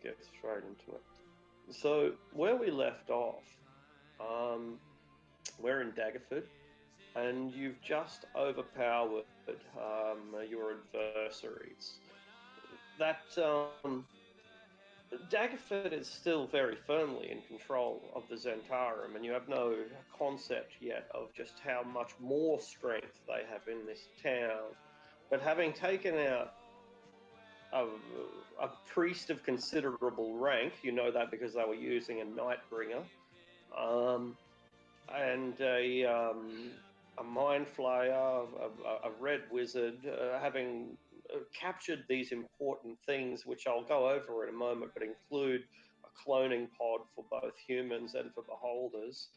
get straight into it. So where we left off, um, we're in Daggerford, and you've just overpowered your adversaries. That Daggerford is still very firmly in control of the Zentarum, and you have no concept yet of just how much more strength they have in this town. But having taken out a, a priest of considerable rank, you know that because they were using a Nightbringer, um, and a mind flayer, a red wizard, having captured these important things, which I'll go over in a moment, but include a cloning pod for both humans and for beholders.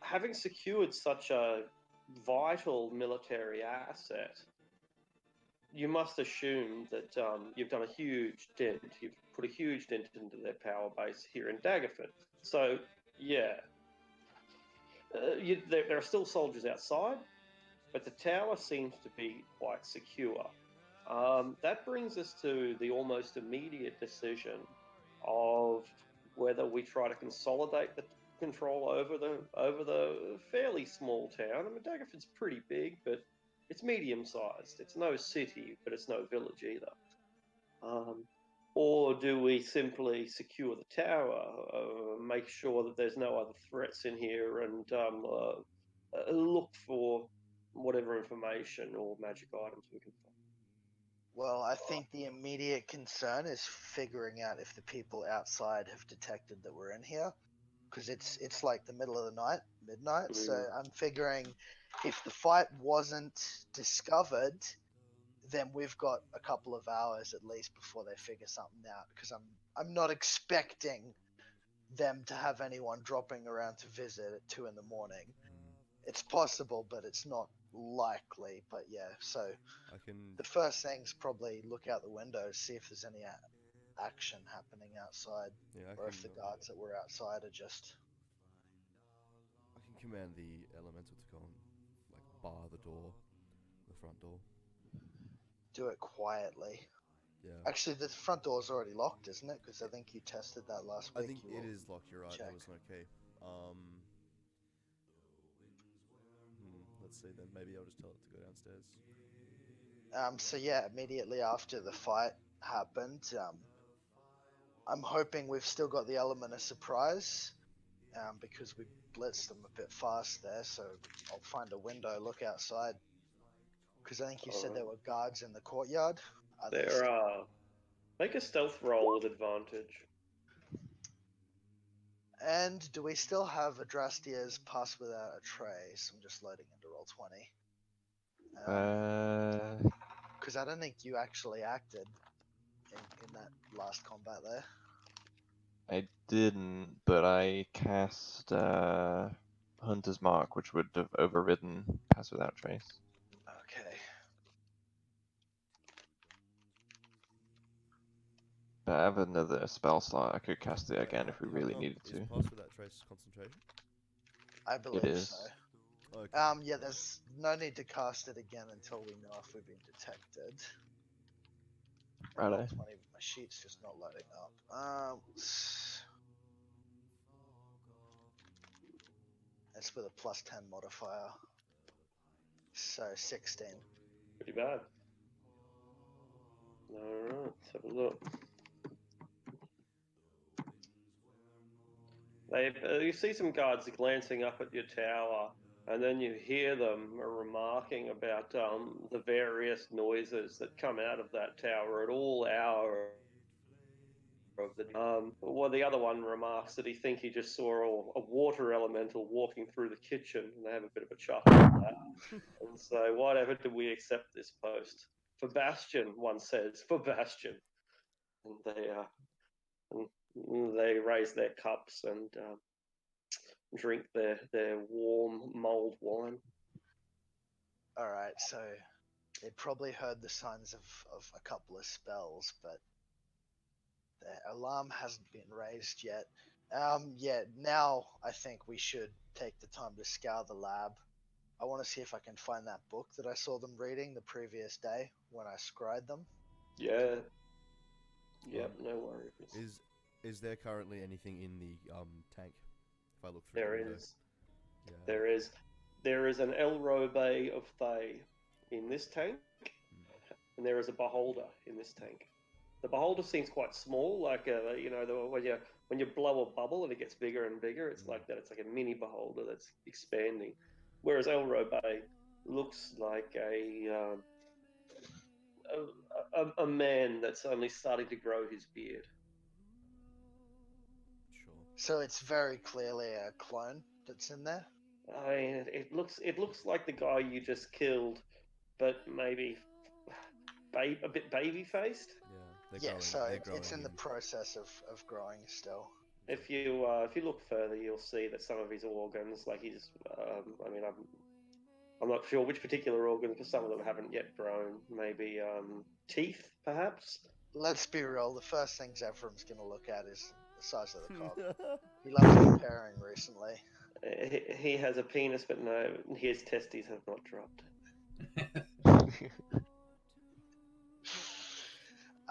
Having secured such a vital military asset, you must assume that you've done a huge dent. You've put a huge dent into their power base here in Daggerford. So, yeah, there are still soldiers outside, but the tower seems to be quite secure. That brings us to the almost immediate decision of whether we try to consolidate the control over the fairly small town. I mean, Daggerford's pretty big, but it's medium sized. It's no city, but it's no village either. Um, or do we simply secure the tower, make sure that there's no other threats in here, and look for whatever information or magic items we can find? Well, I think the immediate concern is figuring out if the people outside have detected that we're in here, because it's like the middle of the night, midnight. So Mm. I'm figuring if the fight wasn't discovered, then we've got a couple of hours at least before they figure something out. Because I'm not expecting them to have anyone dropping around to visit at 2 in the morning. It's possible, but it's not likely. But yeah, so I can, the first thing's probably look out the window, see if there's any action happening outside, yeah, or if the guards that were outside are just. I can command the elemental to go and like bar the door, the front door. Do it quietly. Yeah, Actually, the front door's already locked, isn't it? Because I think you tested that last I week. think You it will is locked. You're right. There check. was no key. Let's see then. Maybe I'll just tell it to go downstairs. So yeah, immediately after the fight happened, I'm hoping we've still got the element of surprise, because we blitzed them a bit fast there. So I'll find a window, look outside, because I think you said Alright. there were guards in the courtyard. Are they There still? are. Make a stealth roll with advantage. And do we still have Adrastia's Pass Without a Trace? I'm just loading into Roll20. Uh, Because I don't think you actually acted in that last combat there. I didn't, but I cast Hunter's Mark, which would have overridden Pass Without Trace. Okay. But I have another spell slot. I could cast it again if we How really come needed is to. pass with that trace concentration? I It believe so. is. Okay. Yeah, there's no need to cast it again until we know if we've been detected. Righto. Roll 20, my sheet's just not loading up. It's with a plus 10 modifier. So 16. Pretty bad. Alright, let's have a look. You see some guards glancing up at your tower, and then you hear them remarking about the various noises that come out of that tower at all hours of the day. Well, the other one remarks that he just saw a water elemental walking through the kitchen, and they have a bit of a chuckle at that. And so, whatever do we accept this post? For Bastion, one says, for Bastion. And they raise their cups and drink their warm mulled wine. Alright, so they probably heard the signs of a couple of spells, but the alarm hasn't been raised yet. Yeah, now I think we should take the time to scour the lab. I want to see if I can find that book that I saw them reading the previous day when I scried them. Yeah. Yep, no worries. Is there currently anything in the tank? If I look through There the window. is. Yeah. There is. There is an Elrobe of Thay in this tank, and there is a Beholder in this tank. The Beholder seems quite small, like when you blow a bubble and it gets bigger and bigger. It's like that. It's like a mini Beholder that's expanding, whereas Elrobe looks like a man that's only starting to grow his beard. Sure. So it's very clearly a clone that's in there. I mean, it looks like the guy you just killed, but maybe a bit baby faced. Yeah. Yeah, so They're it's in the in. process of growing still. If you look further, you'll see that some of his organs, like he's, I'm not sure which particular organs, because some of them haven't yet grown. Maybe teeth, perhaps. Let's be real. The first thing Zephram's going to look at is the size of the cock. He loves comparing recently. He has a penis, but no, his testes have not dropped.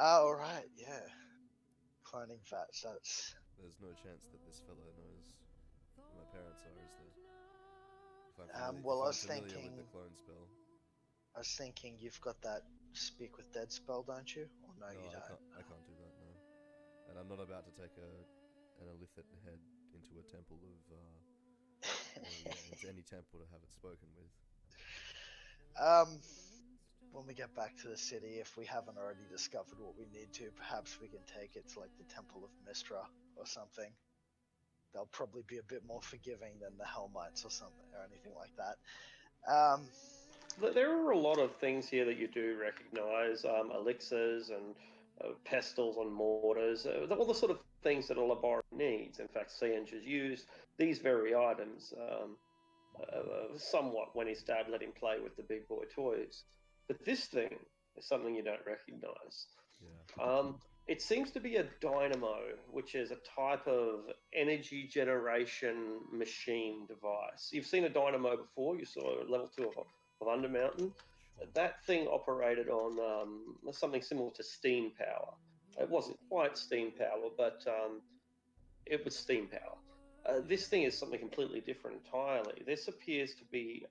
Oh, right, yeah. Cloning vats, that's... There's no chance that this fella knows who my parents are, is there? If well, I'm I was familiar thinking... with the clone spell. I was thinking you've got that Speak with Dead spell, don't you? Or no, you don't? I can't do that, no. And I'm not about to take an illithid head into a temple of, into any temple to have it spoken with. When we get back to the city, if we haven't already discovered what we need to, perhaps we can take it to like the Temple of Mistra or something. They'll probably be a bit more forgiving than the Hellmites or something or anything like that. There are a lot of things here that you do recognise, elixirs and pestles and mortars, all the sort of things that a laboratory needs. In fact, Sienge has used these very items somewhat when he started letting play with the big boy toys. But this thing is something you don't recognise. Yeah. It seems to be a dynamo, which is a type of energy generation machine device. You've seen a dynamo before. You saw level 2 of Undermountain. That thing operated on something similar to steam power. It wasn't quite steam power, but it was steam power. This thing is something completely different entirely. This appears to be,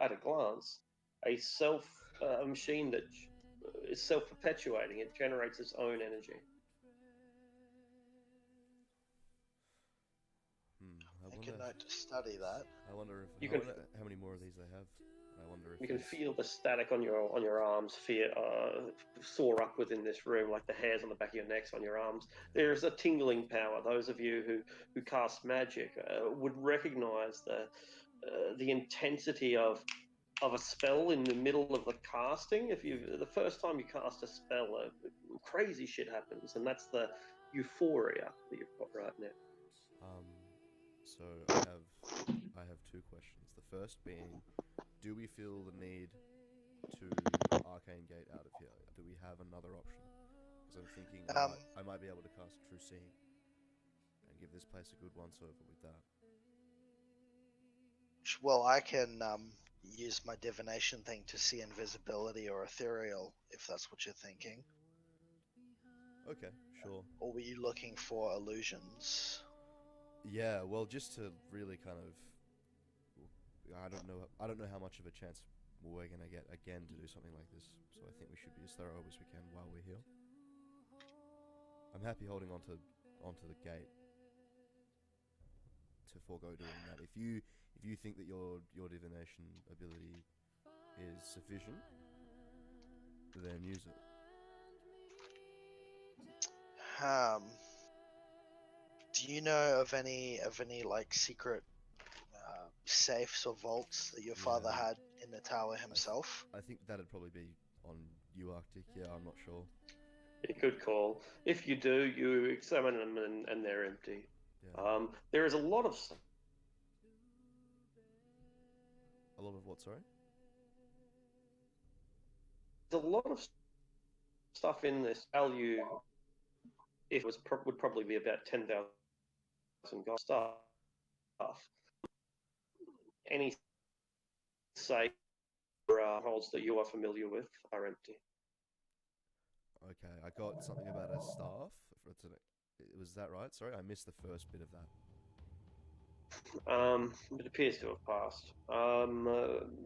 at a glance, a machine that is self-perpetuating. It generates its own energy. Make a note to study that. I wonder how many more of these they have. I wonder if you can feel the static on your arms soar up within this room, like the hairs on the back of your necks on your arms. There is a tingling power. Those of you who cast magic would recognize the intensity of a spell in the middle of the casting. The first time you cast a spell, crazy shit happens, and that's the euphoria that you've got right now. So I have two questions. The first being, do we feel the need to arcane gate out of here? Do we have another option? Because I'm thinking I might be able to cast True Seeing and give this place a good once over with that. Well, I can use my divination thing to see invisibility or ethereal, if that's what you're thinking. Okay, sure. Or were you looking for illusions? Yeah, well, just to really kind of, I don't know how much of a chance we're gonna get again to do something like this. So I think we should be as thorough as we can while we're here. I'm happy holding onto the gate to forego doing that. If you think that your divination ability is sufficient, then use it. Do you know of any like secret safes or vaults that your father had in the tower himself? I think that'd probably be on you, Arctic. Yeah, I'm not sure. A good call. If you do, you examine them and they're empty. Yeah. There is a lot of stuff. A lot of what, sorry? There's a lot of stuff in this value. If it was would probably be about 10,000 gold stuff. Any safe holds that you are familiar with are empty. Okay, I got something about a staff. Was that right? Sorry, I missed the first bit of that. It appears to have passed.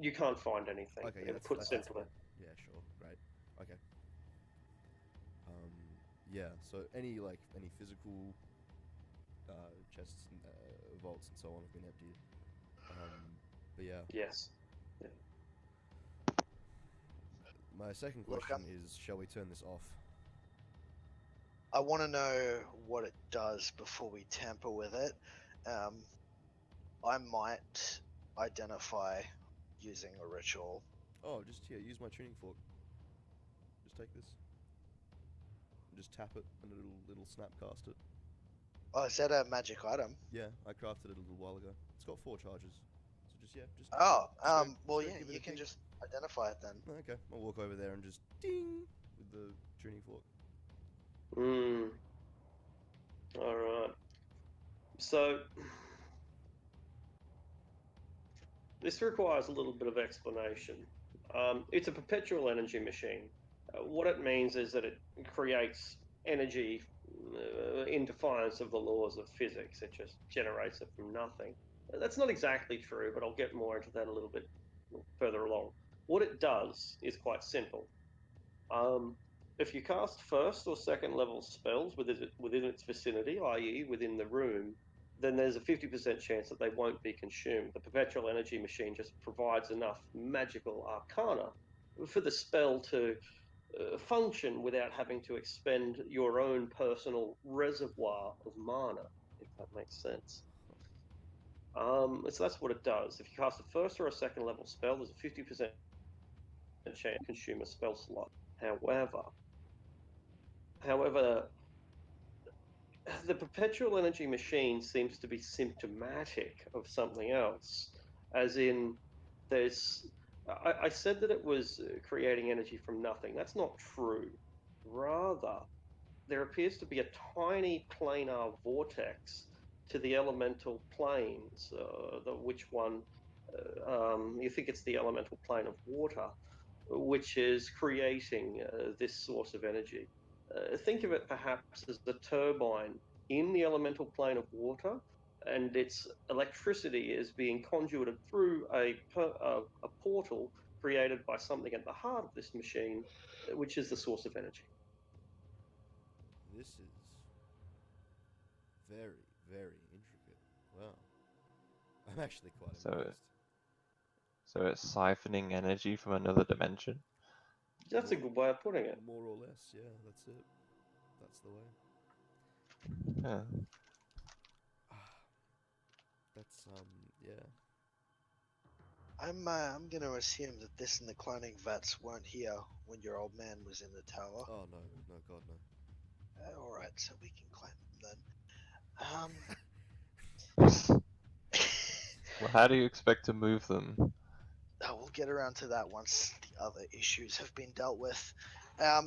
You can't find anything. Okay, yeah, Put that's simply. fine. Yeah, sure, great. Okay. Yeah. So any physical chests, and, vaults, and so on have been emptied. But yeah, Yes. Yeah. my second Look, question is: shall we turn this off? I want to know what it does before we tamper with it. I might identify using a ritual. Oh, just here. Use my tuning fork. Just take this. And just tap it, and it'll snapcast it. Oh, is that a magic item? Yeah, I crafted it a little while ago. It's got 4 charges. So just Oh, well, go yeah, give it you a can ding. just identify it then. Okay, I'll walk over there and just ding with the tuning fork. All right. So this requires a little bit of explanation. It's a perpetual energy machine. What it means is that it creates energy in defiance of the laws of physics. It just generates it from nothing. That's not exactly true, but I'll get more into that a little bit further along. What it does is quite simple. If you cast first or second level spells within its vicinity, i.e., within the room, then there's a 50% chance that they won't be consumed. The perpetual energy machine just provides enough magical arcana for the spell to function without having to expend your own personal reservoir of mana, if that makes sense. So that's what it does. If you cast a first or a second level spell, there's a 50% chance to consume a spell slot. However, the perpetual energy machine seems to be symptomatic of something else, as in, there's. I said that it was creating energy from nothing. That's not true. Rather, there appears to be a tiny planar vortex to the elemental planes, which one, you think it's the elemental plane of water, which is creating this source of energy. Think of it perhaps as a turbine in the elemental plane of water, and its electricity is being conduited through a portal created by something at the heart of this machine, which is the source of energy. This is very, very intricate. Wow. I'm actually quite impressed. So it's siphoning energy from another dimension. That's a good way of putting it. More or less, yeah, that's it. That's the way. Yeah. That's, yeah. I'm gonna assume that this and the cloning vats weren't here when your old man was in the tower. Oh, no, God, no. All right, so we can claim them then. Well, how do you expect to move them? We'll get around to that once the other issues have been dealt with.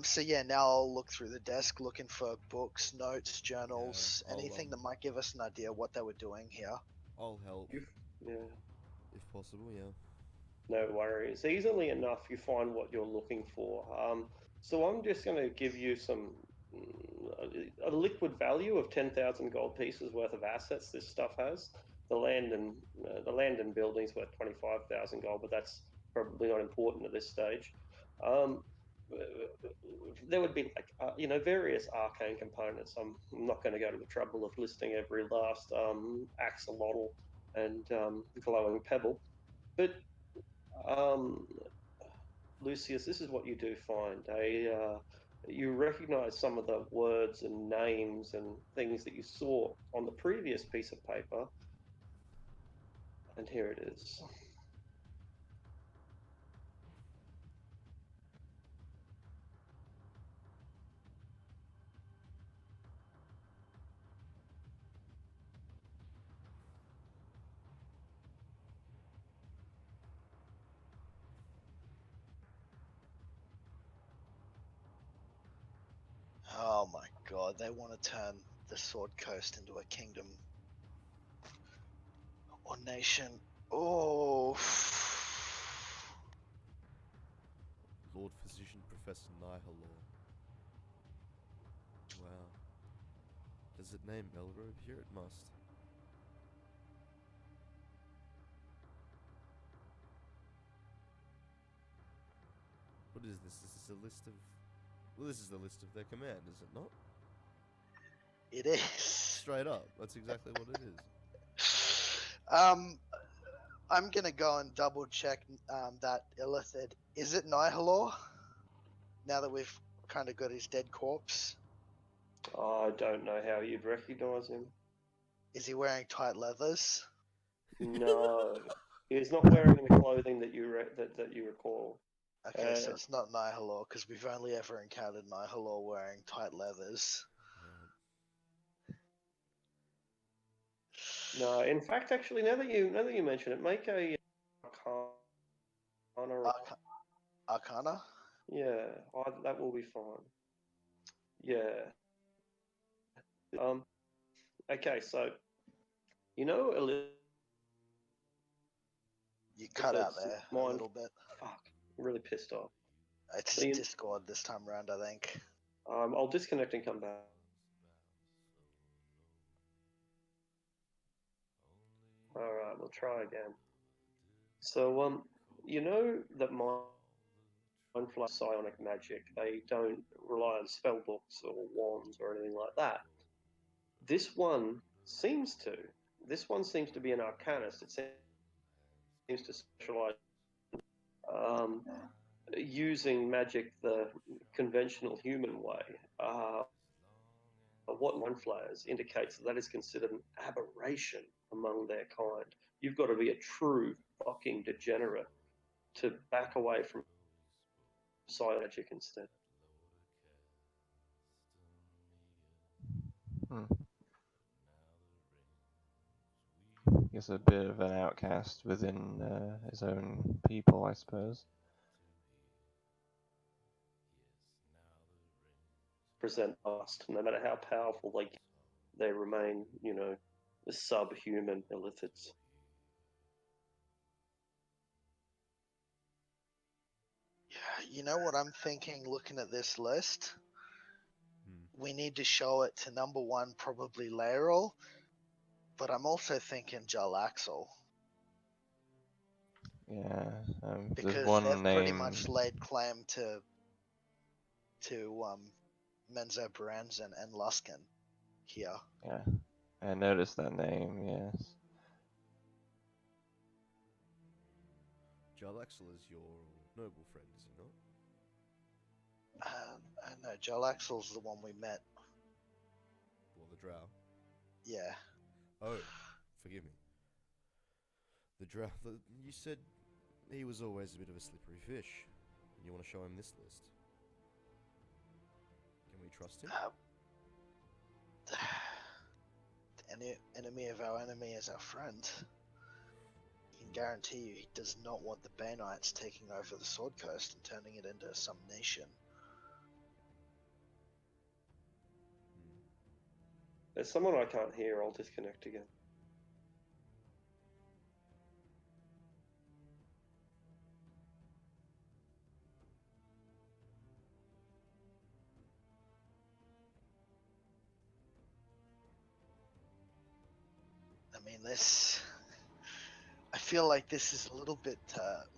So yeah, now I'll look through the desk looking for books, notes, journals, Yeah, anything that might give us an idea what they were doing here. I'll help, Yeah. if possible, yeah. No worries. Easily enough, you find what you're looking for. So I'm just going to give you a liquid value of 10,000 gold pieces worth of assets. This stuff has the land and buildings worth 25,000 gold, but that's probably not important at this stage. Um, there would be various arcane components. I'm not going to go to the trouble of listing every last axolotl and glowing pebble, but um, Lucius, this is what you do find. You recognize some of the words and names and things that you saw on the previous piece of paper. And here it is. Oh my god, they want to turn the Sword Coast into a kingdom or nation. Oh. Lord Physician Professor Nihalor. Is it named Melrove here? It must. What is this? Is this a list of... Well, this is the list of their command, is it not? It is. Straight up. That's exactly what it is. I'm gonna go and double check that Illithid. Is it Nihilor? Now that we've kind of got his dead corpse. I don't know how you'd recognise him. Is he wearing tight leathers? No, he's not wearing the clothing that you that you recall. Okay, so it's not Nihilor, because we've only ever encountered Nihilor wearing tight leathers. No, in fact, actually, now that you mention it, make a Arcana. Arcana? Yeah, that will be fine. Yeah. Okay, so you know You cut out there a mind. little bit. Fuck, I'm really pissed off. It's So Discord this time round, I think. I'll disconnect and come back. All right, we'll try again. So you know that Mindflayer psionic magic, they don't rely on spell books or wands or anything like that. This one seems to. This one seems to be an arcanist. It seems to specialize using magic the conventional human way. What Mindflayers indicates that is considered an aberration among their kind. You've got to be a true fucking degenerate to back away from psionic magic instead. He's a bit of an outcast within his own people, I suppose. Present past, no matter how powerful they remain, the subhuman illithids. Yeah, you know what I'm thinking looking at this list? We need to show it to number one, probably Laeral, but I'm also thinking Jarlaxle. Yeah, because there's one they've name. pretty much laid claim to Menzo Baranzan and Luskin here. Yeah, I noticed that name. Yes. Jarlaxle is your noble friend, is he not? No, Jarlaxle's the one we met. Well, the drow. Yeah. Oh, forgive me. The drow. You said he was always a bit of a slippery fish. And you want to show him this list? Can we trust him? The enemy of our enemy is our friend. I can guarantee you he does not want the Bay Knights taking over the Sword Coast and turning it into some nation. There's someone I can't hear. I'll disconnect again. I mean, I feel like this is a little bit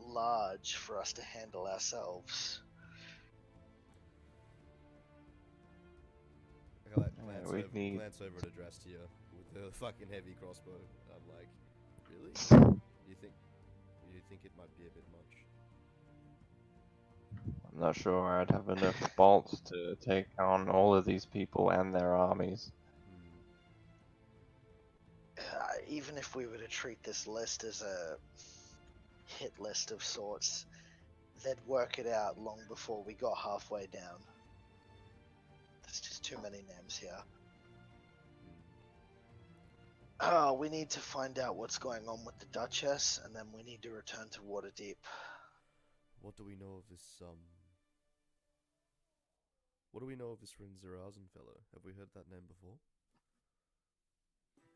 large for us to handle ourselves. Glance over at Adrastia with the fucking heavy crossbow. I'm like, really? You think it might be a bit much? I'm not sure I'd have enough bolts to take on all of these people and their armies. Even if we were to treat this list as a hit list of sorts, they'd work it out long before we got halfway down. There's just too many names here. We need to find out what's going on with the Duchess, and then we need to return to Waterdeep. What do we know of this, What do we know of this Rinzarazen fellow? Have we heard that name before?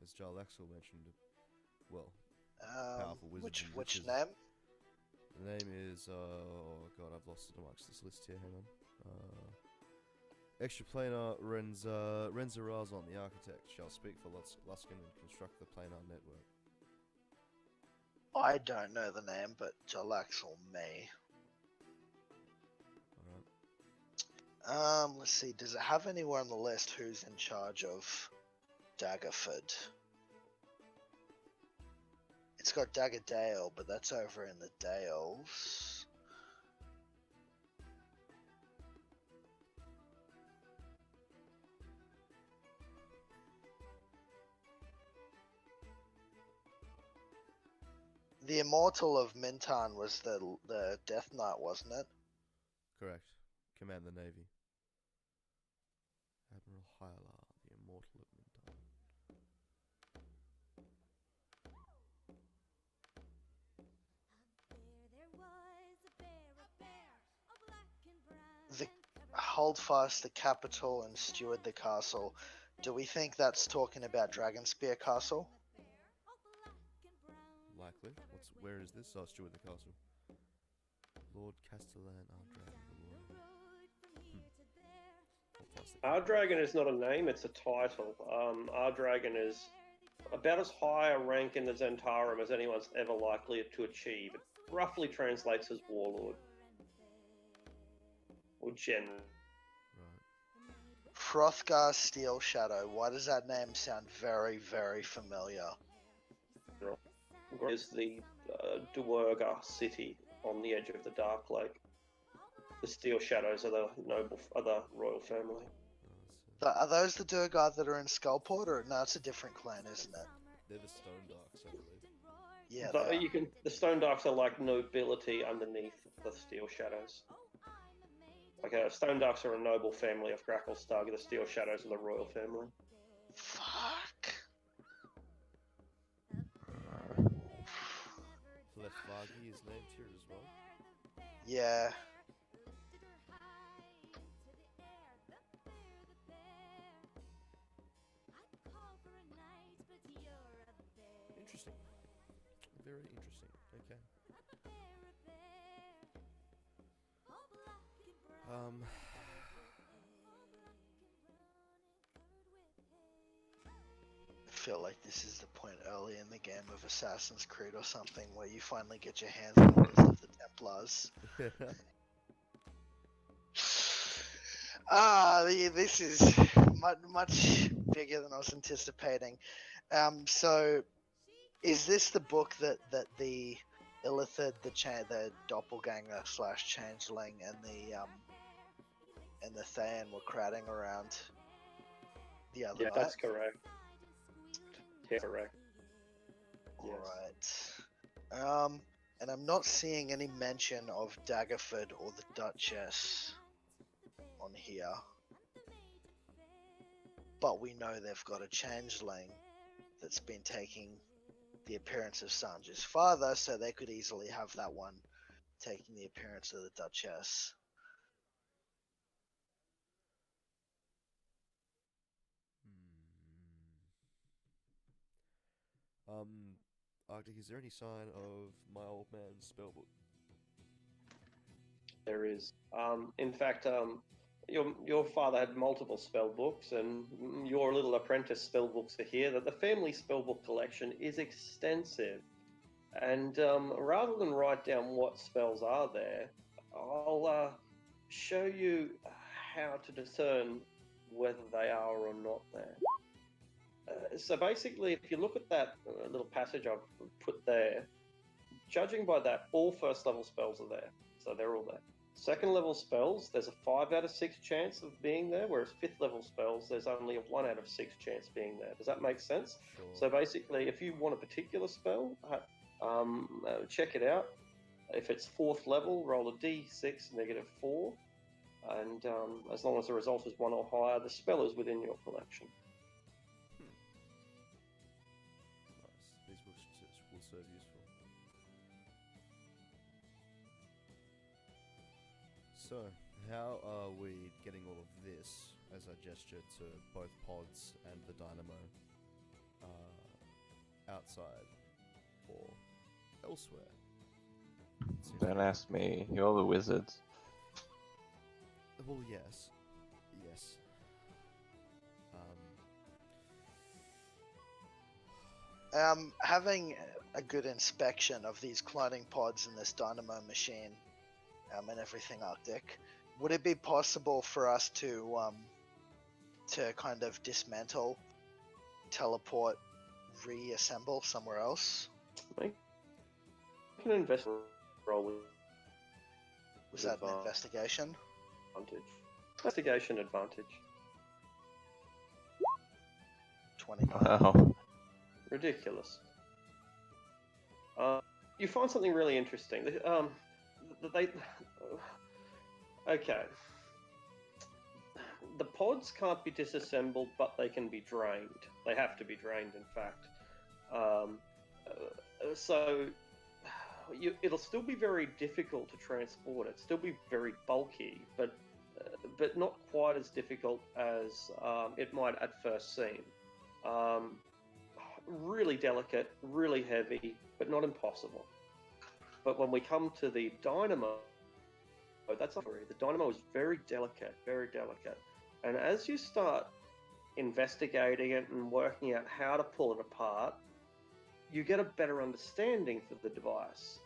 As Jarlaxle mentioned it. Well, powerful wizard. Which name? The name is, oh god, I've lost it amongst this list here, hang on. Extraplanar Renzarazon, the architect, shall speak for Luskin and construct the planar network. I don't know the name, but Jalaxel may. Alright. Let's see. Does it have anywhere on the list who's in charge of Daggerford? It's got Daggerdale, but that's over in the Dales. The Immortal of Mintan was the Death Knight, wasn't it? Correct. Command the Navy. Admiral Hylar, the Immortal of Mintan. The hold fast the capital and steward the castle. Do we think that's talking about Dragonspear Castle? Likely. Where is this? Oh, Steward the Castle. Lord Castellan Ardragon the Lawyer. Fantastic. Ardragon is not a name, it's a title. Ardragon is about as high a rank in the Zentarum as anyone's ever likely to achieve. It roughly translates as Warlord. Or General. Right. Hrothgar Steel Shadow. Why does that name sound very, very familiar? Is the Duergar city on the edge of the Dark Lake. The Steel Shadows are the royal family. Are those the Durgar that are in Skullport, or no? It's a different clan, isn't it? They're the Stone Darks, I believe. Yeah. But the Stone Darks are like nobility underneath the Steel Shadows. Like Stone Darks are a noble family of Gracklstug. The Steel Shadows are the royal family. Fuck. Lefvagi is named here as well. Yeah. Interesting. Very interesting. Okay. I feel like this is the point early in the game of Assassin's Creed or something where you finally get your hands on the list of the Templars. This is much bigger than I was anticipating. So, is this the book that the Illithid, the doppelganger / changeling, and the Thayan were crowding around the other night? That's correct. Yeah, correct. Yes. Alright. And I'm not seeing any mention of Daggerford or the Duchess on here. But we know they've got a changeling that's been taking the appearance of Sanji's father, so they could easily have that one taking the appearance of the Duchess. Arctic, is there any sign of my old man's spellbook? There is. In fact, your father had multiple spell books, and your little apprentice spell books are here. That the family spellbook collection is extensive, and rather than write down what spells are there, I'll show you how to discern whether they are or not there. So basically, if you look at that little passage I've put there, judging by that, all first level spells are there. So they're all there. Second level spells, there's a 5 out of 6 chance of being there, whereas 5th level spells, there's only a 1 out of 6 chance being there. Does that make sense? Sure. So basically, if you want a particular spell, check it out. If it's 4th level, roll a d6 -4, and as long as the result is 1 or higher, the spell is within your collection. Nice. These books will serve useful. So, how are we getting all of this as a gesture to both pods and the dynamo outside or elsewhere? Don't ask me. You're the wizards. Well, yes. Yes. Having a good inspection of these cloning pods and this dynamo machine, and everything Arctic, would it be possible for us to kind of dismantle, teleport, reassemble somewhere else? Make an investment roll with Was that an investigation? advantage. Investigation advantage. 29. Wow. Ridiculous. You find something really interesting. They okay. The pods can't be disassembled, but they can be drained. They have to be drained, in fact. So it'll still be very difficult to transport. It'll still be very bulky, but not quite as difficult as it might at first seem. Really delicate, really heavy, but not impossible. But when we come to the dynamo, that's not very. The dynamo is very delicate, very delicate. And as you start investigating it and working out how to pull it apart, you get a better understanding for the device.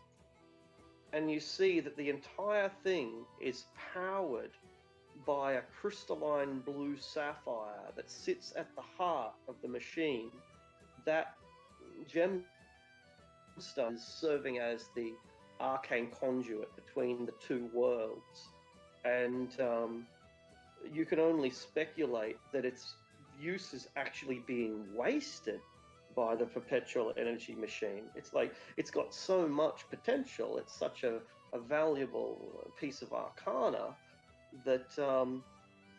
And you see that the entire thing is powered by a crystalline blue sapphire that sits at the heart of the machine. That gemstone is serving as the arcane conduit between the two worlds. And you can only speculate that its use is actually being wasted by the perpetual energy machine. It's like it's got so much potential. It's such a valuable piece of arcana that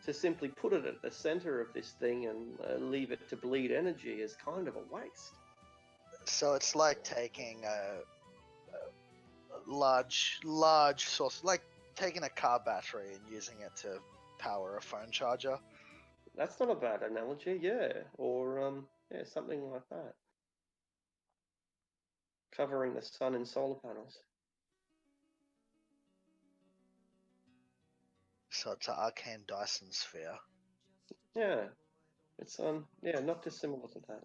to simply put it at the center of this thing and leave it to bleed energy is kind of a waste. So it's like taking a large source, like taking a car battery and using it to power a phone charger. That's not a bad analogy, yeah. Or yeah, something like that. Covering the sun in solar panels. So it's an arcane Dyson sphere. Yeah, it's yeah, not dissimilar to that.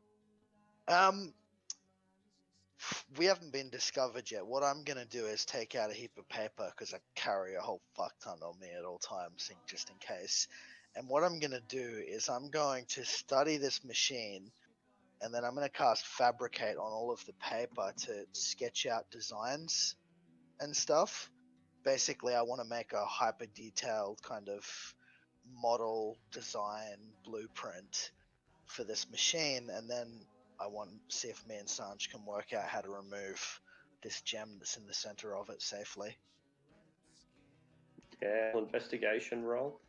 We haven't been discovered yet. What I'm gonna do is take out a heap of paper because I carry a whole fuck ton on me at all times, just in case. And what I'm gonna do is I'm going to study this machine, and then I'm gonna cast Fabricate on all of the paper to sketch out designs and stuff. Basically, I want to make a hyper detailed kind of model design blueprint for this machine, and then I want to see if me and Sanj can work out how to remove this gem that's in the center of it safely. Yeah, investigation roll.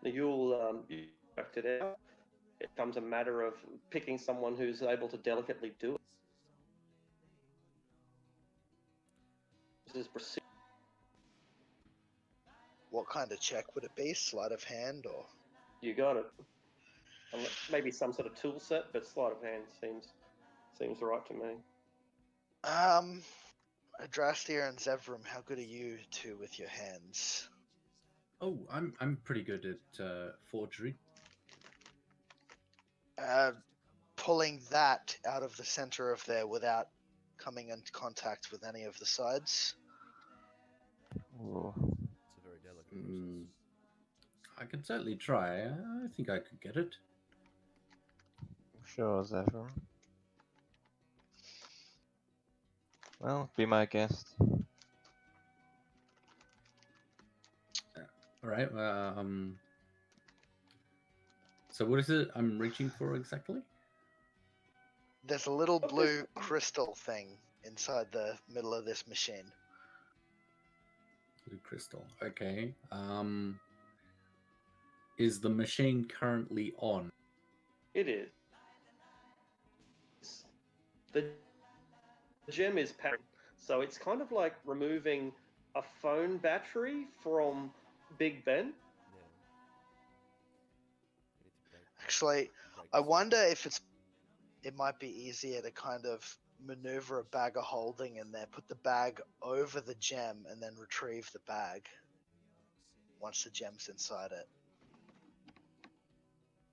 You'll you worked it out. It becomes a matter of picking someone who's able to delicately do it. This is precision. What kind of check would it be? Sleight of hand or? You got it. Maybe some sort of tool set, but sleight of hand seems right to me. Adrastia and Zevram, how good are you two with your hands? Oh, I'm pretty good at forgery. Pulling that out of the center of there without coming into contact with any of the sides. Ooh. It's a very delicate process. I can certainly try. I think I could get it. Sure, Zephyr. Well, be my guest. All right. So what is it I'm reaching for exactly? There's a little blue crystal thing inside the middle of this machine. Blue crystal. Okay. Is the machine currently on? It is. The gem is powered, so it's kind of like removing a phone battery from Big Ben. Yeah. You need to break Actually, I wonder if it might be easier to kind of maneuver a bag of holding in there, put the bag over the gem, and then retrieve the bag once the gem's inside it.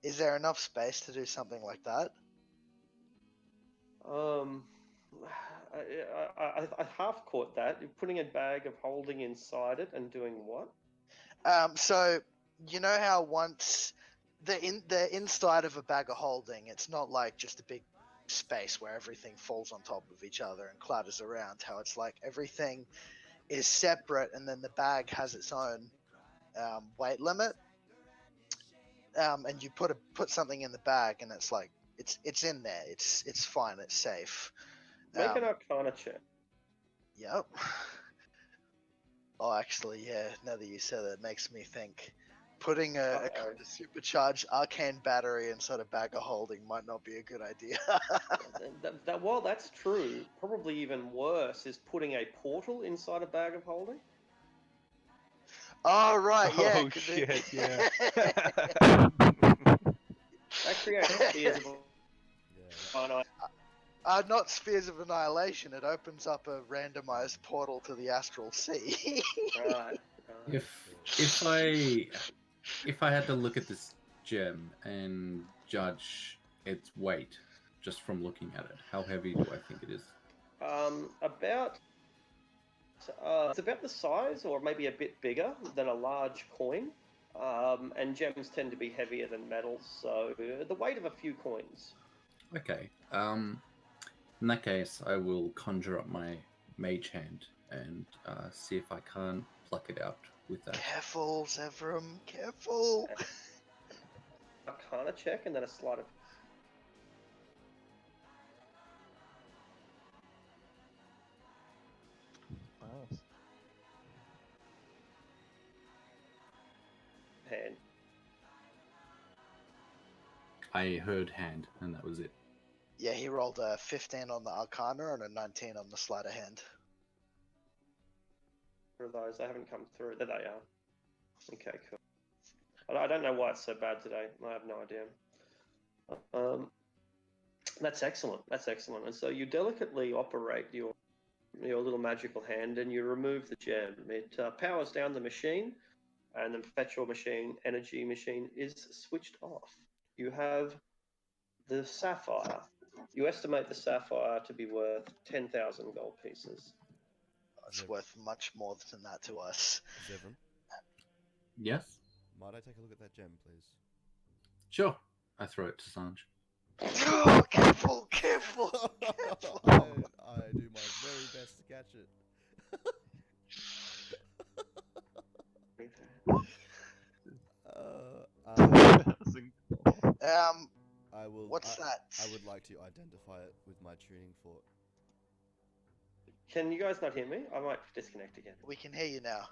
Is there enough space to do something like that? Um, I half caught that. You're putting a bag of holding inside it and doing what? So you know how once the inside of a bag of holding, it's not like just a big space where everything falls on top of each other and clatters around. How it's like everything is separate, and then the bag has its own weight limit. And you put something in the bag, and it's like it's in there. It's fine. It's safe. Make an Arcana check. Yep. Oh, actually, yeah. Now that you said it, it makes me think. Putting a kind of supercharged arcane battery inside a bag of holding might not be a good idea. While that's true, probably even worse is putting a portal inside a bag of holding. Oh right, yeah. Oh shit! Yeah. That creates spheres of Yeah. Not spheres of annihilation. It opens up a randomized portal to the astral sea. Right. If I had to look at this gem and judge its weight just from looking at it, how heavy do I think it is? About it's about the size, or maybe a bit bigger than a large coin. And gems tend to be heavier than metals, so the weight of a few coins. Okay. In that case, I will conjure up my mage hand and see if I can't pluck it out with that. Careful, Zevram, careful. Arcana check and then a sleight of. Nice. Hand. I heard hand, and that was it. Yeah, he rolled a 15 on the Arcana and a 19 on the sleight of hand. For those, they haven't come through. There they are. Okay, cool. I don't know why it's so bad today. I have no idea. That's excellent. That's excellent. And so you delicately operate your little magical hand, and you remove the gem. It powers down the machine, and the perpetual energy machine is switched off. You have the sapphire. You estimate the sapphire to be worth 10,000 gold pieces. It's Zev- worth much more than that to us. Zevram, Yes? might I take a look at that gem, please? Sure. I throw it to Sanj. Oh, careful, careful, careful. I do my very best to catch it. I will. What's that? I would like to identify it with my tuning fork. Can you guys not hear me? I might disconnect again. We can hear you now.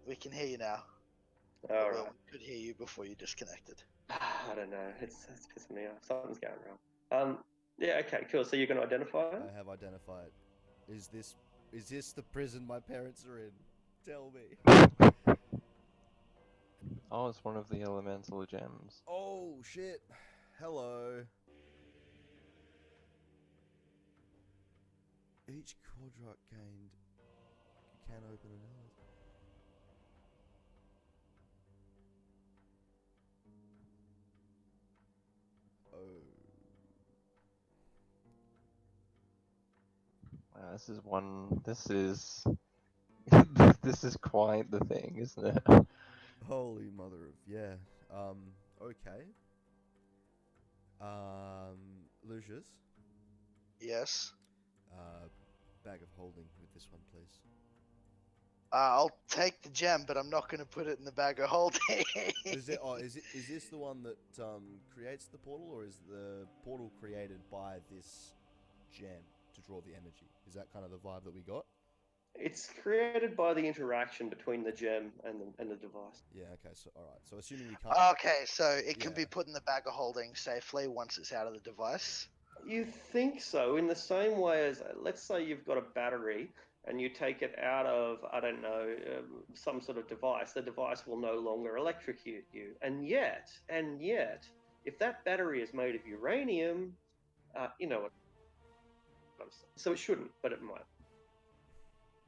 We can hear you now. All Well, right. we could hear you before you disconnected. I don't know. It's pissing me off. Something's going wrong. Yeah. Okay. Cool. So you're going to identify it? I have identified. Is this the prison my parents are in? Tell me. Oh, it's one of the elemental gems. Oh shit! Hello. Each quadrat gained can open an element. Oh. Wow, this is one. This is. This is quite the thing, isn't it? Holy mother of yeah. Okay. Lucius. Yes. Bag of holding with this one, please. I'll take the gem, but I'm not going to put it in the bag of holding. Is this the one that creates the portal, or is the portal created by this gem to draw the energy? Is that kind of the vibe that we got? It's created by the interaction between the gem and the device. Yeah. Okay. So all right. So assuming you can't. Okay, so it can be Yeah. put in the bag of holding safely once it's out of the device. You think so, in the same way as, let's say you've got a battery and you take it out of, I don't know, some sort of device, the device will no longer electrocute you. And yet, if that battery is made of uranium, you know what I'm saying. So it shouldn't, but it might.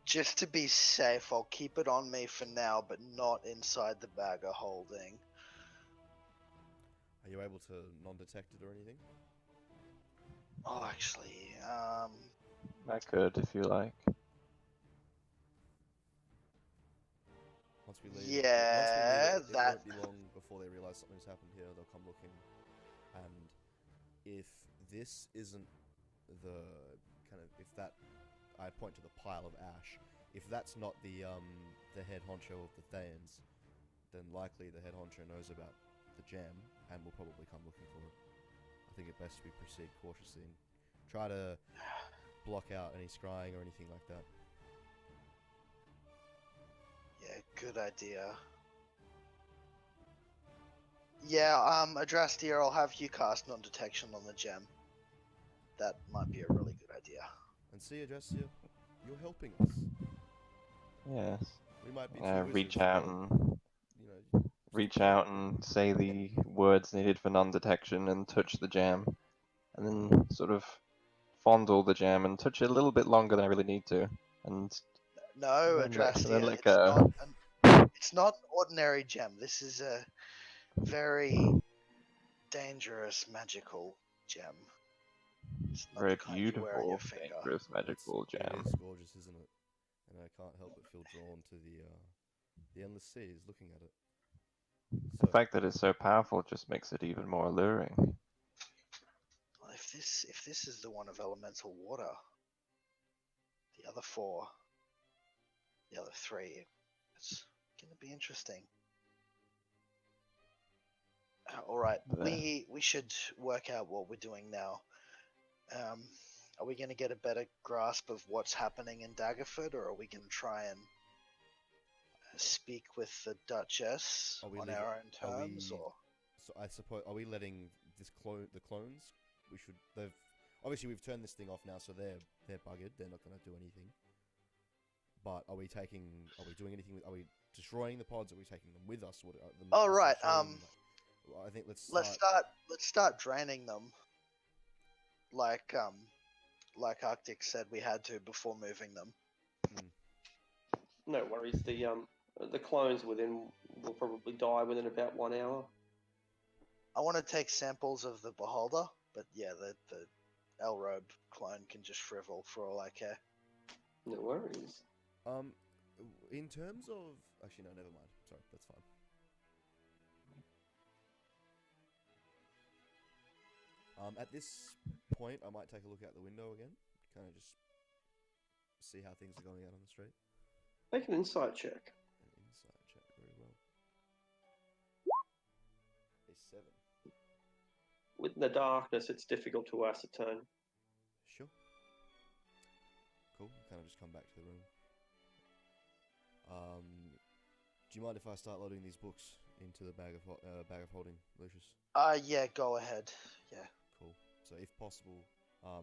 Just to be safe, I'll keep it on me for now, but not inside the bag of holding. Are you able to non-detect it or anything? Oh, actually, I could if you like. Once we leave, Yeah, it that. won't be long before they realize something's happened here. They'll come looking, and if this isn't the kind of I point to the pile of ash. If that's not the head honcho of the Thayans, then likely the head honcho knows about the gem and will probably come looking for it. I think it best we proceed cautiously and try to block out any scrying or anything like that. Yeah, good idea. Yeah, Adrastia, I'll have you cast non-detection on the gem. That might be a really good idea. And see, Adressia, you're helping us. Yes. We might be two wizards, Reach but, out and you say the words needed for non-detection and touch the jam, and then sort of fondle the jam and touch it a little bit longer than I really need to, and No, then let Adrastia, let go. it's not an ordinary gem. This is a very dangerous magical gem. It's not Very the kind you wear on your beautiful, finger. dangerous, magical It jam. is gorgeous, isn't it? And I can't help but feel drawn to the endless seas looking at it. The So, fact that it's so powerful just makes it even more alluring. Well, if this is the one of elemental water, the other three, it's gonna be interesting. All right, we should work out what we're doing now. Are we going to get a better grasp of what's happening in Daggerford, or are we going to try and speak with the Duchess on our own terms? Or so I suppose, are we letting the clones? We should. Obviously we've turned this thing off now, so they're buggered. They're not going to do anything. But are we doing anything? Are we destroying the pods? Are we taking them with us? all right. I think let's start draining them. Like Arctic said we had to before moving them. No worries. The clones will probably die within about 1 hour. I want to take samples of the beholder, but yeah, the Elrobe clone can just shrivel for all I care. No worries. In terms of actually no, never mind. Sorry, that's fine. At this point, I might take a look out the window again, kind of just see how things are going out on the street. Make an insight check. An insight check, very well. A 7. With the darkness, it's difficult to ascertain. Sure. Cool. Kind of just come back to the room. Do you mind if I start loading these books into the bag of holding, Lucius? Yeah, go ahead. Yeah. Cool. So if possible,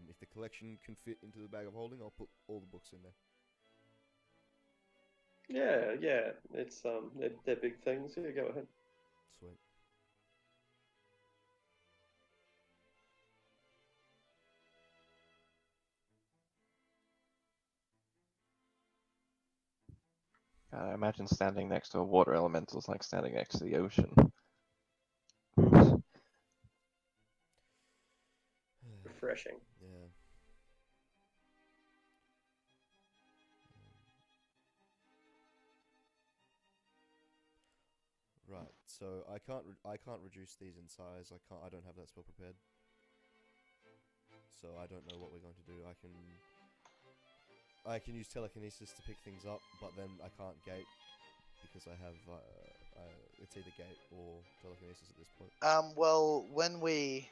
if the collection can fit into the bag of holding, I'll put all the books in there. Yeah. It's they're big things. Yeah, go ahead. Sweet. I imagine standing next to a water elemental is like standing next to the ocean. Refreshing. Yeah. Right. So I can't reduce these in size. I don't have that spell prepared. So I don't know what we're going to do. I can use telekinesis to pick things up, but then I can't gate because I have it's either gate or telekinesis at this point. Well, when we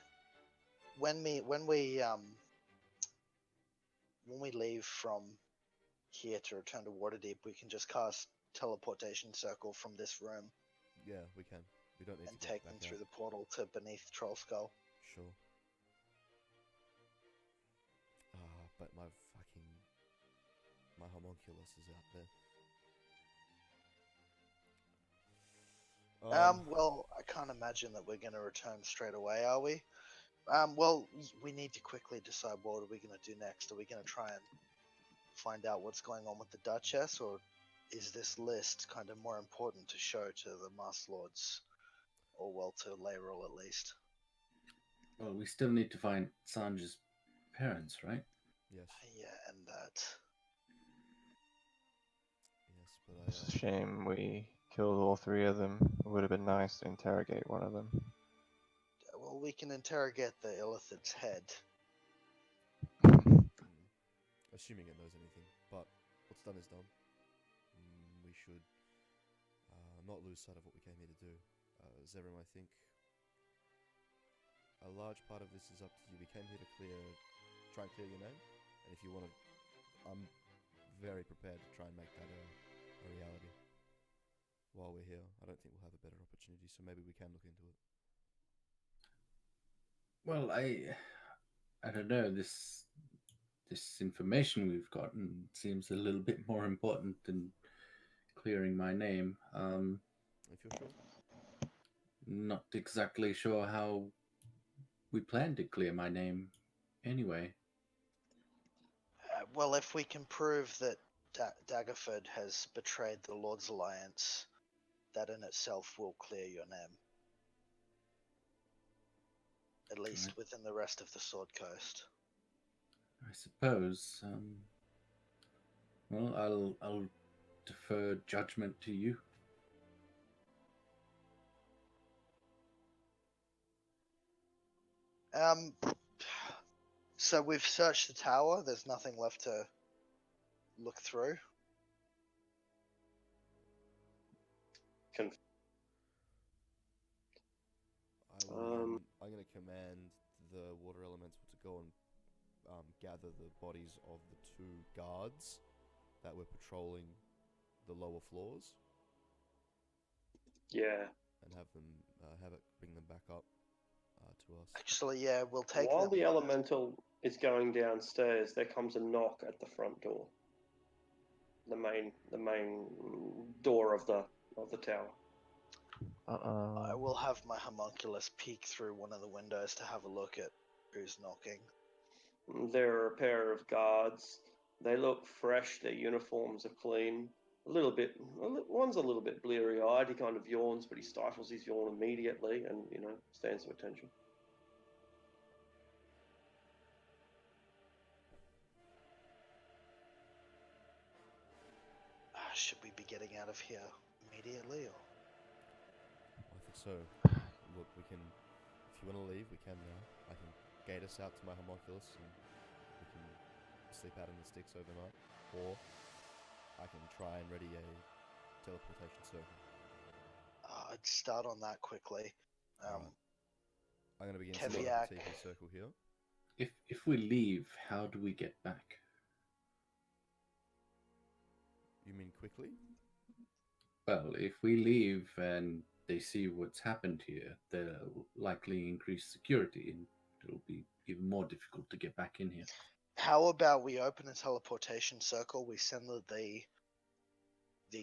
leave from here to return to Waterdeep, we can just cast teleportation circle from this room. Yeah, we can. We don't need and to take them through the portal to beneath Troll Skull. Sure. But my homunculus is out there. Well, I can't imagine that we're going to return straight away, are we? Well, we need to quickly decide what are we going to do next. Are we going to try and find out what's going on with the Duchess, or is this list kind of more important to show to the Master Lords, or well, to Layrel at least? Well, we still need to find Sanj's parents, right? Yes. Yeah, and that. Yes, but It's a shame we killed all three of them. It would have been nice to interrogate one of them. Well, we can interrogate the Illithid's head. Assuming it knows anything. But what's done is done. We should not lose sight of what we came here to do. Zevram, I think a large part of this is up to you. We came here to try and clear your name, and if you want to, I'm very prepared to try and make that a reality. While we're here, I don't think we'll have a better opportunity, so maybe we can look into it. Well, I don't know. This information we've gotten seems a little bit more important than clearing my name. If you're sure. Not exactly sure how we plan to clear my name anyway. Well, if we can prove that Daggerford has betrayed the Lord's Alliance, that in itself will clear your name. At least Right. within the rest of the Sword Coast. I suppose. Well, I'll defer judgment to you. So we've searched the tower. There's nothing left to look through. I'm going to command the water elemental to go and gather the bodies of the two guards that were patrolling the lower floors. Yeah. And have it bring them back up to us. Actually, yeah, we'll take While them. the elemental is going downstairs, there comes a knock at the front door. The main door of the tower. I will have my homunculus peek through one of the windows to have a look at who's knocking. There are a pair of guards. They look fresh. Their uniforms are clean. One's a little bit bleary-eyed. He kind of yawns, but he stifles his yawn immediately and, stands to attention. Should we be getting out of here immediately, or? I think so. Look, we can. If you want to leave, we can now. I can gate us out to my homunculus, and we can sleep out in the sticks overnight. Or I can try and ready a teleportation circle. I'd start on that quickly. Alright. I'm going to begin setting Keviak. up the TP circle here. If we leave, how do we get back? You mean quickly? Well, if we leave and they see what's happened here, they'll likely increase security, and it'll be even more difficult to get back in here. How about we open a teleportation circle? We send the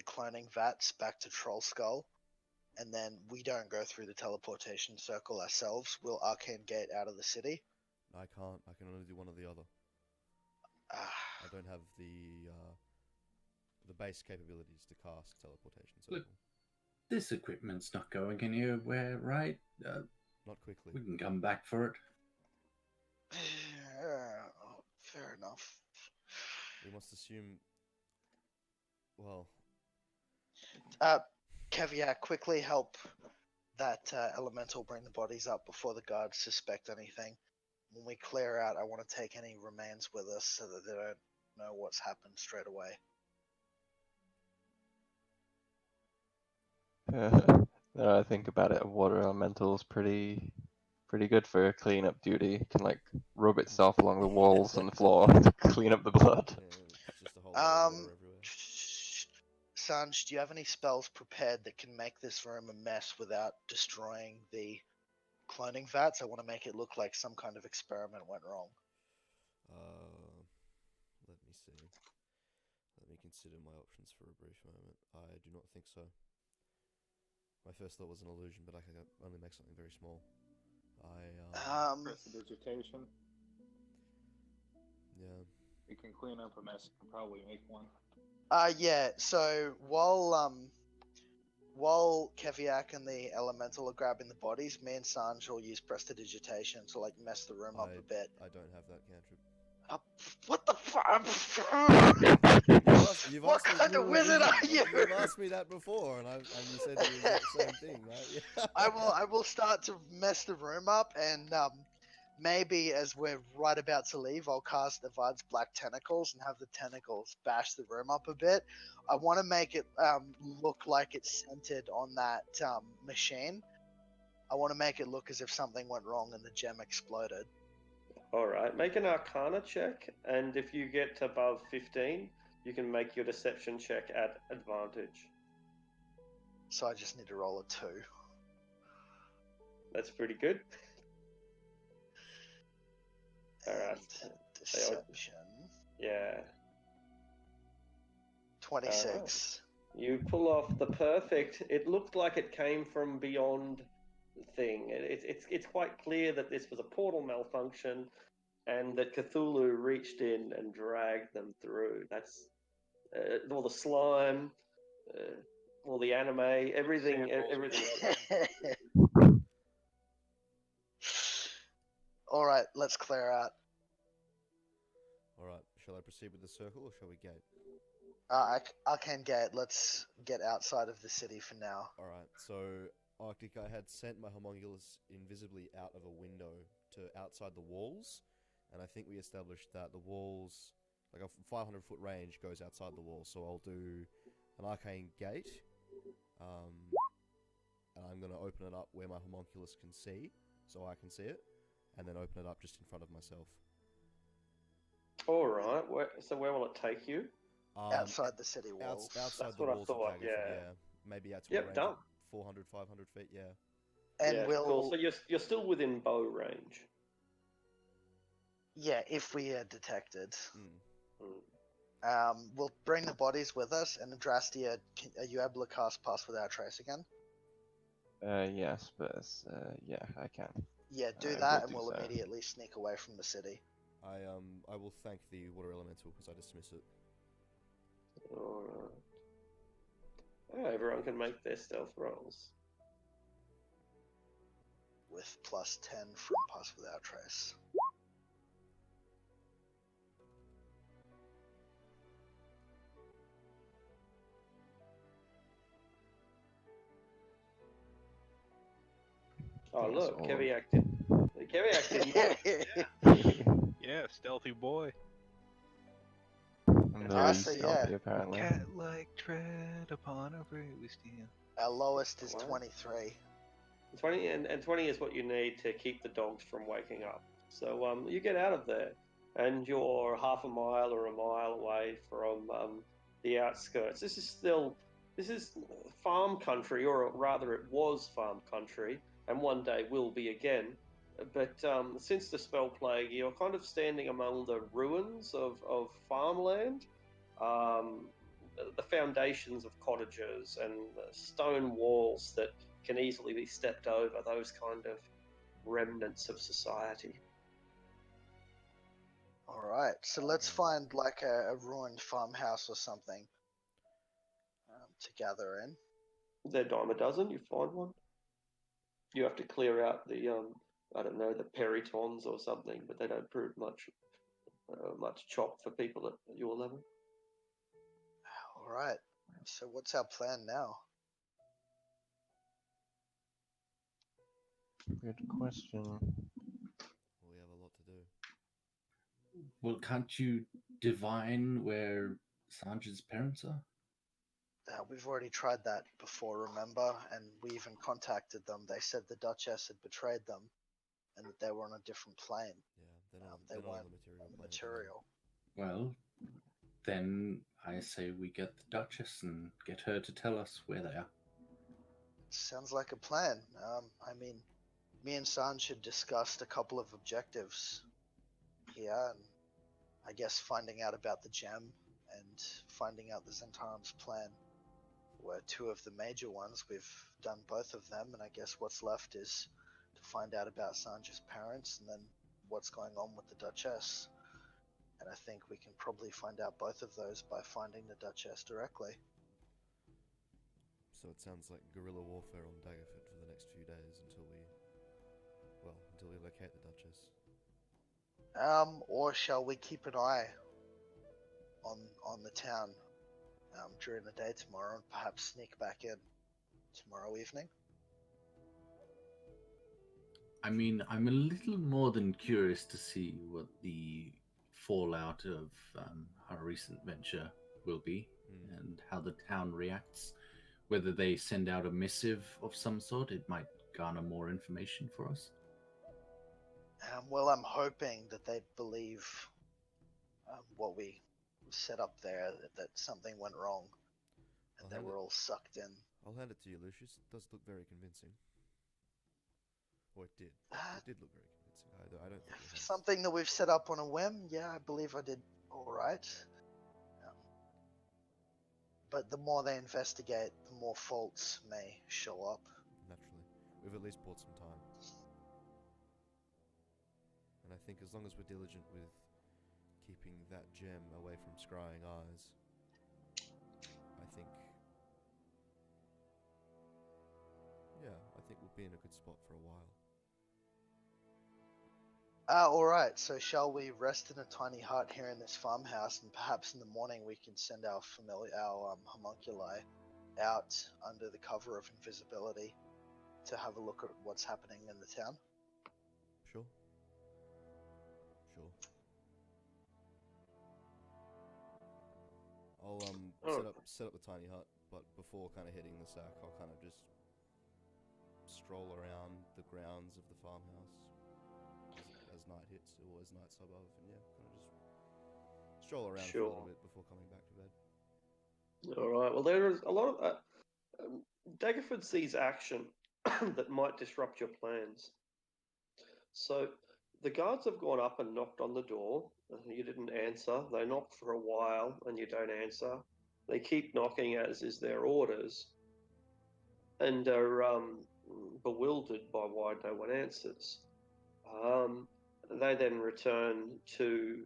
cloning vats back to Troll Skull, and then we don't go through the teleportation circle ourselves. We'll arcane gate out of the city. I can't. I can only do one or the other. I don't have the base capabilities to cast teleportation circle. Look, this equipment's not going anywhere, right? Not quickly. We can come back for it. Fair enough. We must assume. Well. Keviak, quickly help that elemental bring the bodies up before the guards suspect anything. When we clear out, I want to take any remains with us so that they don't know what's happened straight away. Now I think about it, a water elemental's pretty good for cleanup duty. It can rub itself along the walls and the floor to clean up the blood. Yeah, it's just a whole lot of water everywhere. Sanj, do you have any spells prepared that can make this room a mess without destroying the cloning vats? I want to make it look like some kind of experiment went wrong. Let me see. Let me consider my options for a brief moment. I do not think so. My first thought was an illusion, but I can only make something very small. Prestidigitation. Yeah. You can clean up a while Keviak and the Elemental are grabbing the bodies, me and Sanj will use Prestidigitation to like mess the room up a bit. I don't have that cantrip. What the fuck? You've What asked me, kind of wizard are you? You've asked me that before, and you said the exact same thing. I will start to mess the room up, and maybe as we're right about to leave, I'll cast Avad's Black Tentacles and have the tentacles bash the room up a bit. I want to make it look like it's centered on that machine. I want to make it look as if something went wrong and the gem exploded. Alright, make an Arcana check, and if you get above 15, you can make your Deception check at advantage. So I just need to roll a 2. That's pretty good. Alright. And Deception. Yeah. 26. You pull off the perfect. It looked like it came from beyond the thing. It's quite clear that this was a portal malfunction, and that Cthulhu reached in and dragged them through. That's all the slime, all the anime, everything. All right, let's clear out. All right. Shall I proceed with the circle, or shall we gate? Arcane Gate. Let's get outside of the city for now. All right. So Arctic, I had sent my homunculus invisibly out of a window to outside the walls, and I think we established that the walls, like a 500-foot range, goes outside the walls. So I'll do an arcane gate, and I'm gonna open it up where my homunculus can see, so I can see it, and then open it up just in front of myself. All right. So where will it take you? Outside the city walls. Outside That's the what I walls thought, of Daggerford, yeah. Maybe out to a Yep, range done. of 400, 500 feet, yeah. And Yeah, we'll... cool. So you're still within bow range. Yeah, if we are detected. Mm. We'll bring the bodies with us, and Andrastia, are you able to cast Pass Without Trace again? Yes, but yeah, I can. Yeah, do I that, will and do we'll so. immediately sneak away from the city. I will thank the water elemental because I dismiss it. All right. Everyone can make their stealth rolls. With plus 10 from Pass Without Trace. Oh Yes, look, all of- Keviak did not. Yeah, stealthy boy. And Ah, very so stealthy, yeah. apparently. Cat-like tread upon a prey we steal. Our lowest is Wow. 23. 20 and 20 is what you need to keep the dogs from waking up. So you get out of there, and you're half a mile or a mile away from the outskirts. This is farm country, or rather, it was farm country, and one day will be again. But since the spell plague, you're kind of standing among the ruins of farmland. The foundations of cottages and stone walls that can easily be stepped over, those kind of remnants of society. Alright, so let's find like a ruined farmhouse or something to gather in. They're dime a dozen, you find one. You have to clear out the, I don't know, the peritons or something, but they don't prove much chop for people at your level. Alright, so what's our plan now? Good question. We have a lot to do. Well, can't you divine where Sanj's parents are? We've already tried that before, remember? And we even contacted them. They said the Duchess had betrayed them and that they were on a different plane. Yeah, They they're not weren't on the material on the plane at the material. Well, then I say we get the Duchess and get her to tell us where they are. Sounds like a plan. I mean, me and Sanj had discussed a couple of objectives here, and I guess finding out about the gem and finding out the Zentaram's plan were two of the major ones. We've done both of them, and I guess what's left is to find out about Sanj's parents and then what's going on with the Duchess. And I think we can probably find out both of those by finding the Duchess directly. So it sounds like guerrilla warfare on Daggerford for the next few days until we locate the Duchess. Or shall we keep an eye on the town during the day tomorrow and perhaps sneak back in tomorrow evening? I mean, I'm a little more than curious to see what the fallout of our recent venture will be and how the town reacts. Whether they send out a missive of some sort, it might garner more information for us. Well, I'm hoping that they believe what we set up there, that something went wrong and that we're all sucked in. I'll hand it to you, Lucius. It does look very convincing. Or it did. It did look very convincing. I don't think For something that we've set up on a whim, yeah, I believe I did all right. But the more they investigate, the more faults may show up. Naturally. We've at least bought some time. And I think as long as we're diligent with keeping that gem away from scrying eyes, I think we'll be in a good spot for a while. Alright, so shall we rest in a tiny hut here in this farmhouse, and perhaps in the morning we can send our homunculi out under the cover of invisibility to have a look at what's happening in the town? Sure. I'll set up the tiny hut, but before kind of hitting the sack, I'll kind of just stroll around the grounds of the farmhouse as night hits, or as night's above, and kind of just stroll around for a little bit before coming back to bed. All right. Well, there is a lot of Daggerford sees action that might disrupt your plans. So the guards have gone up and knocked on the door. You didn't answer. They knock for a while and you don't answer. They keep knocking as is their orders, and are bewildered by why no one answers. They then return to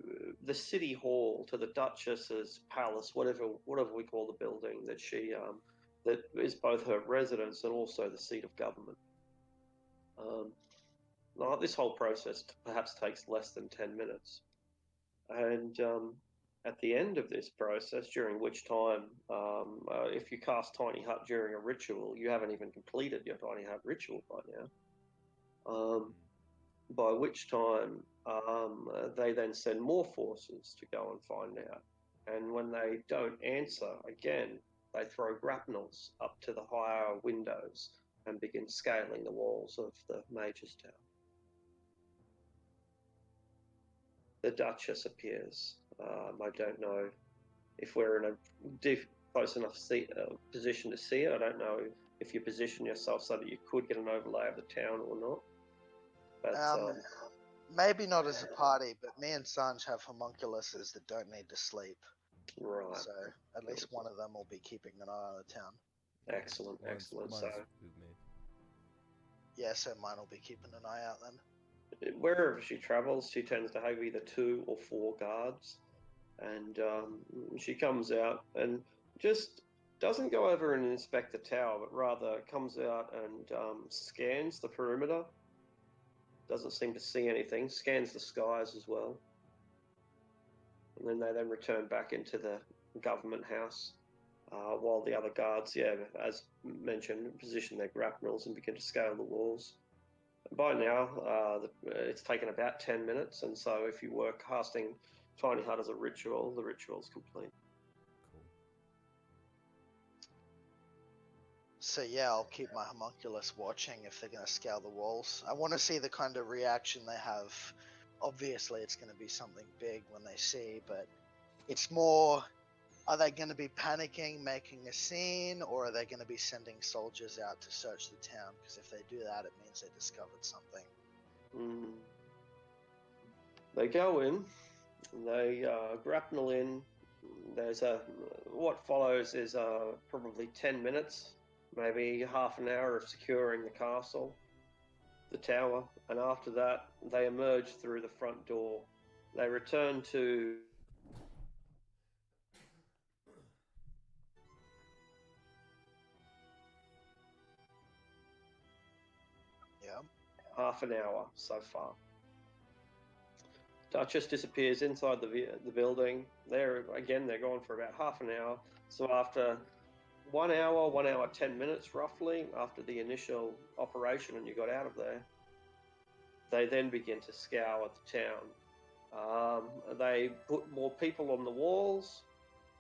the city hall, to the Duchess's palace, whatever we call the building that she that is both her residence and also the seat of government. This whole process perhaps takes less than 10 minutes, and at the end of this process, during which time, if you cast Tiny Hut during a ritual, you haven't even completed your Tiny Hut ritual by now. By which time they then send more forces to go and find out. And when they don't answer again, they throw grapnels up to the higher windows and begin scaling the walls of the Mage's Tower. The Duchess appears. I don't know if we're in a close enough position to see it. I don't know if you position yourself so that you could get an overlay of the town or not. But maybe not as a party, but me and Sanj have homunculuses that don't need to sleep. Right. So at least one of them will be keeping an eye on the town. Excellent. Mine's So with me. yeah, so mine will be keeping an eye out then. Wherever she travels, she tends to have either 2 or 4 guards, and she comes out and just doesn't go over and inspect the tower, but rather comes out and scans the perimeter. Doesn't seem to see anything. Scans the skies as well, and then they return back into the government house, while the other guards, as mentioned, position their grapnels and begin to scale the walls. By now, it's taken about 10 minutes, and so if you were casting Tiny Hut as a ritual, the ritual's complete. Cool. So yeah, I'll keep my homunculus watching if they're going to scale the walls. I want to see the kind of reaction they have. Obviously, it's going to be something big when they see, but it's more, are they going to be panicking, making a scene, or are they going to be sending soldiers out to search the town? Because if they do that, it means they discovered something. They go in, they grapnel in. What follows is probably 10 minutes, maybe half an hour of securing the castle, the tower, and after that, they emerge through the front door. They return to half an hour so far. Duchess disappears inside the building. They're gone for about half an hour. So after 1 hour 10 minutes roughly after the initial operation and you got out of there, they then begin to scour the town. They put more people on the walls,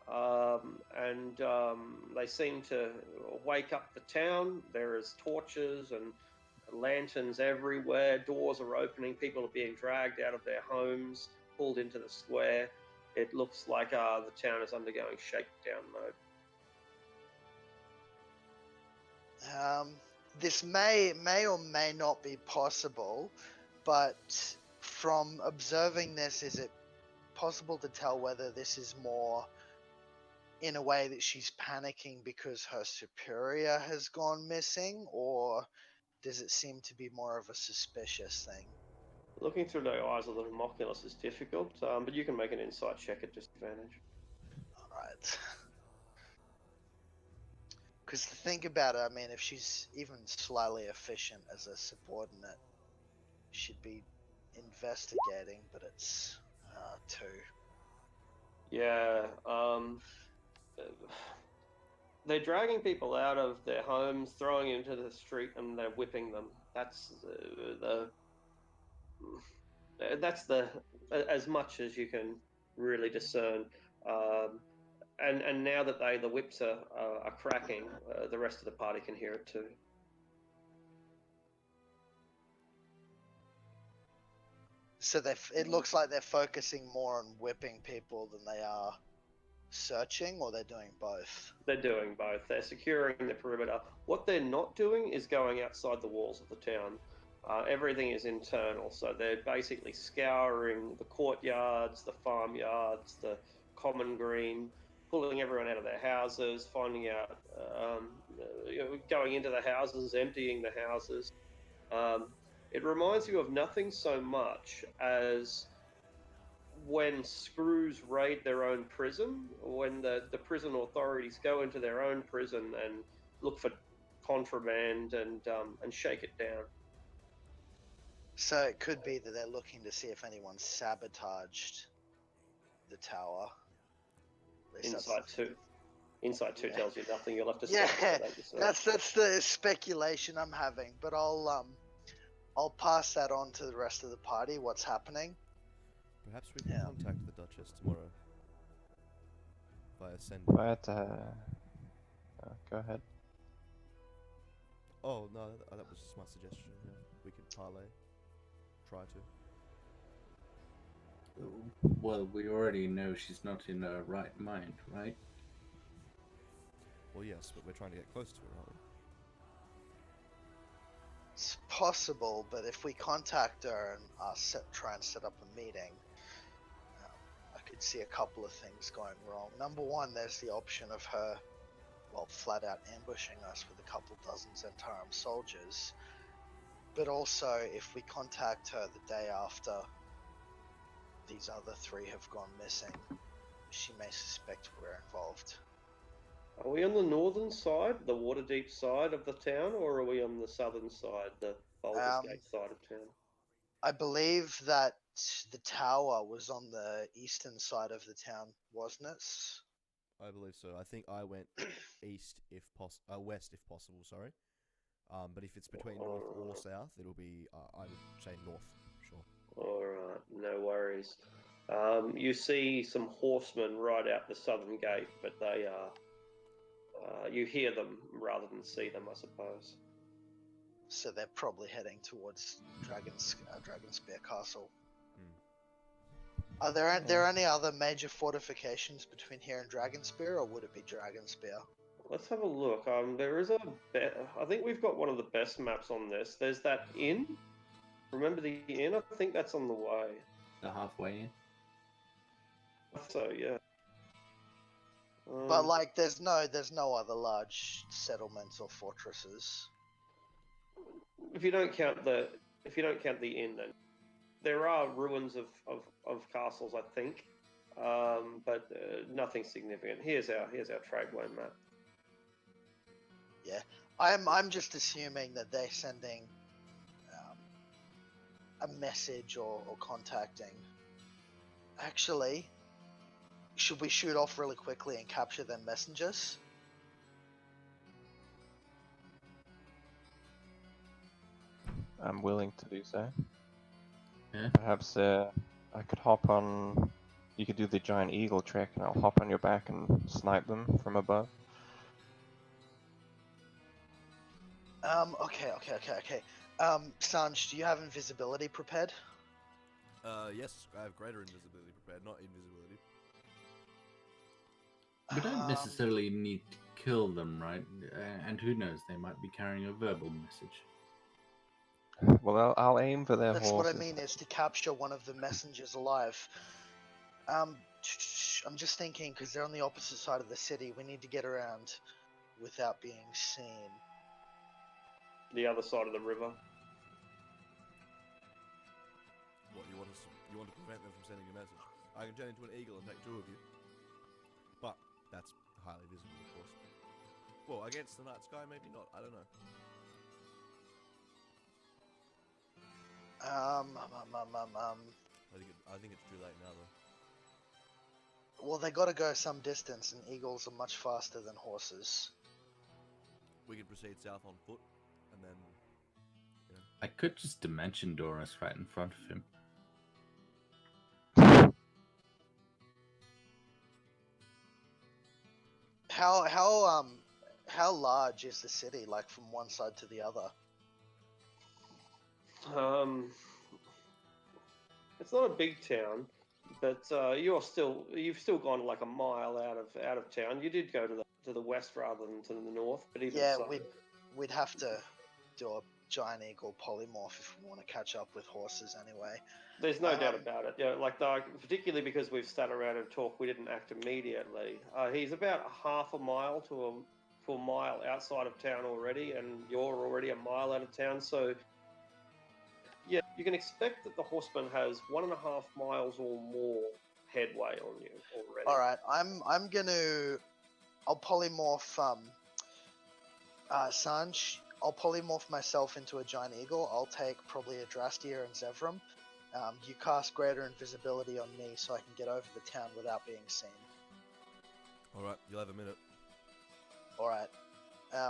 and they seem to wake up the town. There is torches and lanterns everywhere. Doors are opening. People are being dragged out of their homes, pulled into the square. It looks like the town is undergoing shakedown mode. This may or may not be possible, but from observing this, is it possible to tell whether this is more in a way that she's panicking because her superior has gone missing, or does it seem to be more of a suspicious thing? Looking through the eyes of the homunculus is difficult, but you can make an insight check at disadvantage. Alright. Because to think about it, I mean, if she's even slightly efficient as a subordinate, she'd be investigating, but it's 2. Yeah, they're dragging people out of their homes, throwing into the street, and they're whipping them. That's as much as you can really discern. And now that the whips are cracking, the rest of the party can hear it too. So it looks like they're focusing more on whipping people than they are searching, or they're doing both? They're doing both. They're securing the perimeter. What they're not doing is going outside the walls of the town. Everything is internal, so they're basically scouring the courtyards, the farmyards, the common green, pulling everyone out of their houses, finding out, going into the houses, emptying the houses. It reminds you of nothing so much as when screws raid their own prison, when the prison authorities go into their own prison and look for contraband and shake it down. So it could be that they're looking to see if anyone sabotaged the tower. Insight 2 tells you nothing. You'll have to speculate yourself. That's the speculation I'm having, but I'll pass that on to the rest of the party. What's happening? Perhaps we can contact the Duchess tomorrow via send. Go ahead. Oh no, that was just my suggestion. Yeah. We could parlay. Try to. Well, we already know she's not in her right mind, right? Well, yes, but we're trying to get close to her, aren't we? It's possible, but if we contact her and try and set up a meeting, I could see a couple of things going wrong. Number one, there's the option of her, flat out ambushing us with a couple dozen Zentarum soldiers. But also, if we contact her the day after these other 3 have gone missing, she may suspect we're involved. Are we on the northern side, the Waterdeep side of the town, or are we on the southern side, the Baldur's Gate side of town? I believe that the tower was on the eastern side of the town, wasn't it? I believe so. I think I went west if possible. Sorry, but if it's between north or south, it'll be I would say north. Sure. All right, no worries. You see some horsemen ride out the southern gate, but they are. You hear them rather than see them, I suppose. So they're probably heading towards Dragonspear Castle. Are there any other major fortifications between here and Dragonspear, or would it be Dragonspear? Let's have a look. There is I think we've got one of the best maps on this. There's that inn. Remember the inn? I think that's on the way. The halfway inn? So, yeah. But there's no other large settlements or fortresses. If you don't count the inn, then there are ruins of castles, I think, but nothing significant. Here's our tradeway map. Yeah, I'm just assuming that they're sending a message or contacting. Actually, should we shoot off really quickly and capture their messengers? I'm willing to do so. Yeah. Perhaps I could hop on. You could do the giant eagle trick, and I'll hop on your back and snipe them from above. Okay. Sanj, do you have invisibility prepared? Yes, I have greater invisibility prepared, not invisibility. We don't necessarily need to kill them, right? And who knows, they might be carrying a verbal message. Well, I'll aim for their That's horses. what I mean, is to capture one of the messengers alive. I'm just thinking, because they're on the opposite side of the city, we need to get around without being seen. The other side of the river. What, you want to prevent them from sending a message? I can turn into an eagle and take two of you. But that's highly visible, of course. Well, against the night sky, maybe not. I don't know. I think it's too late now, though. Well, they got to go some distance, and eagles are much faster than horses. We can proceed south on foot, and then. I could just dimension door us right in front of him. How large is the city, like from one side to the other? It's not a big town, but you've still gone like a mile out of town. You did go to the west rather than to the north, but even Yeah, so, we'd have to do a giant eagle polymorph if we want to catch up with horses anyway. there's no doubt about it. Yeah, particularly because we've sat around and talked, we didn't act immediately. He's about half a mile to a mile outside of town already, and you're already a mile out of town, so. Yeah, you can expect that the horseman has 1.5 miles or more headway on you already. All right, I'll polymorph Sanj. I'll polymorph myself into a giant eagle. I'll take probably Adrastia and Zevram. You cast greater invisibility on me so I can get over the town without being seen. Alright, you'll have a minute. All right.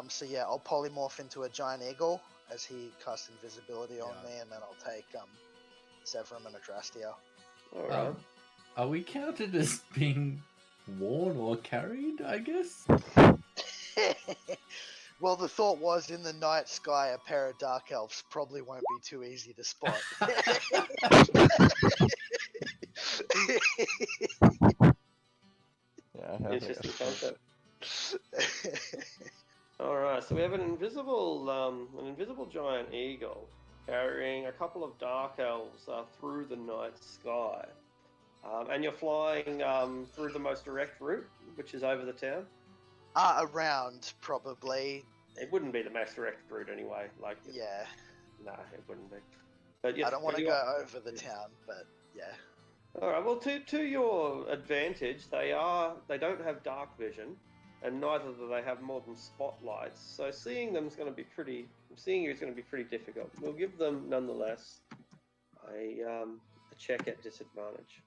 So yeah, I'll polymorph into a giant eagle as he casts invisibility on me, and then I'll take Zevram and Adrastia. All right. Are we counted as being worn or carried, I guess? Well, the thought was, in the night sky, a pair of dark elves probably won't be too easy to spot. Yeah, Interesting concept. All right, so we have an invisible giant eagle carrying a couple of dark elves through the night sky, and you're flying through the most direct route, which is over the town. Around, probably. It wouldn't be the most direct route anyway. Yeah. Nah, it wouldn't be. But yes, I don't want to go over the town, but yeah. All right. Well, to your advantage, they don't have dark vision, and neither do they have modern spotlights. So seeing you is going to be pretty difficult. We'll give them nonetheless a check at disadvantage.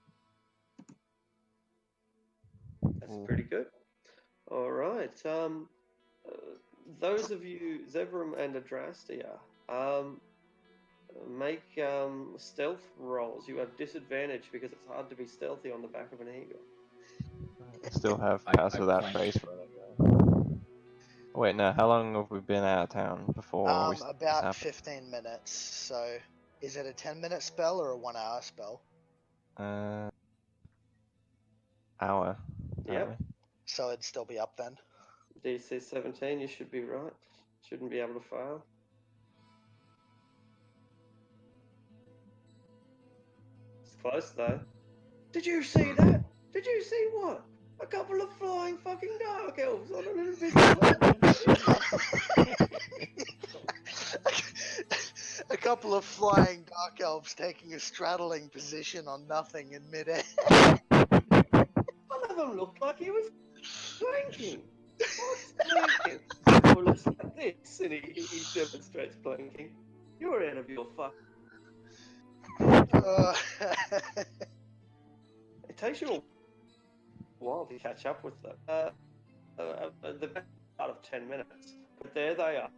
That's pretty good. All right. Those of you, Zevram and Adrastia, make stealth rolls. You have disadvantage because it's hard to be stealthy on the back of an eagle. I still have pass without trace running. Wait, no. How long have we been out of town before? About 15 minutes. So, is it a 10-minute spell or a 1-hour spell? Hour. Yep. So it'd still be up then. DC 17, you should be right. Shouldn't be able to fail. It's close though. Did you see that? Did you see what? A couple of flying fucking dark elves on an invisible. A couple of flying dark elves taking a straddling position on nothing in midair. One of them looked like he was planking. What's planking? Well, it's like this, and he demonstrates planking. You're out of your fuck. Uh, It takes you a while to catch up with them. The best part of 10 minutes. But there they are,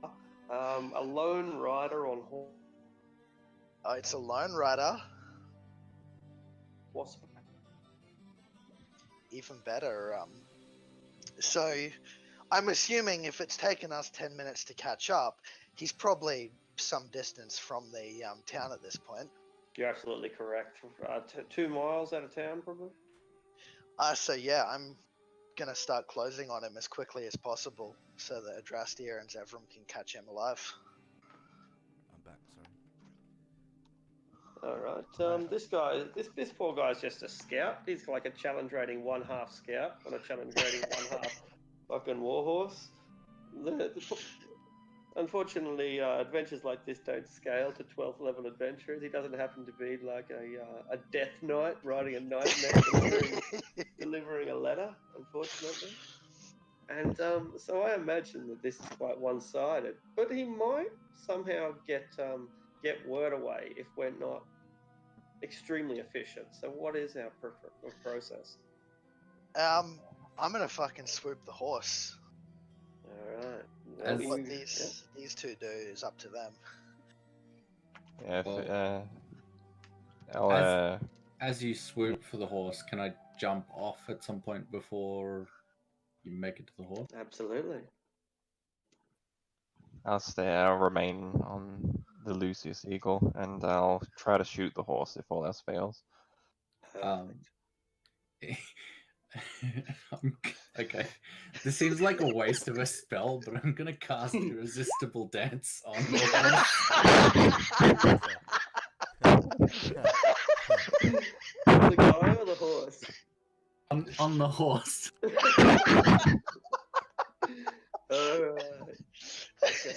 a lone rider on oh, it's a lone rider. horseback. Even better. So I'm assuming if it's taken us 10 minutes to catch up, he's probably some distance from the town at this point. You're absolutely correct. 2 miles out of town, probably. So yeah, I'm gonna start closing on him as quickly as possible so that Adrastia and Zevram can catch him alive. I'm back, sorry. All right. This poor guy's just a scout. He's like a challenge rating 1/2 scout and a challenge rating 1/2 fucking warhorse. Unfortunately, adventures like this don't scale to 12th level adventurers. He doesn't happen to be like a death knight riding a knight delivering a letter, unfortunately. And so I imagine that this is quite one-sided. But he might somehow get word away if we're not extremely efficient. So what is our process? I'm gonna fucking swoop the horse. All right. As- What these two do is up to them. Yeah, Well, I'll, As you swoop for the horse, can I jump off at some point before you make it to the horse? Absolutely. I'll remain on the Lucius Eagle, and I'll try to shoot the horse if all else fails. Okay. This seems like a waste of a spell, but I'm gonna cast Irresistible Dance on the horse. The guy or the horse? On the horse. Alright. Okay.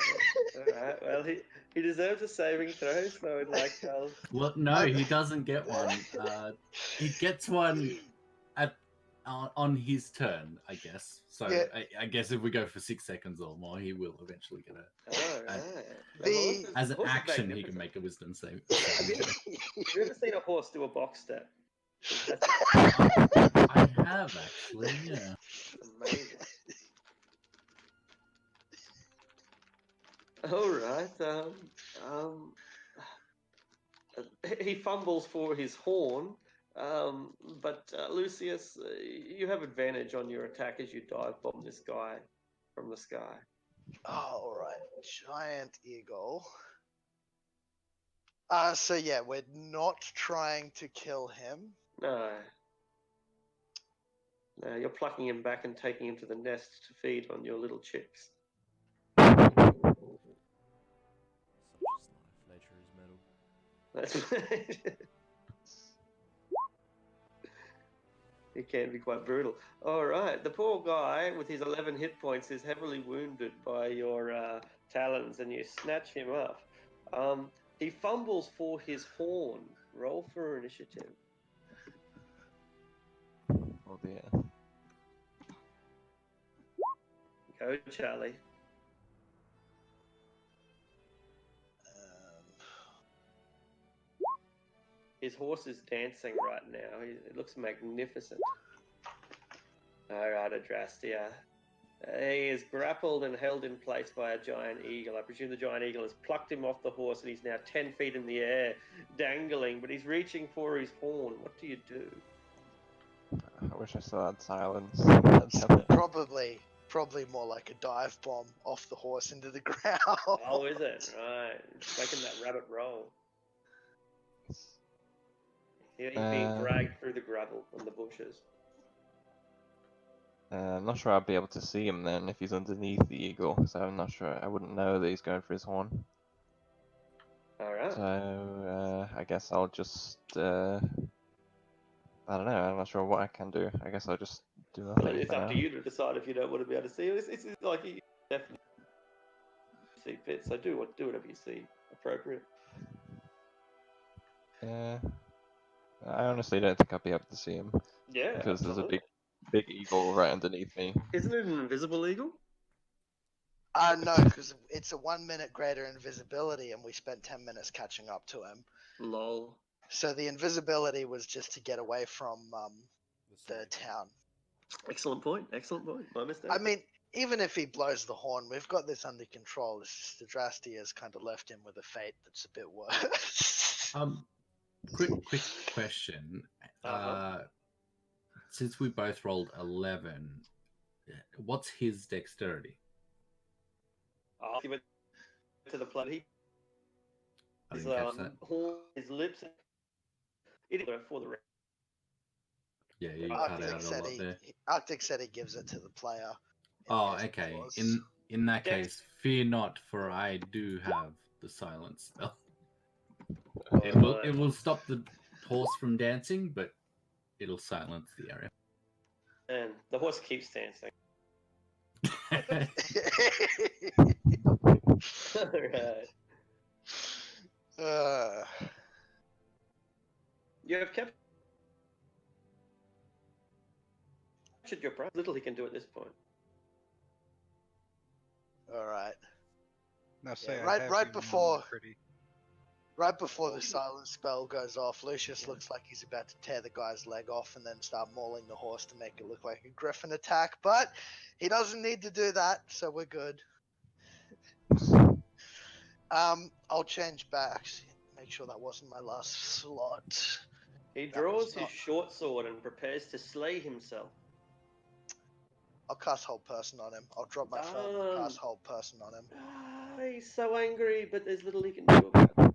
Alright. Well, he deserves a saving throw, so I'd like to. Well, no, he doesn't get one. He gets one on his turn, I guess. So Yeah. I guess if we go for 6 seconds or more, he will eventually get a. Alright. As an action, he can make a wisdom save. Have you ever seen a horse do a box step? I have actually, yeah. Amazing. All right. He fumbles for his horn, but Lucius, you have advantage on your attack as you dive bomb this guy from the sky. All right, giant eagle. So yeah, we're not trying to kill him. No. No, you're plucking him back and taking him to the nest to feed on your little chicks. Such is life. Nature is metal. That's It can be quite brutal. All right, the poor guy with his 11 hit points is heavily wounded by your talons, and you snatch him up. He fumbles for his horn. Roll for initiative. Oh dear. Go, Charlie. His horse is dancing right now. It looks magnificent. All right, Adrastia. He is grappled and held in place by a giant eagle. I presume the giant eagle has plucked him off the horse and he's now 10 feet in the air, dangling, but he's reaching for his horn. What do you do? I wish I still had silence. Probably more like a dive bomb off the horse into the ground. Oh, is it? Right. It's making that rabbit roll. He's being dragged through the gravel and the bushes. I'm not sure I'll be able to see him then if he's underneath the eagle, so I'm not sure. I wouldn't know that he's going for his horn. Alright. So I guess I'll just I don't know. I'm not sure what I can do. I guess I'll just do nothing. It's up to you to decide if you don't want to be able to see him. It's like you definitely see fit, so do whatever you see appropriate. Yeah. I honestly don't think I'll be able to see him Yeah, because absolutely. there's a big eagle right underneath me. Isn't it an invisible eagle? No, because it's a 1 minute greater invisibility, and we spent 10 minutes catching up to him. Lol. So the invisibility was just to get away from the town. Excellent point. Excellent point. My mistake. I mean, even if he blows the horn, we've got this under control. It's just the Drasty has kind of left him with a fate that's a bit worse. Quick question. Since we both rolled 11, what's his dexterity? I'll give it to the bloody. I His, didn't catch that. horn, his lips. It for the. Yeah, you cut out a lot there. Arctic said he gives it to the player. Oh, okay. In that case, fear not, for I do have the silence spell. It will stop the horse from dancing, but it'll silence the area. And the horse keeps dancing. Alright. You have captured your pride. Little he can do at this point. All right. Now say Yeah, I right- have right you before- on pretty. Right before the silence spell goes off, Lucius looks like he's about to tear the guy's leg off and then start mauling the horse to make it look like a griffin attack, but he doesn't need to do that, so we're good. I'll change back. Make sure that wasn't my last slot. He That draws was his not- short sword and prepares to slay himself. I'll cast Hold Person on him. I'll drop my phone and cast Hold Person on him. He's so angry, but there's little he can do about it.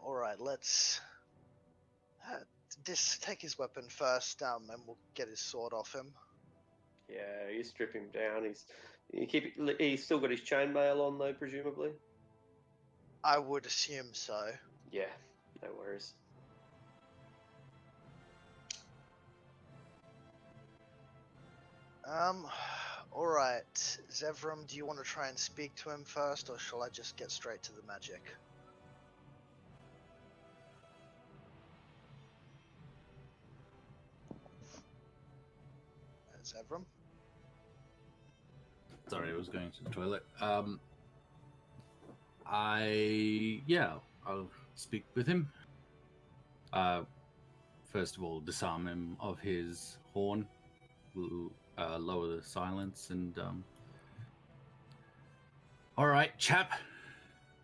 Alright, let's take his weapon first, and we'll get his sword off him. Yeah, you strip him down. He's still got his chainmail on though, presumably. I would assume so. Yeah, no worries. Alright. Zevram, do you want to try and speak to him first, or shall I just get straight to the magic? Zevram? Sorry, I was going to the toilet. I'll speak with him. First of all, disarm him of his horn. We'll lower the silence and all right, chap,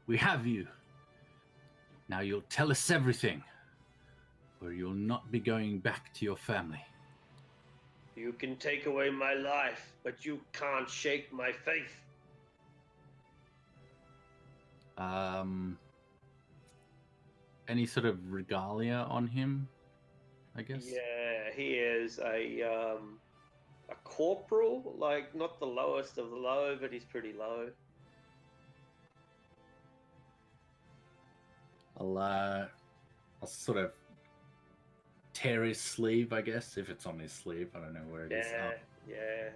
we have you. Now you'll tell us everything, or you'll not be going back to your family. You can take away my life, but you can't shake my faith. Any sort of regalia on him, I guess? Yeah, he is a corporal, like not the lowest of the low, but he's pretty low. I'll sort of tear his sleeve, I guess, if it's on his sleeve. I don't know where it is. Yeah.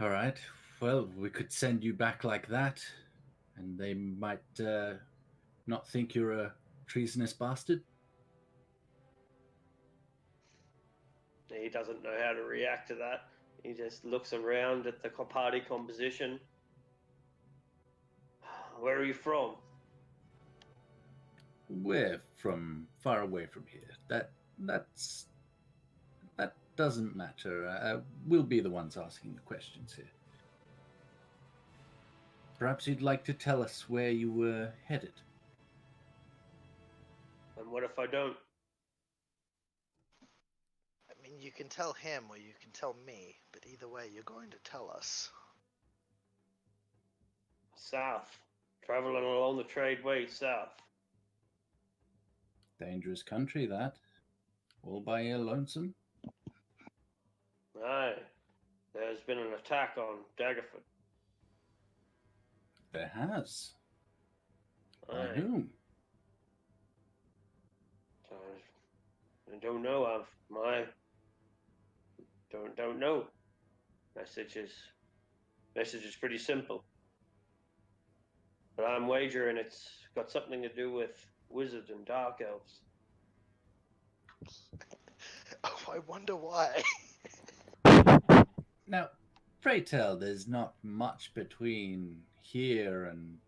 All right. Well, we could send you back like that, and they might not think you're a treasonous bastard. He doesn't know how to react to that. He just looks around at the party composition. Where are you from? We're from far away from here. That doesn't matter. We'll be the ones asking the questions here. Perhaps you'd like to tell us where you were headed. And what if I don't? I mean, you can tell him or you can tell me, but either way, you're going to tell us. South. Traveling along the trade way south. Dangerous country, that. All by your lonesome. Aye. There's been an attack on Daggerford. There has. By Aye. whom? I don't know of my. Don't know. Message is pretty simple. But I'm wagering it's got something to do with wizards and dark elves. Oh, I wonder why. Now, Pray tell, there's not much between here and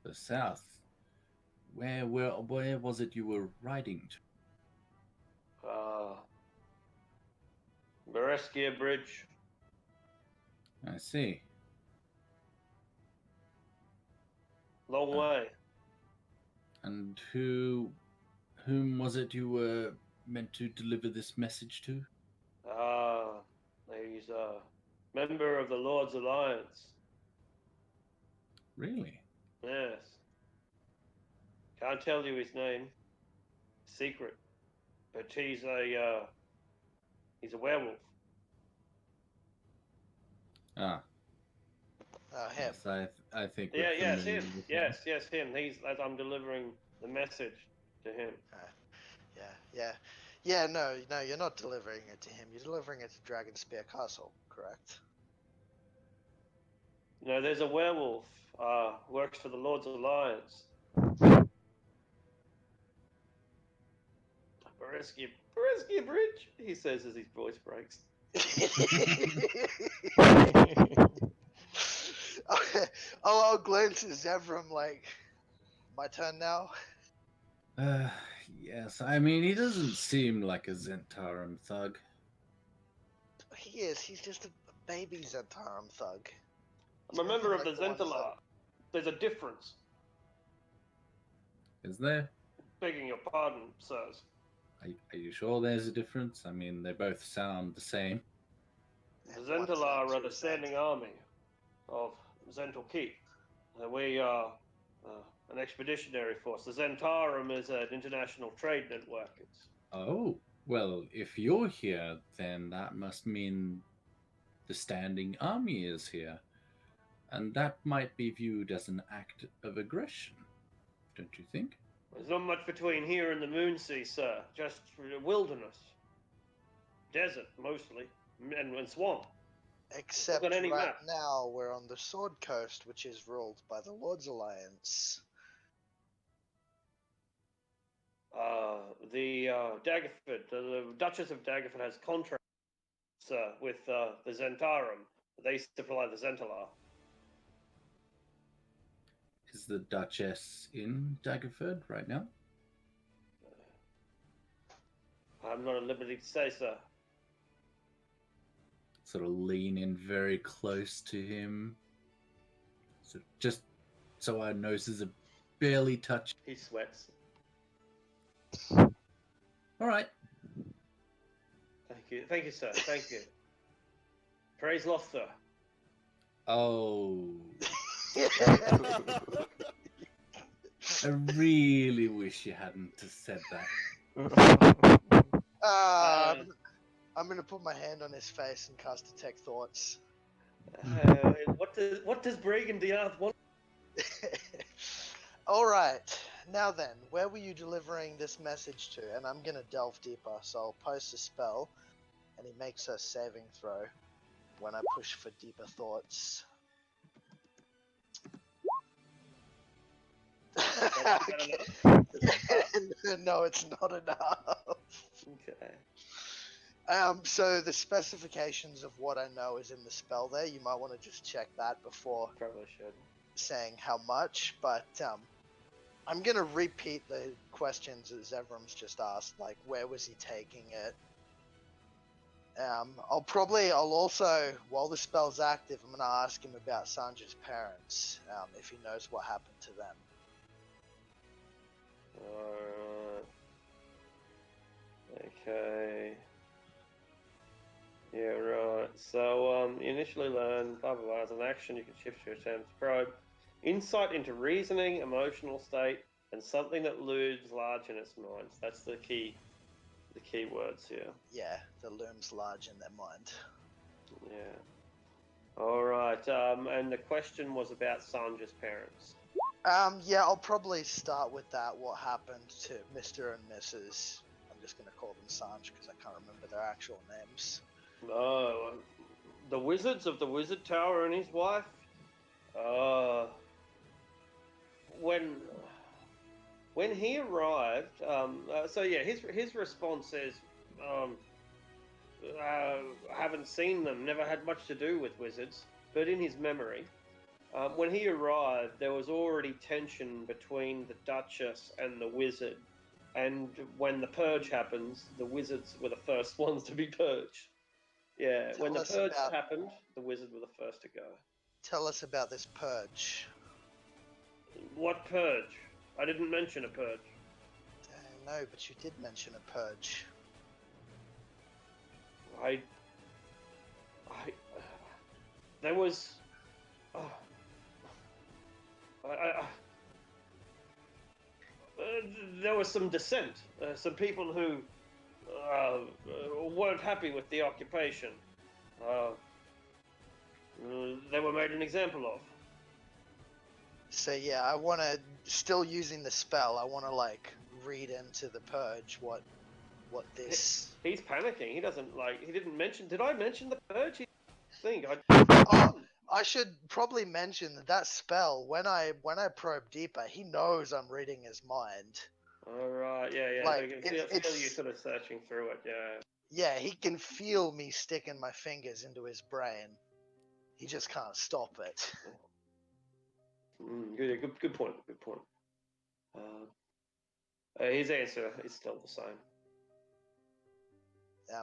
the south. Where was it you were riding to? Bereskia Bridge. I see. Long way. And whom was it you were meant to deliver this message to? He's a member of the Lord's Alliance. Really? Yes. Can't tell you his name. Secret. But he's a werewolf. Ah, Him. yes, I think Yeah, we're yes, familiar him. with Yes, him. He's as I'm delivering the message to him. Yeah, no, you're not delivering it to him. You're delivering it to Dragonspear Castle, correct? No, there's a werewolf. Works for the Lord's Alliance. Bereskia Bridge, he says as his voice breaks. I'll glance at Zevram like, my turn now? Yes, I mean, he doesn't seem like a Zentarum thug. He is. He's just a baby Zentarum thug. I'm a member of the Like the ones Zentalar. There's a difference. Is there? Begging your pardon, sirs. Are you sure there's a difference? I mean, they both sound the same. The Zentalar are the standing army of Zental Keep. We are an expeditionary force. The Zentarum is an international trade network. Oh, well, if you're here, then that must mean the standing army is here. And that might be viewed as an act of aggression, don't you think? There's not much between here and the Moonsea, sir. Just wilderness. Desert, mostly. And swamp. Except Look at any right map. now we're on the Sword Coast, which is ruled by the Lord's Alliance. The Daggerford, the Duchess of Daggerford has contracts with the Zentarum. They supply the Zentalar. Is the Duchess in Daggerford right now? I'm not at liberty to say, sir. Sort of lean in very close to him. So just so our noses are barely touching. He sweats. All right. Thank you, sir. Thank you. Praise lost, sir. Oh. I really wish you hadn't said that. I'm gonna put my hand on his face and cast Detect Thoughts. What does Bregan Diath want? Alright, now then, where were you delivering this message to? And I'm gonna delve deeper, so I'll post a spell, and he makes a saving throw when I push for deeper thoughts. No, it's not enough. Okay. So the specifications of what I know is in the spell there. You might want to just check that before Probably should. saying how much, but I'm gonna repeat the questions that Zevram's just asked, like where was he taking it? I'll also, while the spell's active, I'm gonna ask him about Sanja's parents, if he knows what happened to them. Okay. Yeah, right. So, you initially learn, blah, blah, blah, as an action, you can shift your attempt to probe. Insight into reasoning, emotional state, and something that looms large in its mind. That's the key words here. Yeah, that looms large in their mind. Yeah. All right. And the question was about Sanja's parents. Yeah, I'll probably start with that. What happened to Mr. and Mrs. I'm just gonna call them Sanj because I can't remember their actual names. Oh, the wizards of the Wizard Tower and his wife. When he arrived, so yeah, his response is, haven't seen them, never had much to do with wizards, but in his memory, when he arrived, there was already tension between the Duchess and the wizard. And when the purge happens, the wizards were the first ones to be purged. Yeah, when the purge happened, the wizards were the first to go. Tell us about this purge. What purge? I didn't mention a purge. No, but you did mention a purge. There was. There was some dissent. Some people who weren't happy with the occupation. They were made an example of. So yeah, I want to, still using the spell, I want to like read into the purge what this... He's panicking. He didn't mention... Did I mention the purge? I should probably mention that spell, when I probe deeper, he knows I'm reading his mind. Alright, yeah. Like, I can feel you sort of searching through it, yeah. Yeah, he can feel me sticking my fingers into his brain. He just can't stop it. Good point. His answer is still the same.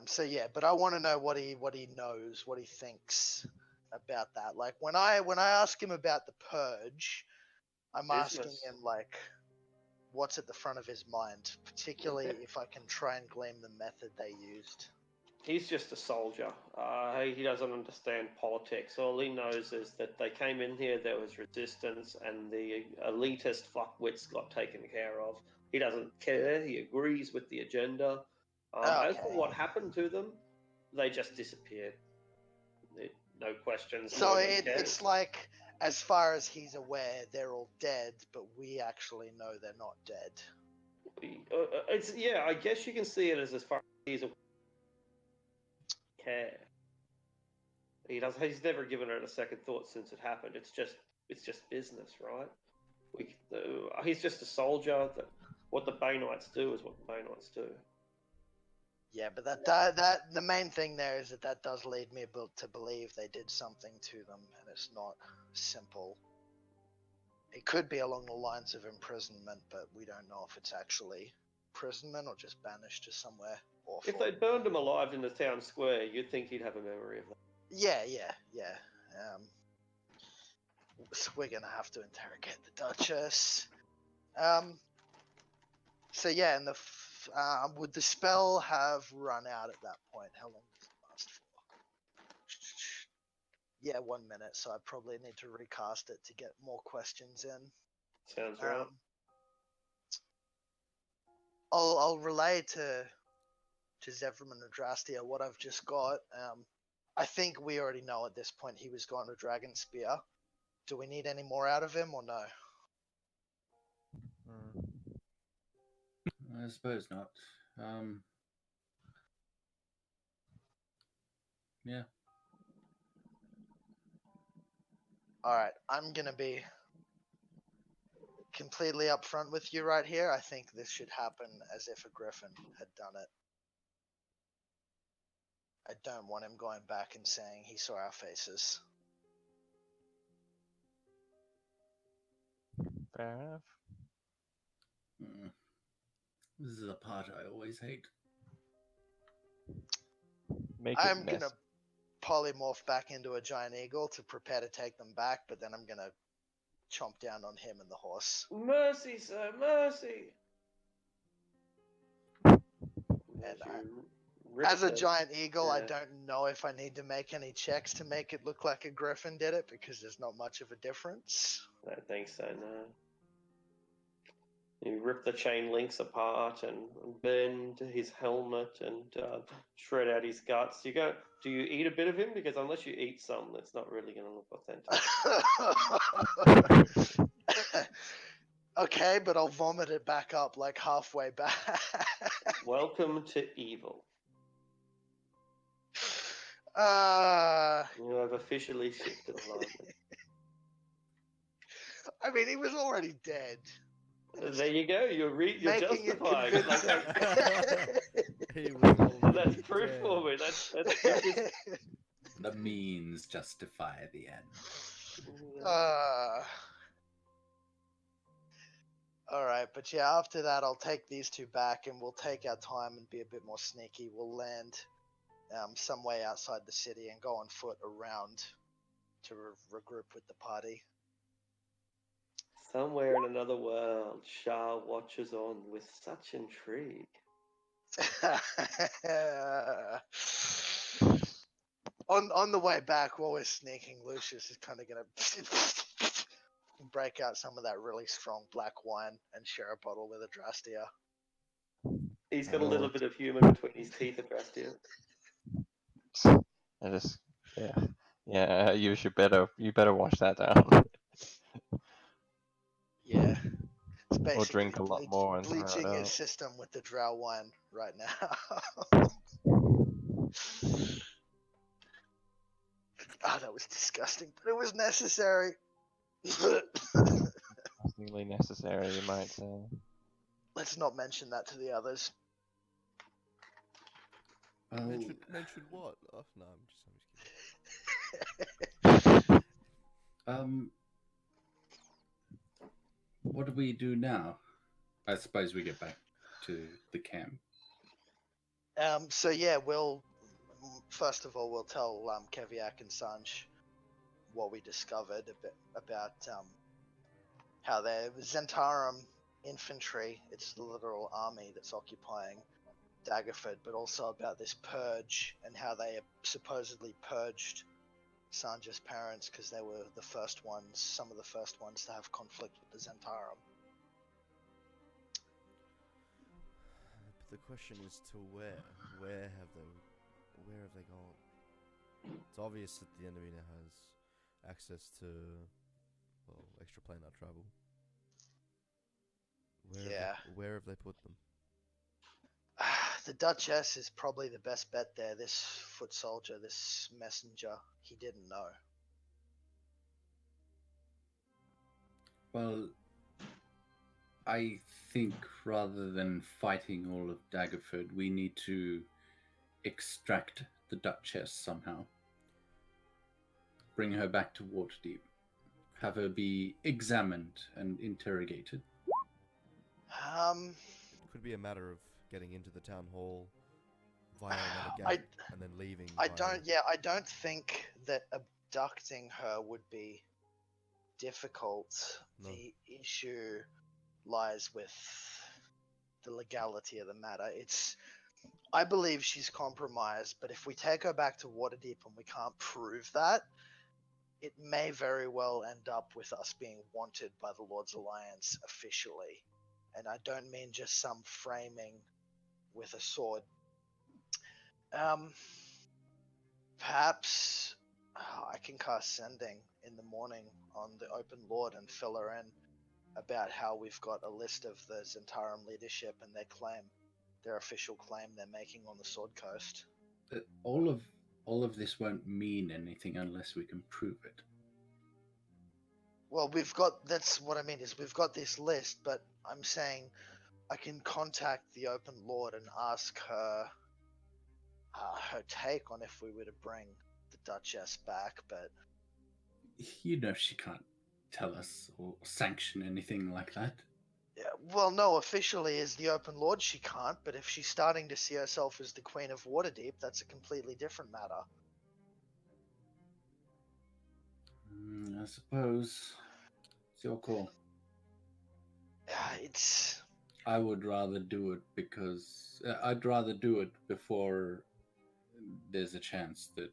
So yeah, but I want to know what he knows, what he thinks about that. Like when I ask him about the purge, I'm asking him like, what's at the front of his mind, particularly if I can try and glean the method they used. He's just a soldier. He doesn't understand politics. All he knows is that they came in here, there was resistance, and the elitist fuckwits got taken care of. He doesn't care. He agrees with the agenda. As for what happened to them, they just disappeared. No questions. So it's like, as far as he's aware, they're all dead, but we actually know they're not dead. I guess you can see it as far as he's aware. Care. He's never given it a second thought since it happened. It's just business, right? He's just a soldier. What the Bay Knights do is what the Bay Knights do. Yeah, but that the main thing there is that does lead me to believe they did something to them, and it's not simple. It could be along the lines of imprisonment, but we don't know if it's actually imprisonment or just banished to somewhere awful. If they burned him alive in the town square, you'd think he'd have a memory of that. Yeah. So we're gonna have to interrogate the Duchess. So yeah, and would the spell have run out at that point? How long does it last for? Yeah, 1 minute. So I probably need to recast it to get more questions in. Sounds right. I'll relay to Zevram and Adrastia what I've just got. I think we already know at this point he was going to Dragon Spear. Do we need any more out of him or no? I suppose not. Yeah. Alright, I'm gonna be completely upfront with you right here. I think this should happen as if a griffin had done it. I don't want him going back and saying he saw our faces. Fair enough. This is the part I always hate. I'm gonna polymorph back into a giant eagle to prepare to take them back, but then I'm gonna chomp down on him and the horse. Mercy, sir, mercy! And as a giant eagle, I don't know if I need to make any checks to make it look like a griffin did it, because there's not much of a difference. I don't think so, no. You rip the chain links apart and bend his helmet and shred out his guts. Do you eat a bit of him? Because unless you eat some, it's not really going to look authentic. Okay, but I'll vomit it back up like halfway back. Welcome to evil. You have officially shifted alignment. I mean, he was already dead. There you go. You're justifying. He was So that's already proof dead. for me. That's The means justify the end. Alright, but yeah, after that, I'll take these two back and we'll take our time and be a bit more sneaky. We'll land some way outside the city and go on foot around to regroup with the party. Somewhere in another world, Shah watches on with such intrigue. On the way back, while we're sneaking, Lucius is kind of gonna break out some of that really strong black wine and share a bottle with Adrastia. He's got a little bit of humour between his teeth, Adrastia. I just, yeah. You better wash that down, Yeah, it's or basically drink a lot more and throw it bleaching his out. system with the drow wine right now. Oh, that was disgusting, but it was necessary. Disgustingly necessary, you might say. Let's not mention that to the others. Mention what? Oh, no, I'm just kidding. What do we do now? I suppose we get back to the camp. So yeah, we'll first of all we'll tell Keviak and Sanj what we discovered a bit about how they're Zentarum infantry. It's the literal army that's occupying Daggerford, but also about this purge and how they supposedly purged Sanja's parents because they were the first ones, some of the first ones to have conflict with the Zentarum. But the question is to where? Where have they gone? It's obvious that the enemy now has access to, well, extraplanar travel. Where have they put them? The Duchess is probably the best bet there. This foot soldier, this messenger, he didn't know. Well, I think rather than fighting all of Daggerford, we need to extract the Duchess somehow. Bring her back to Waterdeep. Have her be examined and interrogated. It could be a matter of getting into the town hall via another gate and then leaving. I don't think that abducting her would be difficult. No. The issue lies with the legality of the matter. I believe she's compromised, but if we take her back to Waterdeep and we can't prove that, it may very well end up with us being wanted by the Lord's Alliance officially. And I don't mean just some framing with a sword. Perhaps I can cast Sending in the morning on the Open Lord and fill her in about how we've got a list of the Zentarum leadership and their official claim they're making on the Sword Coast. All of this won't mean anything unless we can prove it. Well, that's what I mean is we've got this list, but I'm saying I can contact the Open Lord and ask her her take on if we were to bring the Duchess back, but You know she can't tell us or sanction anything like that. yeah, well, no, officially as the Open Lord she can't, but if she's starting to see herself as the Queen of Waterdeep, that's a completely different matter. I suppose it's your call. I would rather do it because I'd rather do it before there's a chance that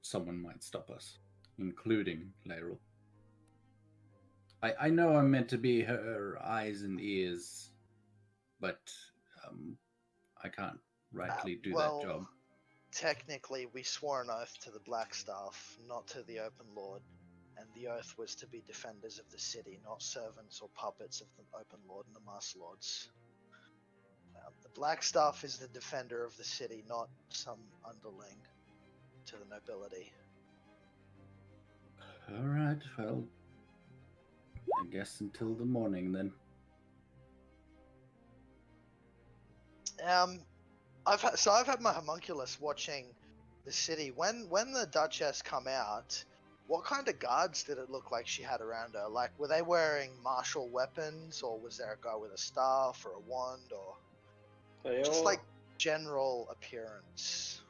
someone might stop us, including Laeral. I know I'm meant to be her eyes and ears, but I can't rightly do that job. Technically, we swore an oath to the Blackstaff, not to the Open Lord, and the oath was to be defenders of the city, not servants or puppets of the Open Lord and the Mass Lords. The Blackstaff is the defender of the city, not some underling to the nobility. All right, well, I guess until the morning then. I've had my homunculus watching the city. When the Duchess come out, what kind of guards did it look like she had around her? Like, were they wearing martial weapons, or was there a guy with a staff or a wand, or They just all, like general appearance?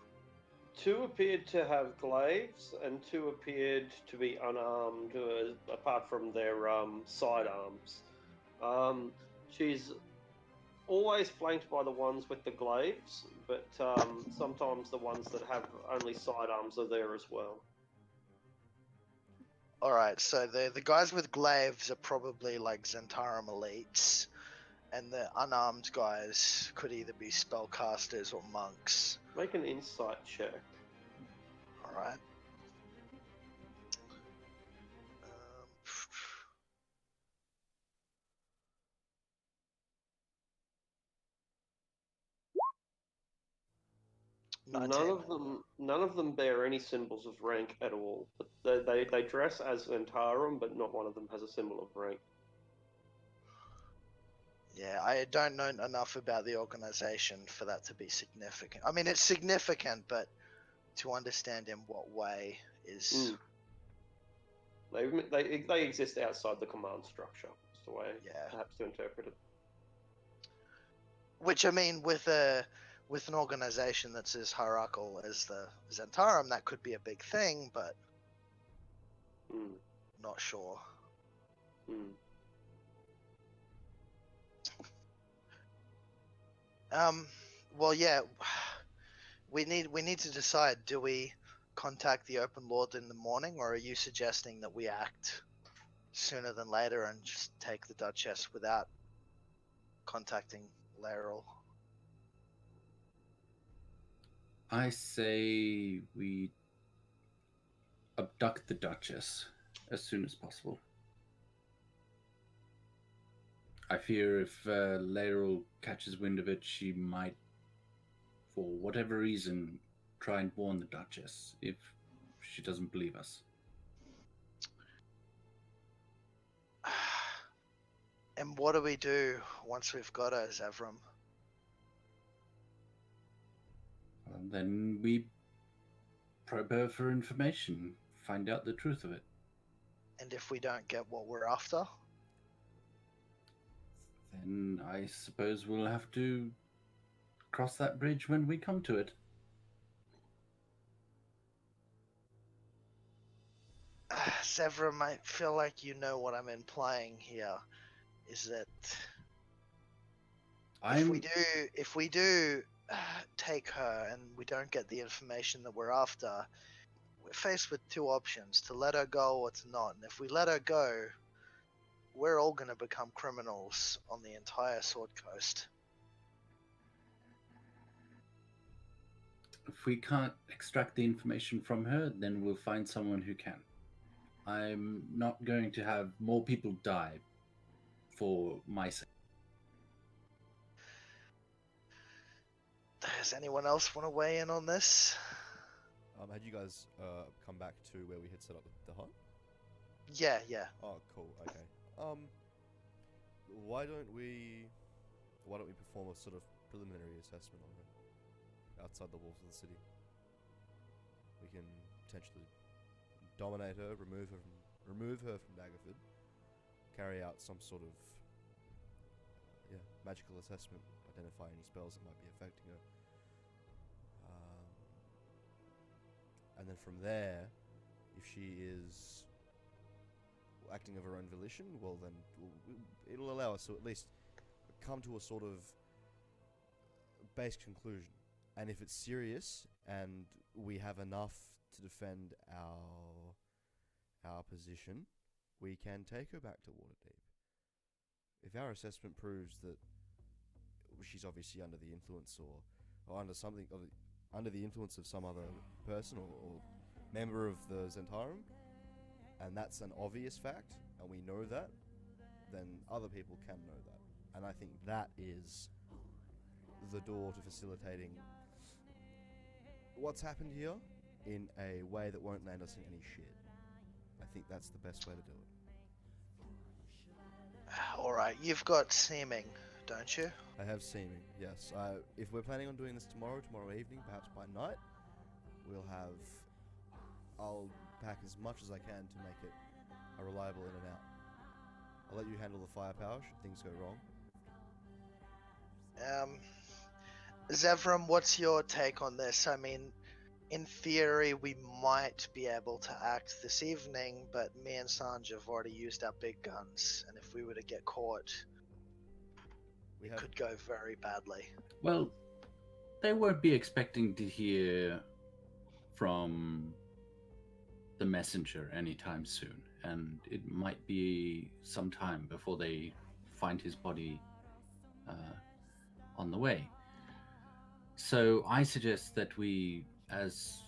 2 appeared to have glaives, and 2 appeared to be unarmed, apart from their sidearms. She's always flanked by the ones with the glaives, but sometimes the ones that have only sidearms are there as well. All right, so the guys with glaives are probably like Zentarum elites, and the unarmed guys could either be spellcasters or monks. Make an insight check. All right. None of them bear any symbols of rank at all. But they dress as Zentarum, but not one of them has a symbol of rank. Yeah, I don't know enough about the organization for that to be significant. I mean, it's significant, but to understand in what way is... They exist outside the command structure. That's the way, perhaps, to interpret it. Which, I mean, with an organization that's as hierarchical as the Zentarum, that could be a big thing, but not sure. Well, yeah, we need to decide. Do we contact the Open Lord in the morning, or are you suggesting that we act sooner than later and just take the Duchess without contacting Laeral? I say we abduct the Duchess as soon as possible. I fear if Laeral catches wind of it, she might, for whatever reason, try and warn the Duchess if she doesn't believe us. And what do we do once we've got her, Zevram? And then we probe her for information, find out the truth of it. And if we don't get what we're after? Then I suppose we'll have to cross that bridge when we come to it. Zevram, I feel like you know what I'm implying here. Is that if we do take her and we don't get the information that we're after, we're faced with 2 options: to let her go or to not. And if we let her go, we're all going to become criminals on the entire Sword Coast. If we can't extract the information from her, then we'll find someone who can. I'm not going to have more people die for my sake. Does anyone else want to weigh in on this? Had you guys come back to where we had set up the hut? Yeah. Oh, cool. Okay. Why don't we perform a sort of preliminary assessment on her outside the walls of the city? We can potentially dominate her, remove her from Daggerford, carry out some sort of magical assessment, identify any spells that might be affecting her, and then from there, if she is acting of her own volition, well then it'll allow us to at least come to a sort of base conclusion. And if it's serious and we have enough to defend our position, we can take her back to Waterdeep. If our assessment proves that she's obviously under the influence or under the influence of some other person or member of the Zentarum, and that's an obvious fact, and we know that, then other people can know that. And I think that is the door to facilitating what's happened here in a way that won't land us in any shit. I think that's the best way to do it. Alright, you've got seeming, don't you? I have seeming, yes. If we're planning on doing this tomorrow evening, perhaps by night, I'll pack as much as I can to make it a reliable in and out. I'll let you handle the firepower should things go wrong. Zevram, what's your take on this? I mean, in theory, we might be able to act this evening, but me and Sanj have already used our big guns, and if we were to get caught, it could go very badly. Well, they won't be expecting to hear from the messenger anytime soon, and it might be some time before they find his body on the way. So I suggest that we, as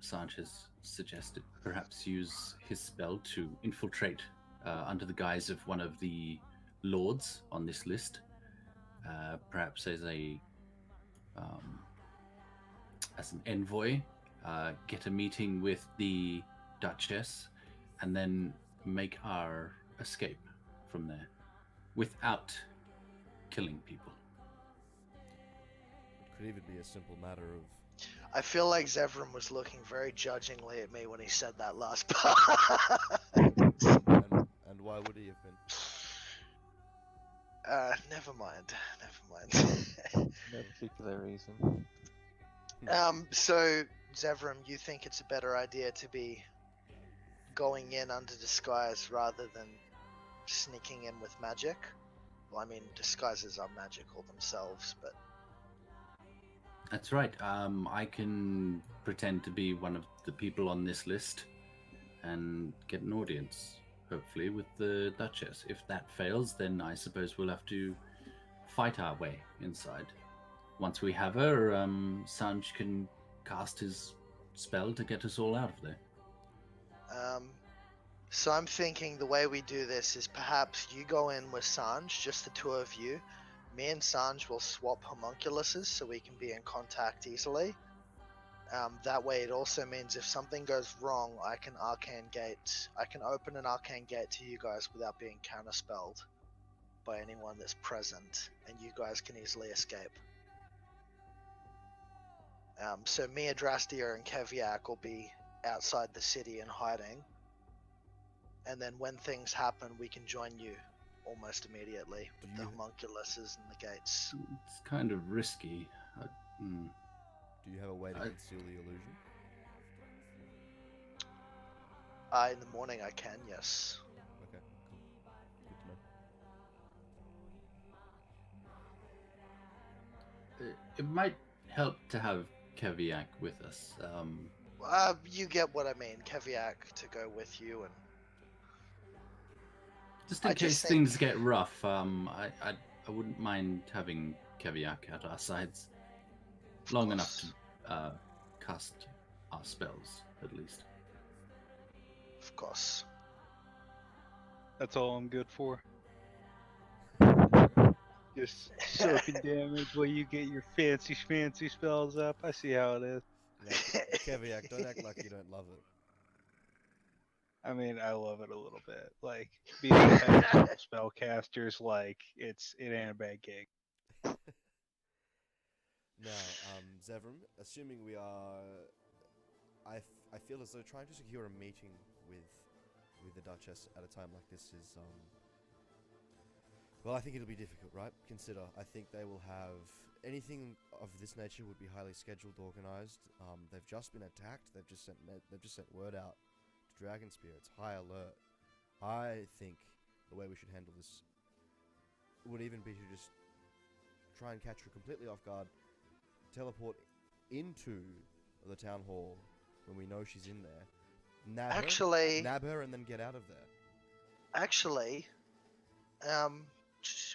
Sanchez suggested, perhaps use his spell to infiltrate under the guise of one of the lords on this list, perhaps as an envoy, get a meeting with the Duchess, and then make our escape from there without killing people. It could even be a simple matter of... I feel like Zevram was looking very judgingly at me when he said that last part. and why would he have been? Never mind. No particular reason. So, Zevram, you think it's a better idea to be going in under disguise rather than sneaking in with magic? Well, I mean, disguises are magical themselves, but... That's right. I can pretend to be one of the people on this list and get an audience, hopefully, with the Duchess. If that fails, then I suppose we'll have to fight our way inside. Once we have her, Sanj can cast his spell to get us all out of there. So I'm thinking the way we do this is perhaps you go in with Sanj, just the two of you. Me and Sanj will swap homunculuses so we can be in contact easily. That way it also means if something goes wrong, I can open an arcane gate to you guys without being counterspelled by anyone that's present, and you guys can easily escape. So me, Adrastia, and Keviak will be outside the city and hiding. And then when things happen, we can join you almost immediately with the homunculuses and the gates. It's kind of risky. Do you have a way to conceal the illusion? In the morning I can, yes. Okay, cool. Good to know. It might help to have Keviak with us. You get what I mean. Keviak to go with you, and just in case things get rough, I wouldn't mind having Keviak at our sides long enough to cast our spells, at least. Of course. That's all I'm good for. Just soaking damage while you get your fancy spells up. I see how it is. Keviak, don't act like you don't love it. I mean, I love it a little bit. Like, being a spellcasters, like, it ain't a bad gig. Now, Zevram, assuming we are... I feel as though trying to secure a meeting with the Duchess at a time like this is, well, I think it'll be difficult, right? Consider, I think they will have... Anything of this nature would be highly scheduled, organized. They've just been attacked. They've just sent word out to Dragon Spear. It's high alert. I think the way we should handle this would even be to just try and catch her completely off guard, teleport into the town hall when we know she's in there, nab her, and then get out of there. Actually,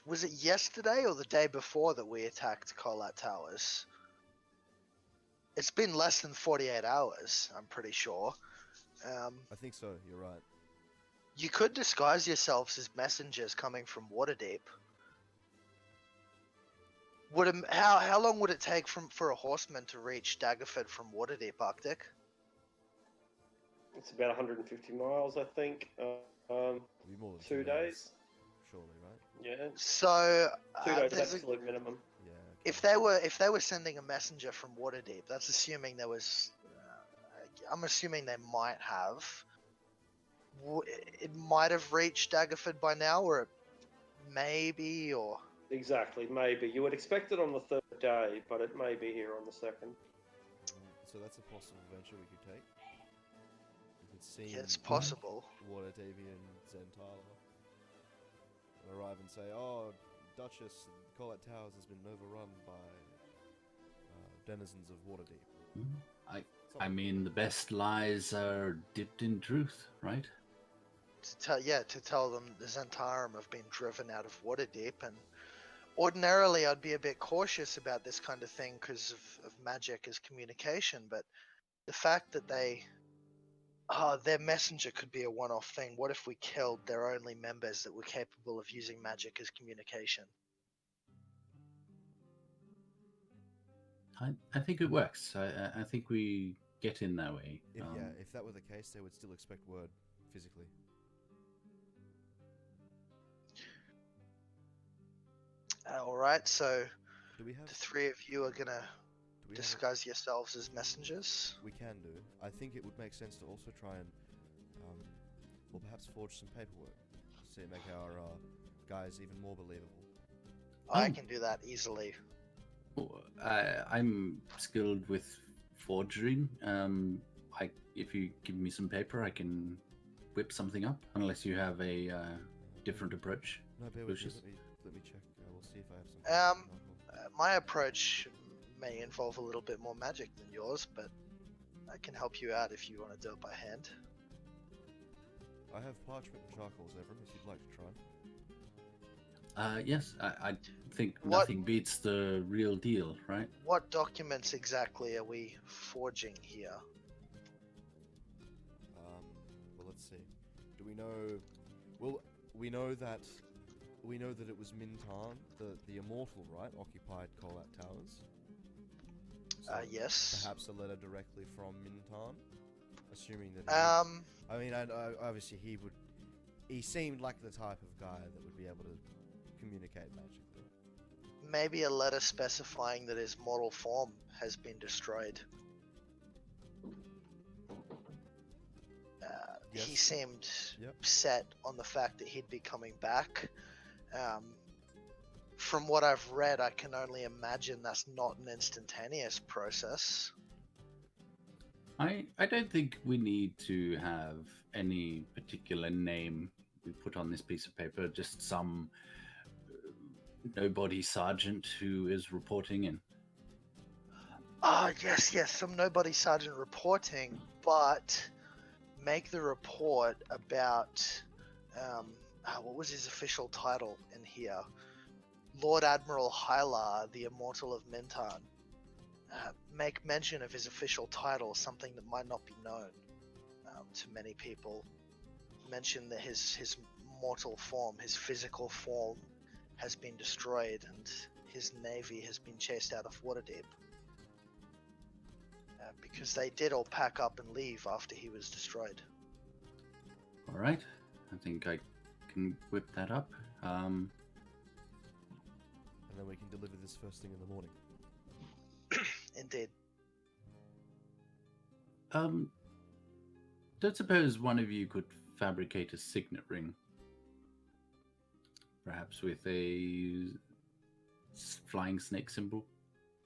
was it yesterday or the day before that we attacked Colat Towers? It's been less than 48 hours, I'm pretty sure. I think so, you're right. You could disguise yourselves as messengers coming from Waterdeep. How long would it take for a horseman to reach Daggerford from Waterdeep, Arctic? It's about 150 miles, I think. It'll be more than 2 days. surely, right? Yeah, So 2 days there's a, absolute minimum. Yeah. if they were sending a messenger from Waterdeep, that's assuming there was. I'm assuming they might have. It might have reached Daggerford by now, or it maybe, or Exactly, maybe. You would expect it on the 3rd day, but it may be here on the 2nd. So that's a possible venture we could take. We could see yeah, it's possible. Waterdevian Zentala arrive and say, "Oh, Duchess, Collet Towers has been overrun by denizens of Waterdeep." I mean, the best lies are dipped in truth, right? To tell them the Zentarum have been driven out of Waterdeep, and ordinarily I'd be a bit cautious about this kind of thing because of magic as communication, but the fact that their messenger could be a one-off thing. What if we killed their only members that were capable of using magic as communication? I think it works. I think we get in that way. If that were the case, they would still expect word physically. All right, so Do we have? the three of you are gonna Do we disguise yourselves as messengers. We can do. I think it would make sense to also try and, or perhaps forge some paperwork to make our guys even more believable. I can do that easily. I'm skilled with forging. If you give me some paper, I can whip something up. Unless you have a different approach. No, bear with me. Lucius. Let me check. We'll see if I have some. My approach may involve a little bit more magic than yours, but I can help you out if you want to do it by hand. I have parchment and charcoals, Everin, if you'd like to try. Yes, I think What- nothing beats the real deal, right? What documents exactly are we forging here? Well, let's see. Do we know? Well, we know that it was Mintan, the immortal, right? Occupied Collat Towers. So Yes. Perhaps a letter directly from Mintan, assuming that. I mean, obviously he seemed like the type of guy that would be able to communicate magically. Maybe a letter specifying that his mortal form has been destroyed. He Yes. seemed Yep. set on the fact that he'd be coming back. From what I've read, I can only imagine that's not an instantaneous process. I don't think we need to have any particular name we put on this piece of paper. Just some nobody sergeant who is reporting in. Yes, some nobody sergeant reporting, but make the report about what was his official title in here? Lord Admiral Hylar, the Immortal of Mintan. Make mention of his official title, something that might not be known to many people. Mention that his mortal form, his physical form, has been destroyed, and his navy has been chased out of Waterdeep. Because they did all pack up and leave after he was destroyed. All right, I think I can whip that up. And then we can deliver this first thing in the morning. Indeed. Don't suppose one of you could fabricate a signet ring, perhaps with a flying snake symbol?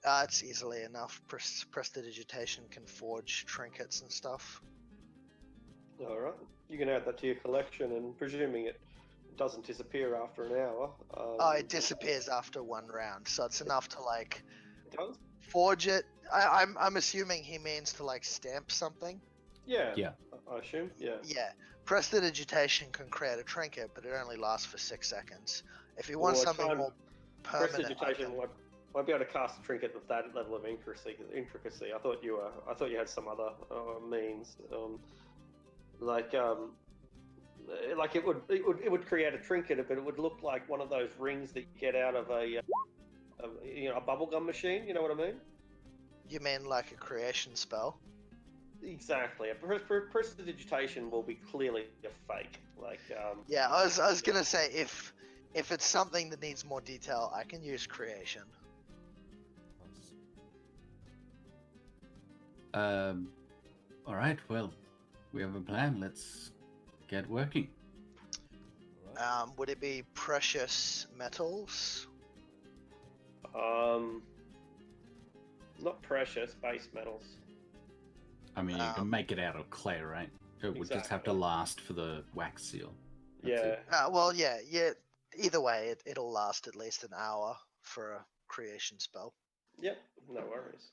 It's easily enough. Prestidigitation can forge trinkets and stuff. Alright. You can add that to your collection, and presuming it doesn't disappear after an hour. It disappears after one round, so it's enough to like It does? forge it. I'm assuming he means to like stamp something. Yeah. Yeah. I assume. Yeah. Yeah. Prestidigitation can create a trinket, but it only lasts for 6 seconds. If you want Or something time- more permanent, I Prestidigitation can- won't be able to cast a trinket with that level of intricacy. I thought you had some other means. It would create a trinket, but it would look like one of those rings that you get out of a bubblegum machine. You know what I mean? You mean like a creation spell? Exactly. Prestidigitation will be clearly a fake. Yeah, I was gonna say If it's something that needs more detail, I can use creation. Nice. All right. Well, we have a plan. Let's get working. Alright. Would it be precious metals? Not precious base metals. I mean, you can make it out of clay, right? It would just have to Exactly. last for the wax seal. That's Yeah. it. Well, yeah. Either way, it'll last at least an hour for a creation spell. Yep. No worries.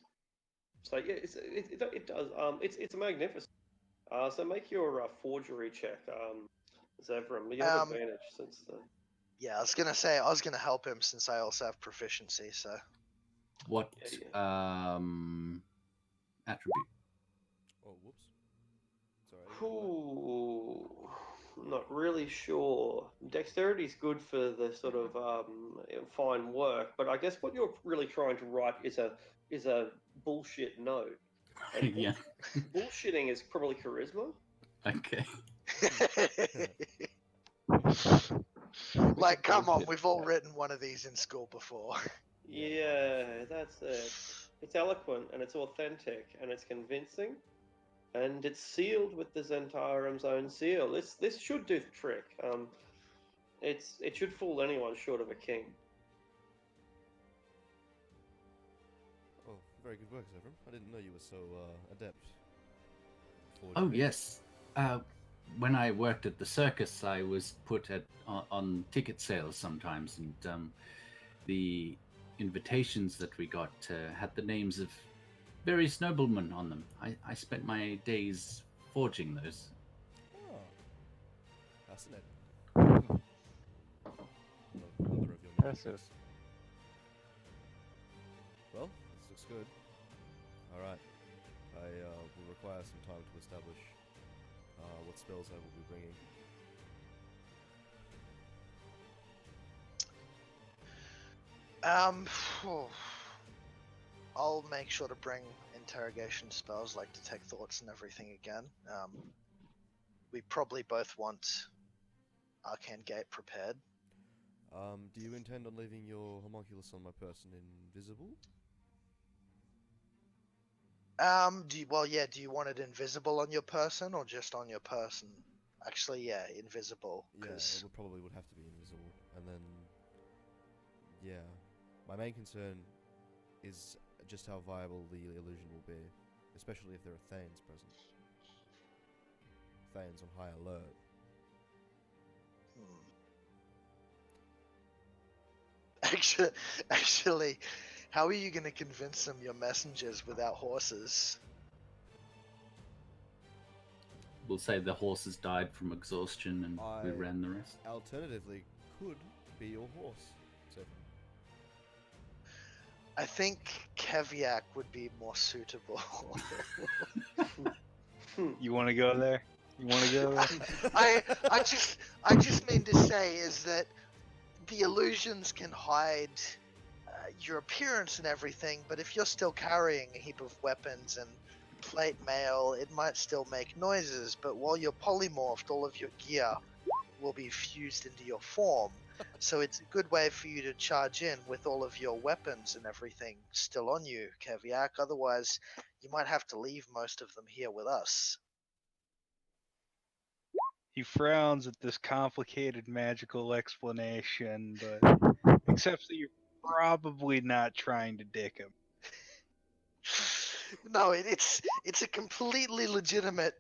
So yeah, it does. It's magnificent. So make your forgery check, Zevram. You have advantage since the. Yeah, I was gonna say I was gonna help him since I also have proficiency. So What attribute? Oh, whoops. Sorry. I didn't know that. Ooh, not really sure. Dexterity's good for the sort of fine work, but I guess what you're really trying to write is a bullshit note. And Yeah. bullshitting is probably charisma. Okay. like, come on, we've all written one of these in school before. Yeah, that's it. It's eloquent and it's authentic and it's convincing, and it's sealed with the Zentarim's own seal. This should do the trick. It should fool anyone short of a king. Oh, very good work, Zevram. I didn't know you were so adept. Oh yes. When I worked at the circus, I was put on ticket sales sometimes, and the invitations that we got had the names of various noblemen on them. I spent my days forging those. Oh, fascinating. Another of your Impressive. tricks. Well, this looks good. Alright. I will require some time to establish what spells I will be bringing. I'll make sure to bring interrogation spells like detect thoughts and everything again. We probably both want Arcane Gate prepared. Do you intend on leaving your homunculus on my person invisible? Do you want it invisible on your person or just on your person? Actually, yeah, invisible. Yeah, it would have to be invisible. And then, yeah, my main concern is just how viable the illusion will be, especially if there are Thanes present. Thanes on high alert. Actually, how are you going to convince them you're messengers without horses? We'll say the horses died from exhaustion and we ran the rest. Alternatively, could be your horse. So, I think Keviak would be more suitable. You want to go there? You want to go there? I just mean to say is that the illusions can hide your appearance and everything, but if you're still carrying a heap of weapons and plate mail, it might still make noises, but while you're polymorphed, all of your gear will be fused into your form. So it's a good way for you to charge in with all of your weapons and everything still on you, Keviak. Otherwise, you might have to leave most of them here with us. He frowns at this complicated magical explanation, but accepts that you're probably not trying to dick him. No, it's a completely legitimate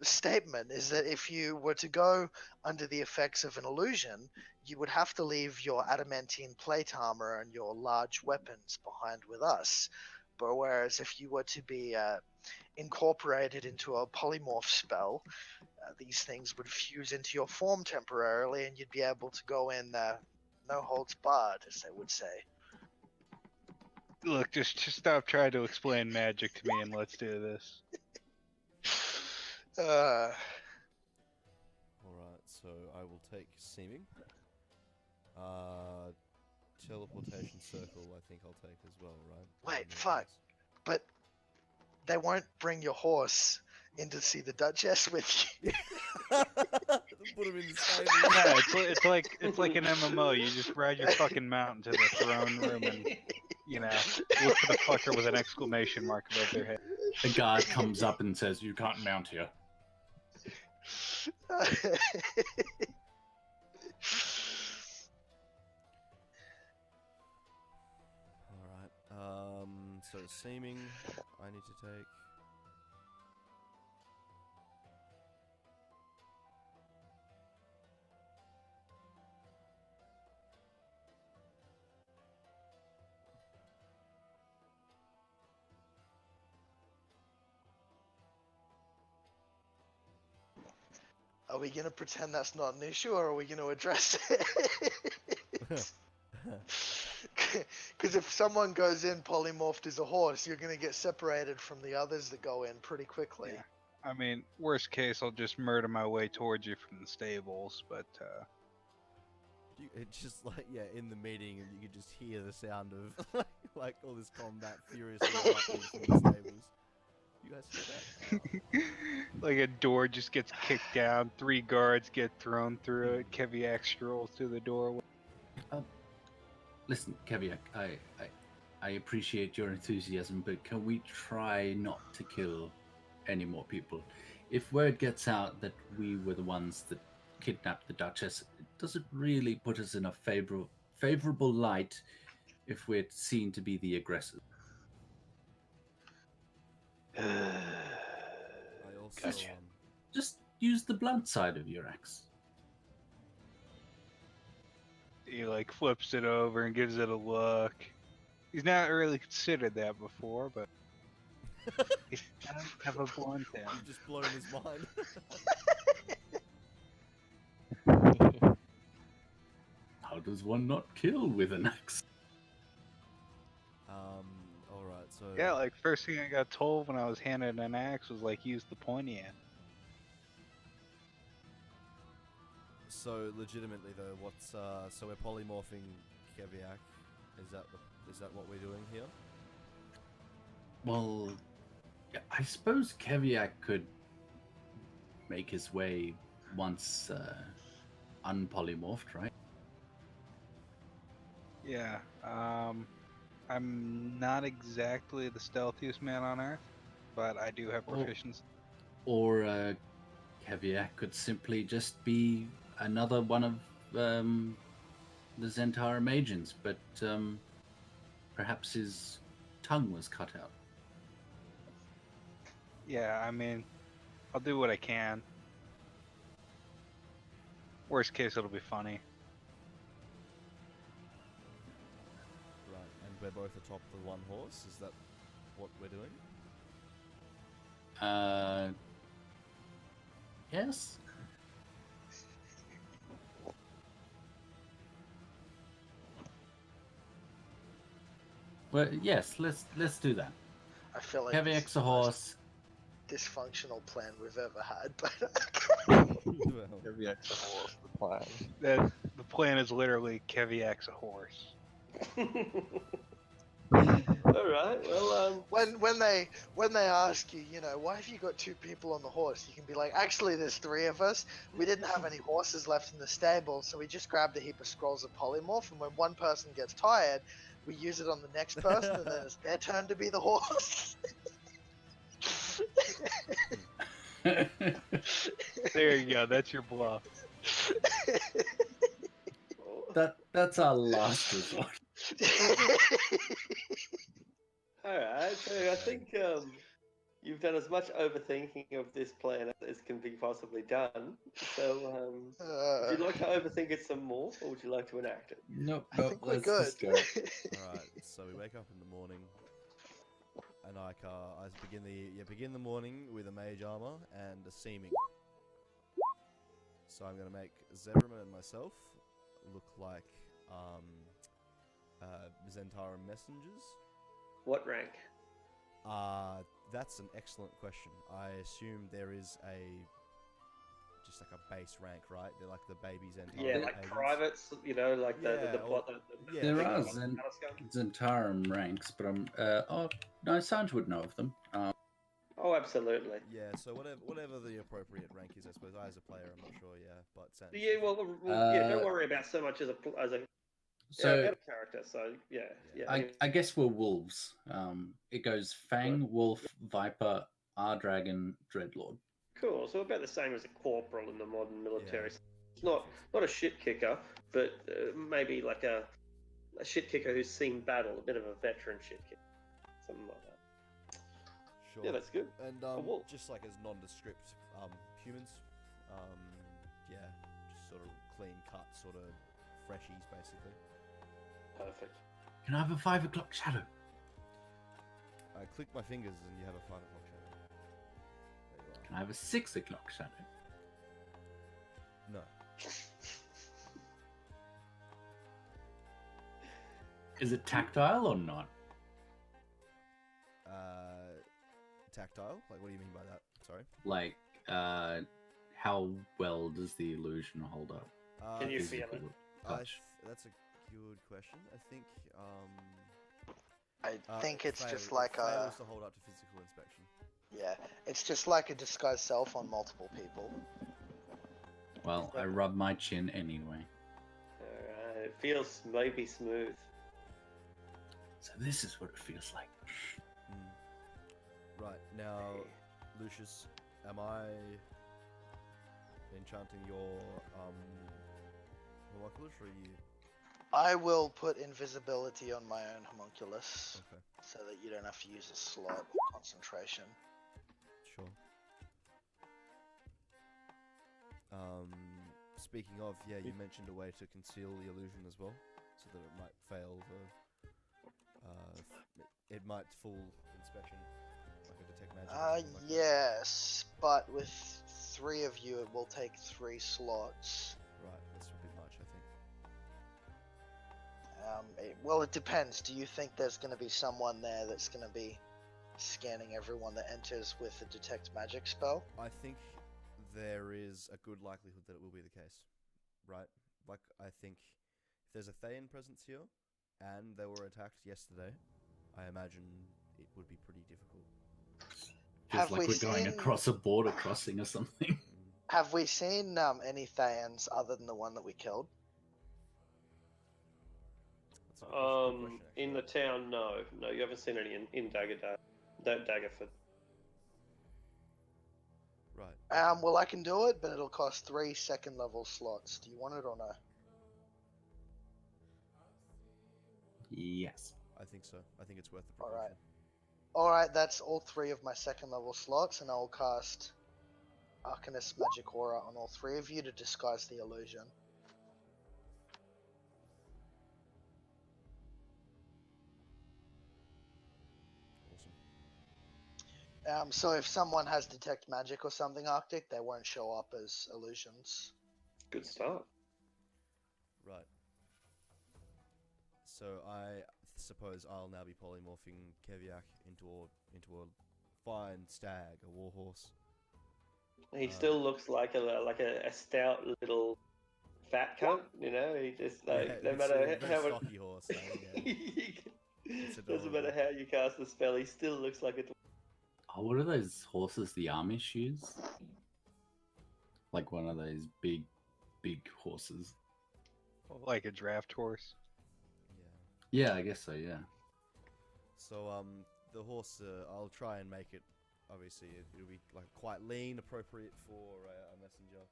statement. Is that if you were to go under the effects of an illusion, you would have to leave your adamantine plate armor and your large weapons behind with us. But whereas if you were to be incorporated into a polymorph spell, these things would fuse into your form temporarily, and you'd be able to go in no holds barred, as they would say. Look, just stop trying to explain magic to me and let's do this. alright, so I will take seeming. Teleportation circle, I think I'll take as well, right? Wait, fuck. But they won't bring your horse in to see the Duchess with you. put him in the stable. Yeah, it's like an MMO. You just ride your fucking mountain to the throne room and look for the fucker with an exclamation mark above their head. The guard comes up and says, "You can't mount here." Alright, so seeming I need to take. Are we gonna pretend that's not an issue, or are we gonna address it? Because if someone goes in polymorphed as a horse, you're gonna get separated from the others that go in pretty quickly. Yeah. I mean, worst case, I'll just murder my way towards you from the stables, but It's just like, in the meeting, and you could just hear the sound of like all this combat furiously erupting from the stables. You guys hear that? like a door just gets kicked down, 3 guards get thrown through it, Keviak strolls through the doorway. Listen, Keviak, I appreciate your enthusiasm, but can we try not to kill any more people? If word gets out that we were the ones that kidnapped the Duchess, it doesn't really put us in a favorable light if we're seen to be the aggressors. I also Gotcha. Just use the blunt side of your axe. He like flips it over and gives it a look. He's not really considered that before, but he does have a blunt end. You've just blown his mind. How does one not kill with an axe? Alright, so Yeah, like first thing I got told when I was handed an axe was like use the pointy end. So legitimately though, what's so we're polymorphing Keviak. Is that what we're doing here? Well, I suppose Keviak could make his way once unpolymorphed, right? Yeah, I'm not exactly the stealthiest man on earth, but I do have proficiency. Or Keviak could simply just be another one of the Zentarum agents, but perhaps his tongue was cut out. Yeah, I mean, I'll do what I can. Worst case, it'll be funny. Right, and we're both atop the one horse. Is that what we're doing? Yes. Well, yes. Let's do that. I feel like Keviak's a horse. dysfunctional plan we've ever had, but Keviak's a horse, the plan. The plan is literally Keviak's a horse. Alright, well, when they ask you, why have you got 2 people on the horse, you can be like, actually there's 3 of us. We didn't have any horses left in the stable, so we just grabbed a heap of scrolls of polymorph, and when one person gets tired, we use it on the next person, and then it's their turn to be the horse. There you go. That's your bluff. That's our last resort. alright, so I think you've done as much overthinking of this plan as can be possibly done. So, would you like to overthink it some more, or would you like to enact it? Nope. I think we're let's good. just go. Alright, so we wake up in the morning, and I begin the morning with a mage armor and a seeming. So I'm gonna make Zebram and myself look like Zentarum messengers. What rank? That's an excellent question. I assume there is just like a base rank, right? They're like the baby Zentarum. Yeah, like agents. privates, like Yeah, the plot. yeah, There big are one. Zentarum ranks, but no, Sanj would know of them. Oh, absolutely. Yeah, so whatever the appropriate rank is, I suppose. I, as a player, I'm not sure. Yeah, but sense. Yeah, well, don't worry about so much as a So out of character. So yeah. I guess we're wolves. It goes Fang, Wolf, Viper, R-Dragon, Dreadlord. Cool. So about the same as a corporal in the modern military. Yeah. It's not a shit kicker, but maybe like a shit kicker who's seen battle, a bit of a veteran shit kicker, something like that. Sure. Yeah, that's good. And wolf. just like as nondescript humans, yeah, just sort of clean cut, sort of freshies, basically. Perfect. Can I have a 5 o'clock shadow? I click my fingers and you have a 5 o'clock shadow. There you are. Can I have a 6 o'clock shadow? No. Is it tactile or not? Tactile? Like, what do you mean by that? Sorry. Like, how well does the illusion hold up? Can you feel it? Touch. That's a good question. I think. I think it's just it like fails to hold up to physical inspection. yeah, it's just like a disguised self on multiple people. Well, I rub my chin anyway. Alright, it feels maybe smooth. So this is what it feels like. Right, now, Lucius, am I enchanting your homunculus, or are you? I will put invisibility on my own homunculus, Okay, so that you don't have to use a slot concentration. sure. Speaking of, yeah, you mentioned a way to conceal the illusion as well, so that it might fail the, it might fool inspection, like a detect magic. or something like that. Yes, but with 3 of you, it will take 3 slots. Right, that's a bit much, I think. Well, it depends. Do you think there's going to be someone there that's going to be scanning everyone that enters with the detect magic spell? I think there is a good likelihood that it will be the case, right? Like, I think if there's a Thayan presence here, and they were attacked yesterday, I imagine it would be pretty difficult. Feels Have like we we're going seen- across a border crossing or something. Have we seen any Thayans other than the one that we killed? That's a good question, In the actually. town, no, you haven't seen any in Daggerford. Right. Well, I can do it, but it'll cost 3 second level slots. Do you want it or no? Yes. I think so. I think it's worth the All precaution. right. Alright, that's all 3 of my second level slots, and I'll cast Arcanist Magic Aura on all 3 of you to disguise the illusion. Awesome. So if someone has Detect Magic or something, Arctic, they won't show up as illusions. Good start. Right. So I suppose I'll now be polymorphing Keviak into a fine stag, a warhorse. He still looks like a stout little fat cunt, you know. He just like Yeah, no it's matter a very how stocky horse. Though, yeah. It's doesn't matter adorable. how you cast the spell, he still looks like a. Oh, what are those horses the Amish use? Like one of those big horses. Like a draft horse. Yeah. Yeah, I guess so, yeah. So the horse, I'll try and make it. Obviously, it'll be like quite lean, appropriate for a messenger.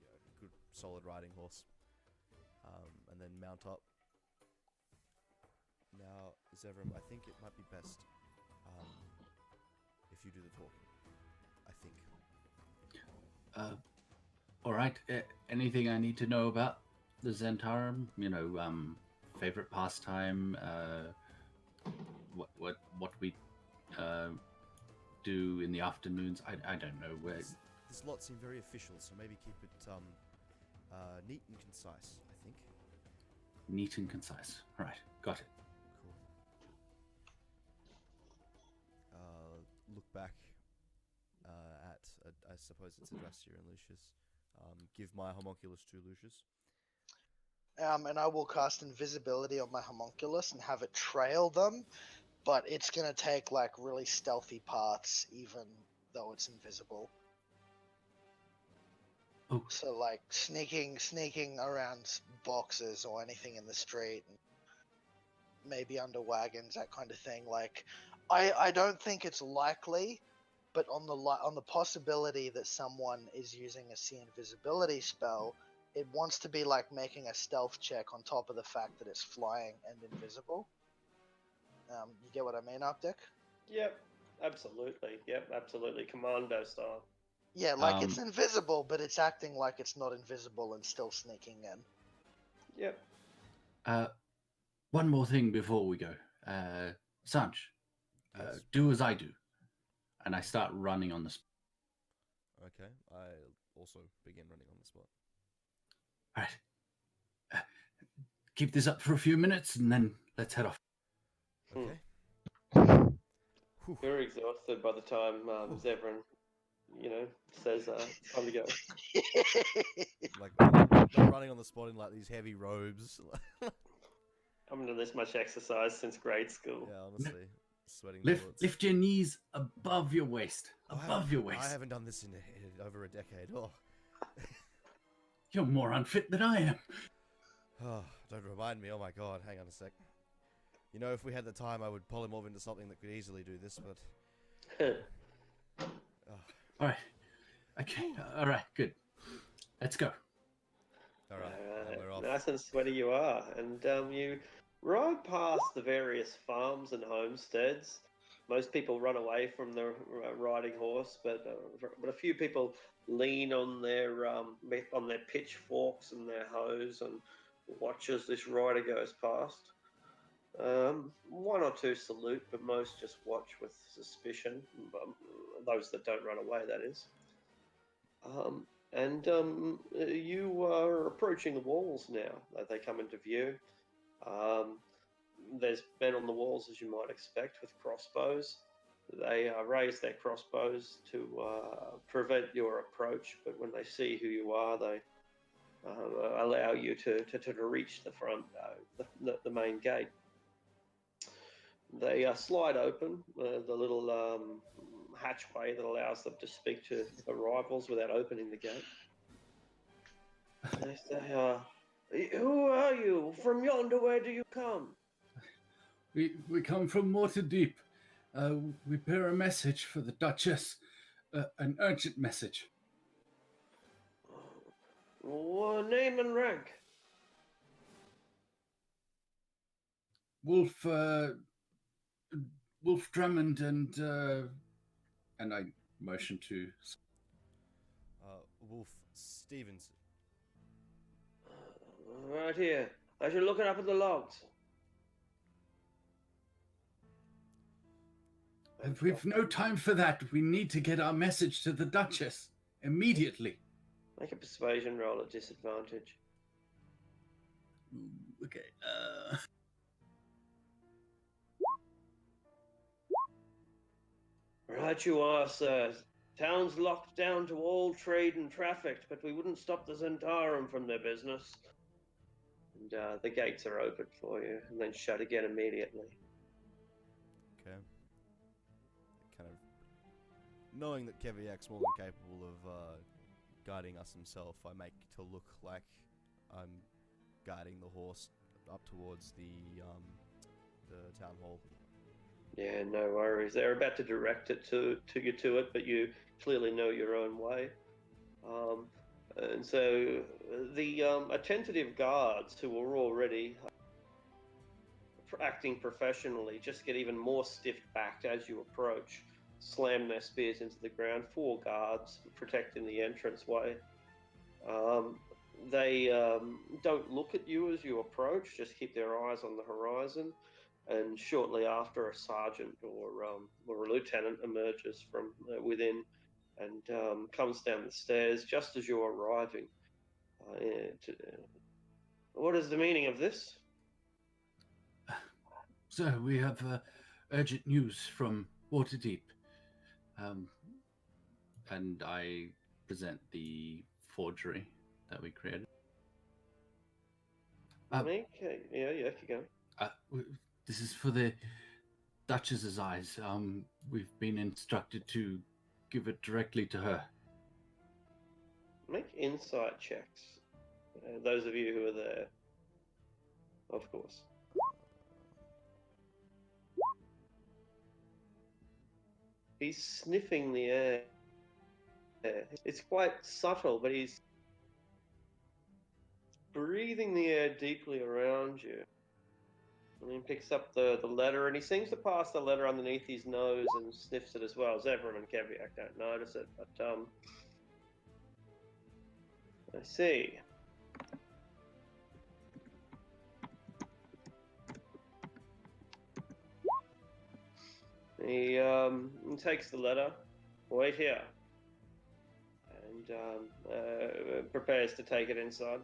Yeah, good solid riding horse. And then mount up. Now, Zevram, I think it might be best if you do the talking. I think. Alright, anything I need to know about the Zentarum? You know, favorite pastime, what we do in the afternoons. I don't know where. This lot seem very official, so maybe keep it neat and concise, I think. Neat and concise. Right, got it. Cool. Look back at, I suppose it's addressed to you and Lucius. Give my homunculus to Lucius. And I will cast invisibility on my homunculus and have it trail them, but it's gonna take like really stealthy paths, even though it's invisible. Oh, So like sneaking around boxes or anything in the street, and maybe under wagons, that kind of thing. Like, I don't think it's likely, but on the possibility that someone is using a see invisibility spell, it wants to be like making a stealth check on top of the fact that it's flying and invisible. You get what I mean, Optic? Yep, absolutely. Yep, absolutely. Commando style. Yeah, like it's invisible, but it's acting like it's not invisible and still sneaking in. Yep. One more thing before we go. Sanj, Yes. do as I do. And I start running on the spot. Okay. I also begin running on the spot. All right. Keep this up for a few minutes and then let's head off. Okay. Very exhausted by the time Zevran, says it's time to go. Like they're running on the spot in like these heavy robes. I haven't done this much exercise since grade school. Yeah, honestly, sweating bullets. Lift your knees above your waist. Above your waist. I haven't done this in over a decade. Oh. You're more unfit than I am. Oh, don't remind me. Oh my god, hang on a sec. You know, if we had the time, I would polymorph into something that could easily do this, but... All right. Okay. All right, good. Let's go. All right, we're off. Nice and sweaty you are. And you ride past the various farms and homesteads. Most people run away from the riding horse, but a few people lean on their pitchforks and their hoes and watch as this rider goes past. One or two salute, but most just watch with suspicion. Those that don't run away, that is. You are approaching the walls now. They come into view. There's men on the walls, as you might expect, with crossbows. They raise their crossbows to prevent your approach, but when they see who you are, they allow you to reach the front, the main gate. They slide open the little hatchway that allows them to speak to arrivals without opening the gate. They say, "Who are you? From yonder, where do you come?" We come from Waterdeep. We bear a message for the Duchess, an urgent message. Name and rank. Wolf Drummond and I motion to Wolf Stevenson. Right here. I should look it up in the logs. We've no time for that. We need to get our message to the Duchess immediately. Make a persuasion roll at disadvantage. Okay. Right you are, sir. Town's locked down to all trade and traffic, but we wouldn't stop the Zentarum from their business. And the gates are open for you, and then shut again immediately. Okay. Kind of knowing that Keviak's more than capable of guiding us himself, I make to look like I'm guiding the horse up towards the town hall. Yeah, no worries. They're about to direct it to it, but you clearly know your own way. And so the attentive guards who were already acting professionally just get even more stiff-backed as you approach, slam their spears into the ground. 4 guards protecting the entranceway. They don't look at you as you approach, just keep their eyes on the horizon. And shortly after, a sergeant or a lieutenant emerges from within and comes down the stairs just as you're arriving. What is the meaning of this? Sir, we have urgent news from Waterdeep. And I present the forgery that we created. Okay, yeah, keep going. This is for the Duchess's eyes. We've been instructed to give it directly to her. Make insight checks. Those of you who are there, of course. He's sniffing the air. It's quite subtle, but he's breathing the air deeply around you. And he picks up the letter, and he seems to pass the letter underneath his nose and sniffs it as well. Zevran and Keviak don't notice it, but I see. He takes the letter. Wait here. And prepares to take it inside.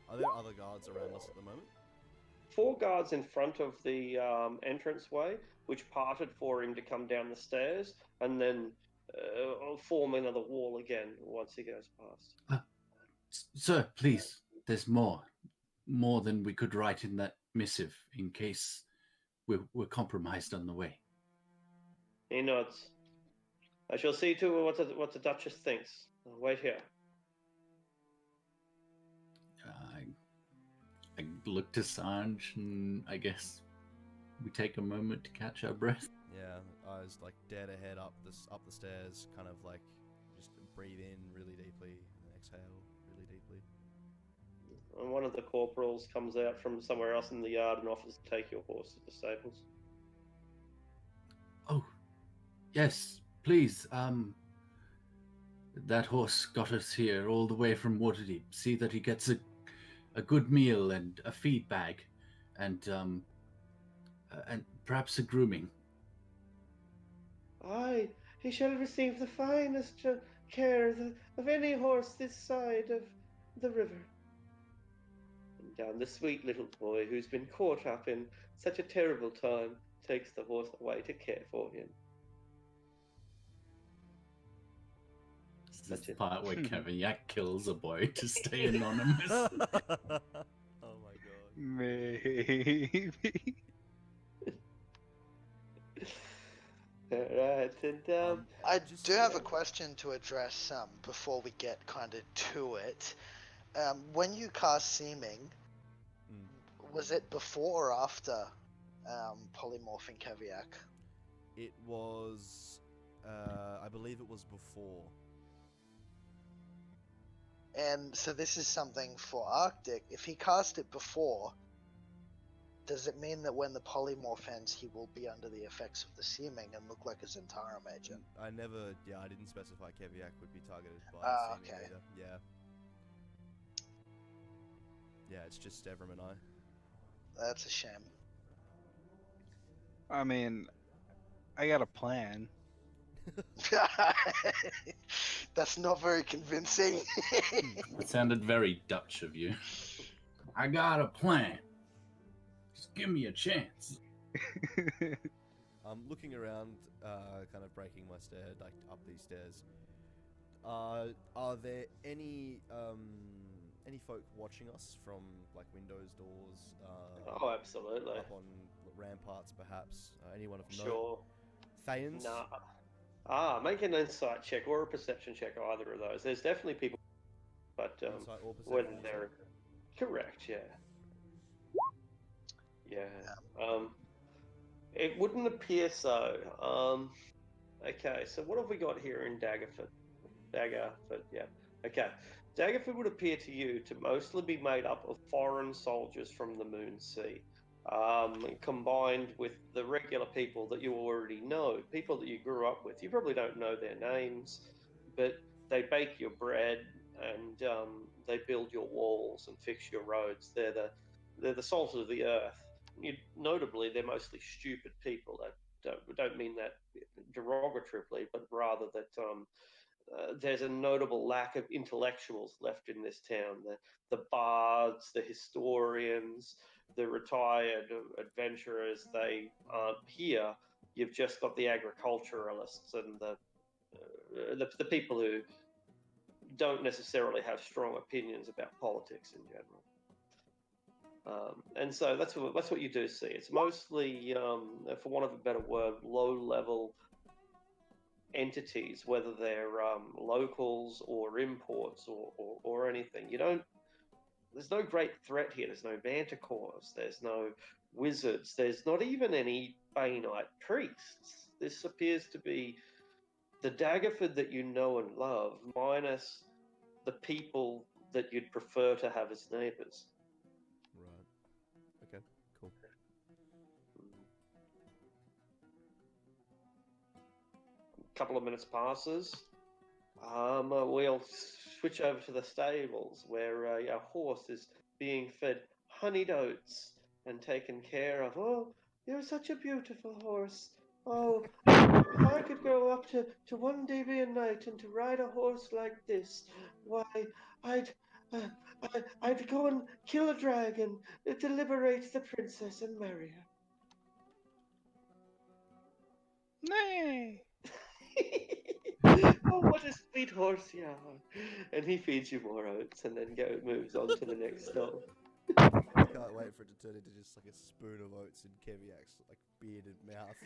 Are there other guards around us at the moment? 4 guards in front of the entranceway, which parted for him to come down the stairs, and then form another wall again once he goes past. Sir, please, there's more than we could write in that missive in case we're compromised on the way. He nods. I shall see to what the Duchess thinks. I'll wait here. I look to Sanj, and I guess we take a moment to catch our breath. Yeah, I was like dead ahead up the stairs, kind of like just breathe in really deeply and exhale really deeply. And one of the corporals comes out from somewhere else in the yard and offers to take your horse to the stables. Oh, yes, please. That horse got us here all the way from Waterdeep. See that he gets a good meal and a feed bag, and perhaps a grooming. Aye, he shall receive the finest care of any horse this side of the river. And down the sweet little boy who's been caught up in such a terrible time takes the horse away to care for him. This is the part where Kevin Yak kills a boy to stay anonymous. Oh my god. Maybe. Alright, and I just- do have a question to address before we get kind of to it. When you cast Seeming, was it before or after polymorphing Keviak? It was, I believe it was before. And so this is something for Arctic. If he cast it before, does it mean that when the polymorph ends, he will be under the effects of the Seeming and look like a Zentarum agent? I didn't specify Keviak would be targeted by Seeming okay. either. Yeah. Yeah, it's just Evram and I. That's a shame. I mean, I got a plan. That's not very convincing. It sounded very Dutch of you. I got a plan. Just give me a chance. I'm looking around, kind of breaking my stair, like up these stairs. Are there any folk watching us from like windows, doors? oh, absolutely. Up on ramparts, perhaps. Anyone of note? Sure. Thanes? Nah. Make an insight check or a perception check, either of those. There's definitely people, but Insight or perception, whether you they're said? correct, yeah. It wouldn't appear so. Okay, so what have we got here in Daggerford? Yeah. Okay. Daggerford would appear to you to mostly be made up of foreign soldiers from the Moon Sea, combined with the regular people that you already know, people that you grew up with. You probably don't know their names, but they bake your bread and they build your walls and fix your roads. They're the salt of the earth. Notably, they're mostly stupid people. That don't mean that derogatively, but rather that there's a notable lack of intellectuals left in this town. The bards, the historians, the retired adventurers, they aren't here. You've just got the agriculturalists and the people who don't necessarily have strong opinions about politics in general. And so that's what you do see. It's mostly, for want of a better word, low-level entities, whether they're locals or imports or anything. There's no great threat here. There's no manticores. There's no wizards. There's not even any Bainite priests. This appears to be the Daggerford that you know and love, minus the people that you'd prefer to have as neighbours. Right. Okay. Cool. A couple of minutes passes. We'll switch over to the stables where our horse is being fed honeyed oats and taken care of. Oh, you're such a beautiful horse. Oh, if I could go up to one Deviant night and to ride a horse like this, why, I'd, I'd go and kill a dragon, to liberate the princess and marry her. Nay. Oh, what a sweet horse you are. And he feeds you more oats and then moves on to the next stall. I can't wait for it to turn into just like a spoon of oats in Keviak's like bearded mouth.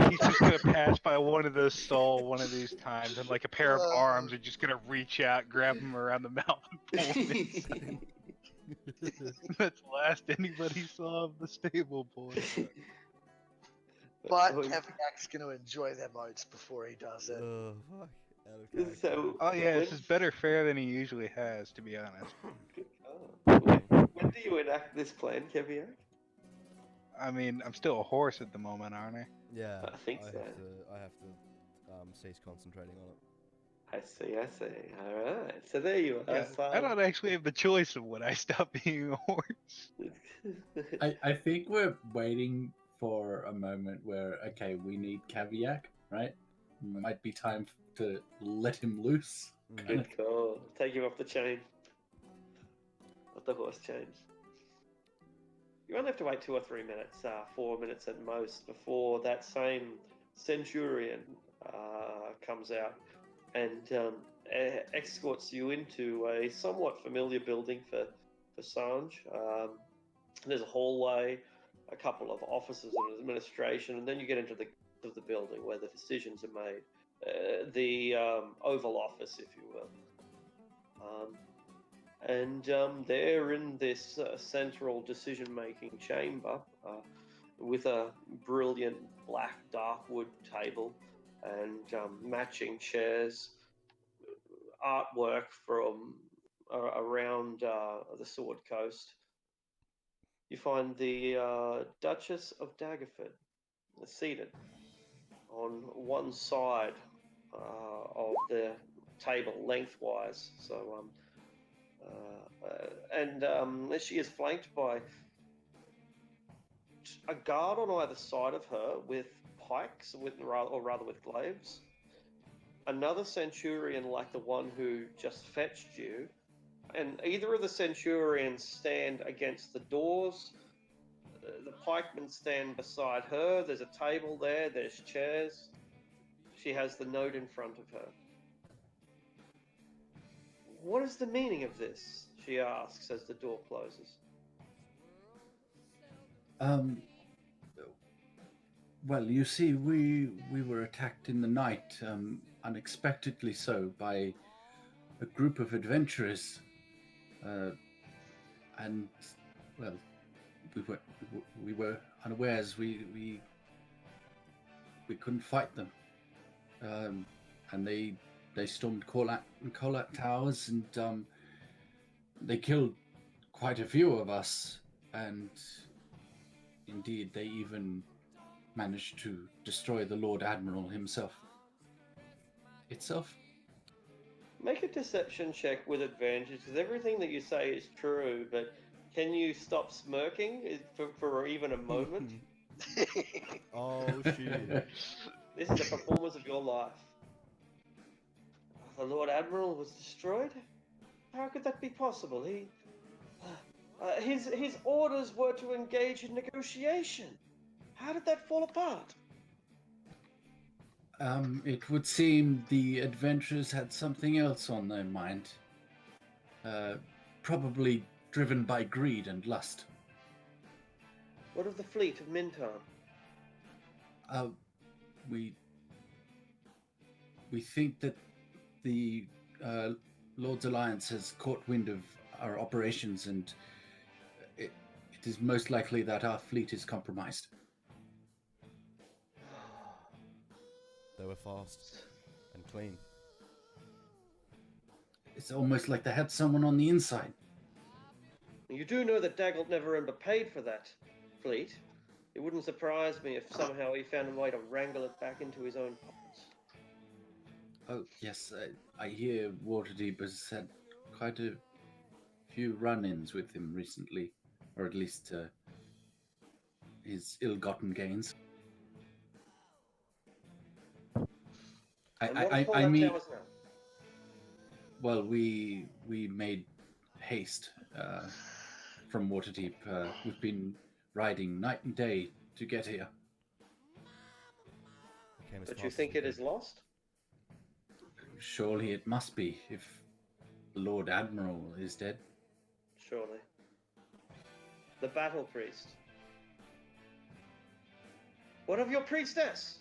He's just gonna pass by one of those stall one of these times, and like a pair of arms are just gonna reach out, grab him around the mouth, and pull him inside. That's the last anybody saw of the stable boy. But Keviak's going to enjoy them oats before he does it. Oh, fuck. Out of character. So, Oh yeah, this is better fare than he usually has, to be honest. when do you enact this plan, Keviak? I mean, I'm still a horse at the moment, aren't I? Yeah, I think so. I have to cease concentrating on it. I see. Alright, so there you are. Yeah, I don't actually have the choice of when I stop being a horse. I think we're waiting for a moment where, okay, we need Keviak, right? Might be time to let him loose. Good call. Take him off the chain. Let the horse change. You only have to wait 2 or 3 minutes, 4 minutes at most, before that same centurion comes out and escorts you into a somewhat familiar building for Sanj. There's a hallway, a couple of offices and administration, and then you get into the building where the decisions are made. The Oval Office, if you will. They're in this central decision-making chamber with a brilliant black dark wood table and matching chairs, artwork from around the Sword Coast. You find the Duchess of Daggerford seated on one side of the table, lengthwise. So, she is flanked by a guard on either side of her with pikes, or rather with glaives. Another centurion like the one who just fetched you, and either of the centurions stand against the doors. The pikemen stand beside her. There's a table there. There's chairs. She has the note in front of her. What is the meaning of this? She asks as the door closes. Well, you see, we were attacked in the night, unexpectedly so, by a group of adventurers, and well, we were unawares. We couldn't fight them, and they stormed Kolat Towers, and they killed quite a few of us, and indeed they even managed to destroy the Lord Admiral himself. Make a deception check with advantage, because everything that you say is true, but can you stop smirking for even a moment? Oh, shit. This is the performance of your life. The Lord Admiral was destroyed? How could that be possible? His orders were to engage in negotiation. How did that fall apart? It would seem the adventurers had something else on their mind. Probably driven by greed and lust. What of the fleet of Minton? We think that the Lord's Alliance has caught wind of our operations, and it is most likely that our fleet is compromised. They were fast and clean. It's almost like they had someone on the inside. You do know that Daggle never paid for that fleet. It wouldn't surprise me if somehow he found a way to wrangle it back into his own pockets. Oh, yes, I hear Waterdeep has had quite a few run-ins with him recently, or at least his ill-gotten gains. And what are I fallout mean, towers now? well, we made haste from Waterdeep. We've been riding night and day to get here. But you think it is lost? Surely it must be, if the Lord Admiral is dead. Surely. The battle priest. What of your priestess?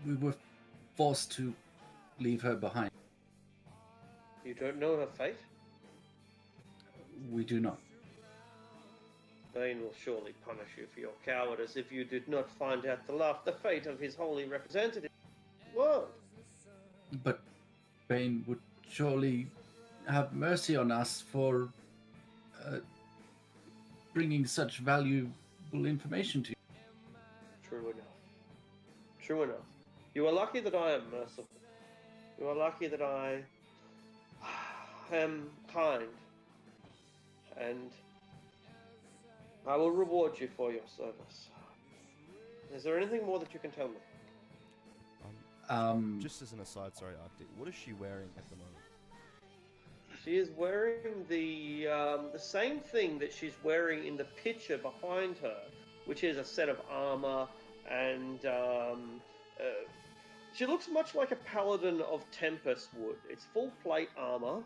We were forced to leave her behind. You don't know her fate? We do not. Bane will surely punish you for your cowardice if you did not find out the fate of his holy representative. World. But Bane would surely have mercy on us for bringing such valuable information to you. True enough. True enough. You are lucky that I am merciful. You are lucky that I am kind. And I will reward you for your service. Is there anything more that you can tell me? Just as an aside, sorry, Arctic, what is she wearing at the moment? She is wearing the same thing that she's wearing in the picture behind her, which is a set of armor, and she looks much like a paladin of Tempest would. It's full plate armor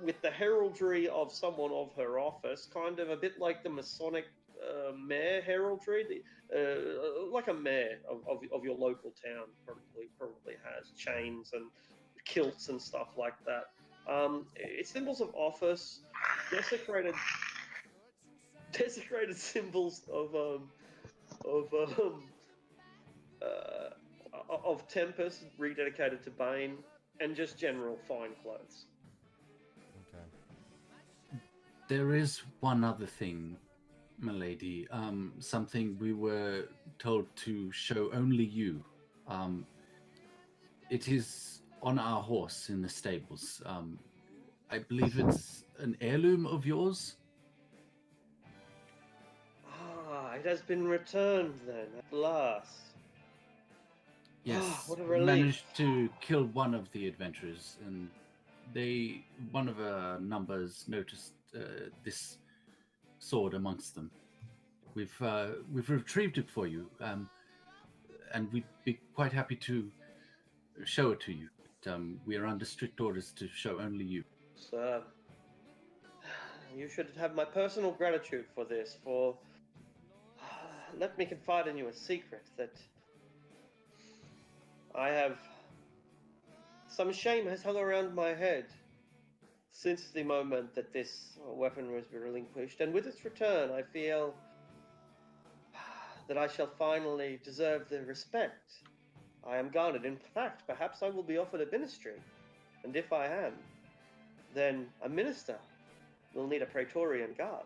with the heraldry of someone of her office, kind of a bit like the Masonic mayor heraldry, like a mayor of your local town probably has chains and kilts and stuff like that. It's symbols of office, desecrated symbols of Tempest rededicated to Bane, and just general fine clothes. Okay. There is one other thing, milady. Something we were told to show only you. It is on our horse in the stables. I believe it's an heirloom of yours. Ah, it has been returned then, at last. Yes, What a we relief. managed to kill one of the adventurers, and one of our numbers noticed this sword amongst them. We've retrieved it for you, and we'd be quite happy to show it to you. But, we are under strict orders to show only you. Sir, you should have my personal gratitude for this, for let me confide in you a secret that I have... Some shame has hung around my head since the moment that this weapon was relinquished, and with its return I feel that I shall finally deserve the respect I am garnered. In fact, perhaps I will be offered a ministry, and if I am, then a minister will need a Praetorian guard,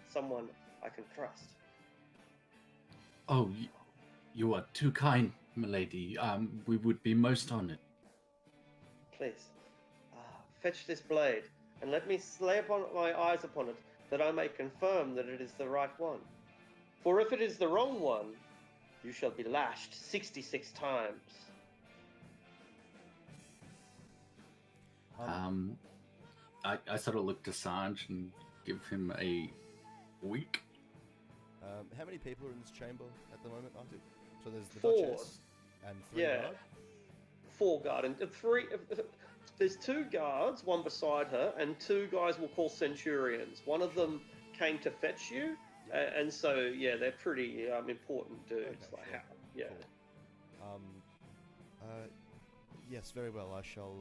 someone I can trust. Oh, you are too kind, milady. We would be most honored. Please, fetch this blade, and let me lay upon my eyes upon it, that I may confirm that it is the right one. For if it is the wrong one, you shall be lashed 66 times. I sort of look to Sanj and give him a wink. How many people are in this chamber at the moment, Arctic? So there's the 4. Duchess and 3 Yeah. guard? 4 guard, and 3... There's 2 guards, one beside her, and 2 guys we'll call centurions. One of them came to fetch you, and so, yeah, they're pretty important dudes. Okay, like sure. how, yeah. Yes, very well. I shall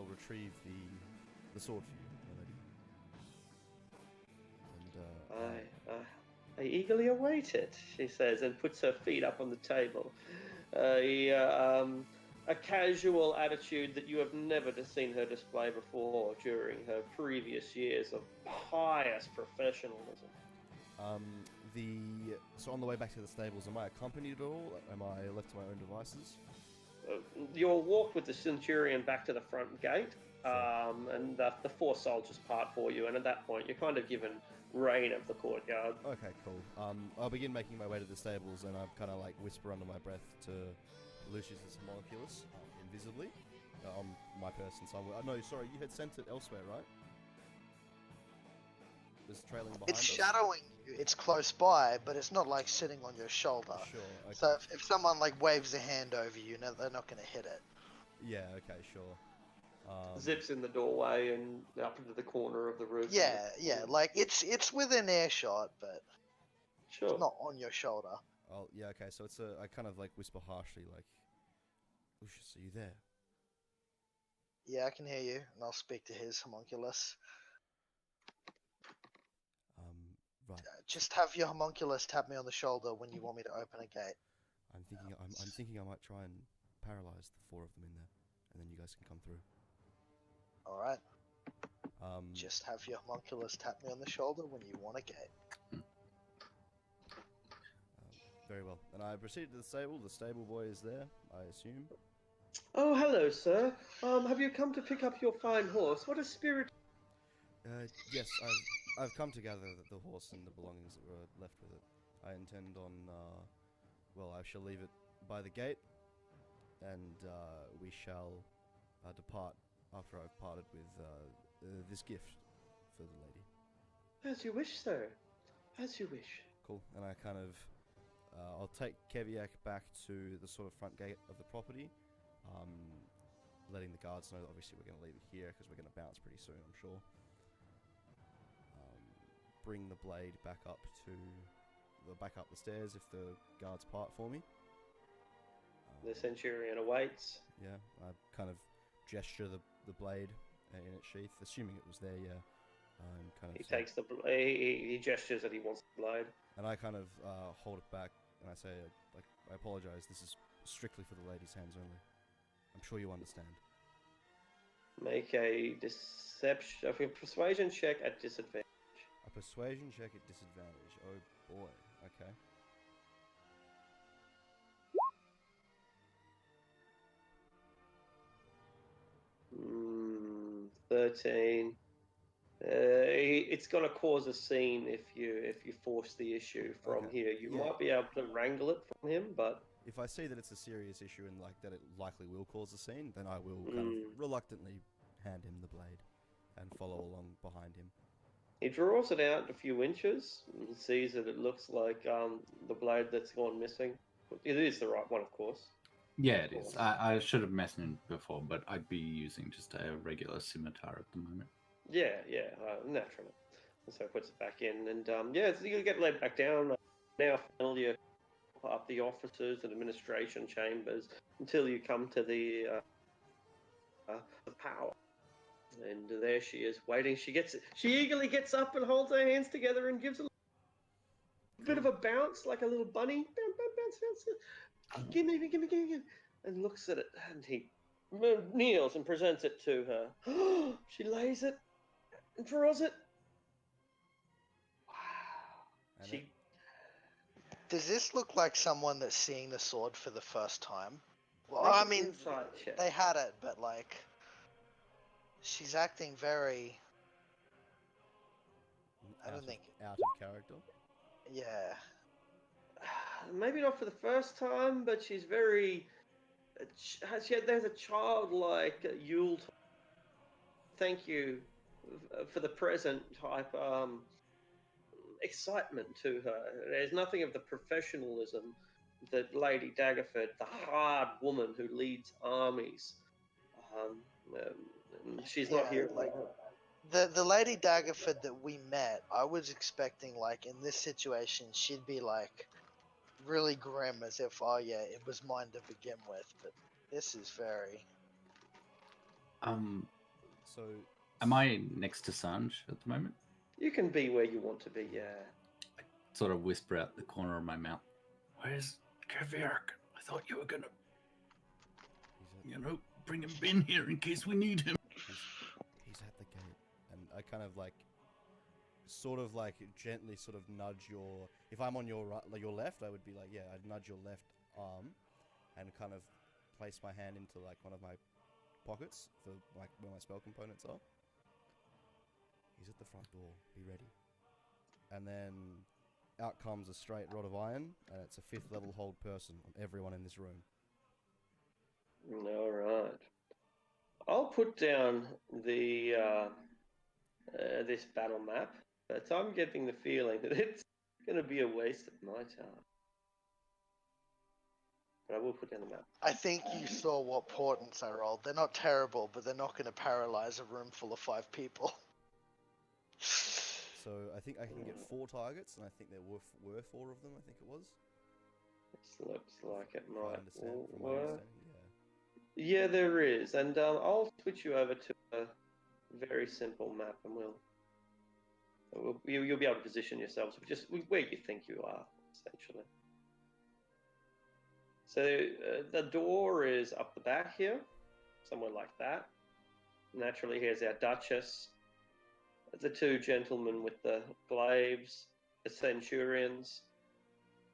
retrieve the sword for you, my lady. And I eagerly await it, she says, and puts her feet up on the table. A casual attitude that you have never seen her display before during her previous years of pious professionalism. So on the way back to the stables, am I accompanied at all? Am I left to my own devices? You'll walk with the centurion back to the front gate, and the 4 soldiers part for you, and at that point you're kind of given reign of the courtyard. Okay, cool. I'll begin making my way to the stables, and I kind of like whisper under my breath to Lucius's homunculus, invisibly, on my person somewhere. No, sorry, you had sent it elsewhere, right? It's trailing behind It's us? shadowing you. It's close by, but it's not like sitting on your shoulder. Sure, okay. So if someone like waves a hand over you, no, they're not going to hit it. Yeah, okay, sure. Zips in the doorway and up into the corner of the roof. Yeah, like it's within earshot, but Sure. it's not on your shoulder. Oh, yeah, okay, so I kind of like whisper harshly, like, Lucius, are you there? Yeah, I can hear you, and I'll speak to his homunculus. Right. Just have your homunculus tap me on the shoulder when you want me to open a gate. I'm thinking I might try and paralyze the 4 of them in there, and then you guys can come through. All right. Um, Just have your homunculus tap me on the shoulder when you want a gate. Very well. And I proceed to the stable. The stable boy is there, I assume. Oh, hello, sir. Have you come to pick up your fine horse? What a spirit! Yes, I've come to gather the horse and the belongings that were left with it. I intend on, I shall leave it by the gate, and we shall depart after I've parted with this gift for the lady. As you wish, sir. As you wish. Cool. And I kind of, I'll take Keviak back to the sort of front gate of the property, letting the guards know that obviously we're going to leave it here because we're going to bounce pretty soon, I'm sure. Bring the blade back up the stairs if the guards part for me. The centurion awaits. Yeah, I kind of gesture the blade in its sheath, assuming it was there. Yeah, He takes the he gestures that he wants the blade, and I kind of hold it back and I say, I apologize. This is strictly for the lady's hands only. I'm sure you understand. Make a persuasion check at disadvantage. A persuasion check at disadvantage. Oh boy. Okay. Mm, 13. It's going to cause a scene if you force the issue from here. You might be able to wrangle it from him, but if I see that it's a serious issue and like that it likely will cause a scene, then I will kind of reluctantly hand him the blade and follow along behind him. He draws it out a few inches and sees that it looks like the blade that's gone missing. It is the right one, of course. Yeah, it is. I should have mentioned before, but I'd be using just a regular scimitar at the moment. Yeah, naturally. And so he puts it back in, and so you get led back down. Now, finally, you up the officers and administration chambers until you come to the power. And there she is, waiting. She eagerly gets up and holds her hands together and gives a bit of a bounce, like a little bunny. Bounce. Give me. And looks at it, and he kneels and presents it to her. She lays it and draws it. Wow. Does this look like someone that's seeing the sword for the first time? Well, Make I an mean, insight check. they had it, but like, she's acting very. I don't think out of character. Yeah. Maybe not for the first time, but she's very. There's a childlike Yule. Thank you for the present type excitement to her. There's nothing of the professionalism that Lady Daggerford, the hard woman who leads armies. She's not here. Like the Lady Daggerford that we met, I was expecting like in this situation she'd be like really grim, as if, oh yeah, it was mine to begin with. But this is very. So, Am I next to Sanj at the moment? You can be where you want to be, yeah. I sort of whisper out the corner of my mouth. Where's Kaviark? I thought you were gonna, bring him in here in case we need him. He's at the gate, and I kind of like, sort of like gently sort of nudge your. If I'm on your right, like your left, I would be like, yeah, I'd nudge your left arm, and kind of place my hand into like one of my pockets for like where my spell components are. He's at the front door. Be ready. And then out comes a straight rod of iron, and it's a 5th level hold person on everyone in this room. All right. I'll put down the this battle map, but I'm getting the feeling that it's going to be a waste of my time. But I will put down the map. I think you saw what portents I rolled. They're not terrible, but they're not going to paralyze a room full of 5 people. So I think I can get 4 targets, and I think there were 4 of them. I think it was. This looks like it If I might understand, from my work. understanding, yeah. Yeah, there is, and I'll switch you over to a very simple map, and you'll be able to position yourselves just where you think you are, essentially. So the door is up the back here, somewhere like that. Naturally, here's our Duchess, the 2 gentlemen with the glaives, the centurions,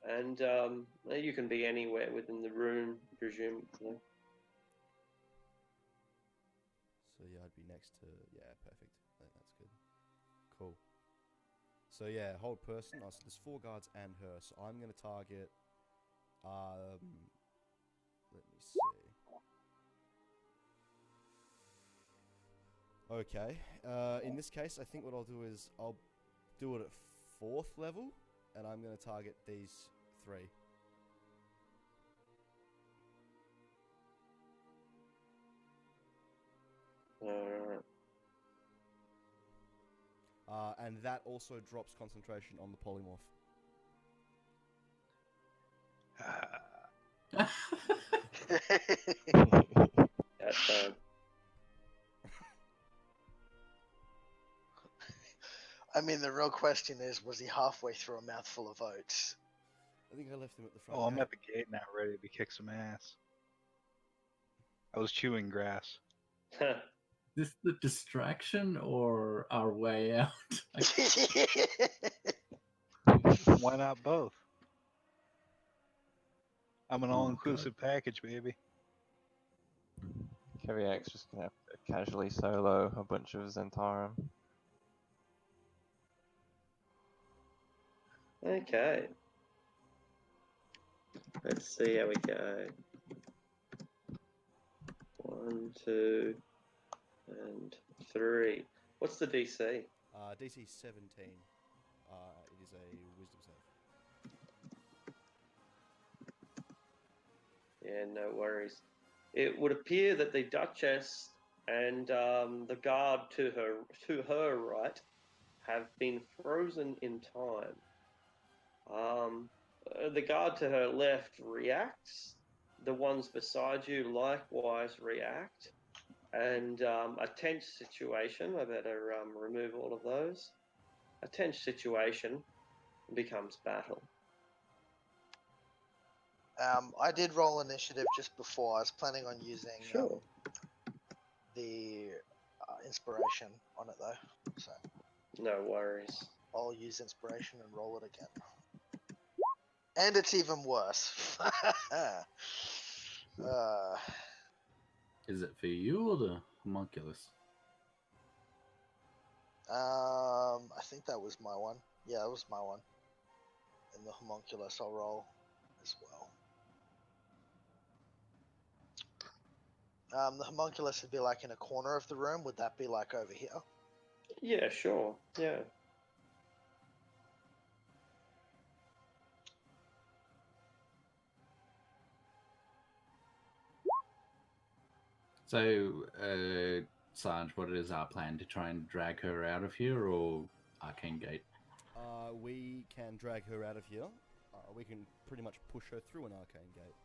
and you can be anywhere within the room, presumably. So yeah, I'd be next to, yeah, perfect. That's good. Cool. So yeah, hold person. So there's 4 guards and her. So I'm gonna target. Let me see. Okay. In this case, I think what I'll do is I'll do it at 4th level, and I'm gonna target these 3. And that also drops concentration on the polymorph. That's I mean, the real question is, was he halfway through a mouthful of oats? I think I left him at the front. Oh, I'm gate. at the gate now, ready to kick some ass. I was chewing grass. Is this the distraction or our way out? Why not both? I'm an all-inclusive package, baby. Keviak's just gonna have to casually solo a bunch of Zentarum. Okay. Let's see how we go. 1, 2, and 3. What's the DC? DC 17. It is a wisdom save. Yeah, no worries. It would appear that the Duchess and the guard to her right have been frozen in time. The guard to her left reacts. The ones beside you likewise react. And a tense situation, I better remove all of those. A tense situation becomes battle. I did roll initiative just before. I was planning on using Sure. The inspiration on it though, so No worries. I'll use inspiration and roll it again. And it's even worse. Is it for you or the homunculus? I think that was my one. Yeah, that was my one. And the homunculus I'll roll as well. The homunculus would be like in a corner of the room. Would that be like over here? Yeah, sure. Yeah. So, Sarge, what is our plan? To try and drag her out of here or Arcane Gate? We can drag her out of here. we can pretty much push her through an arcane gate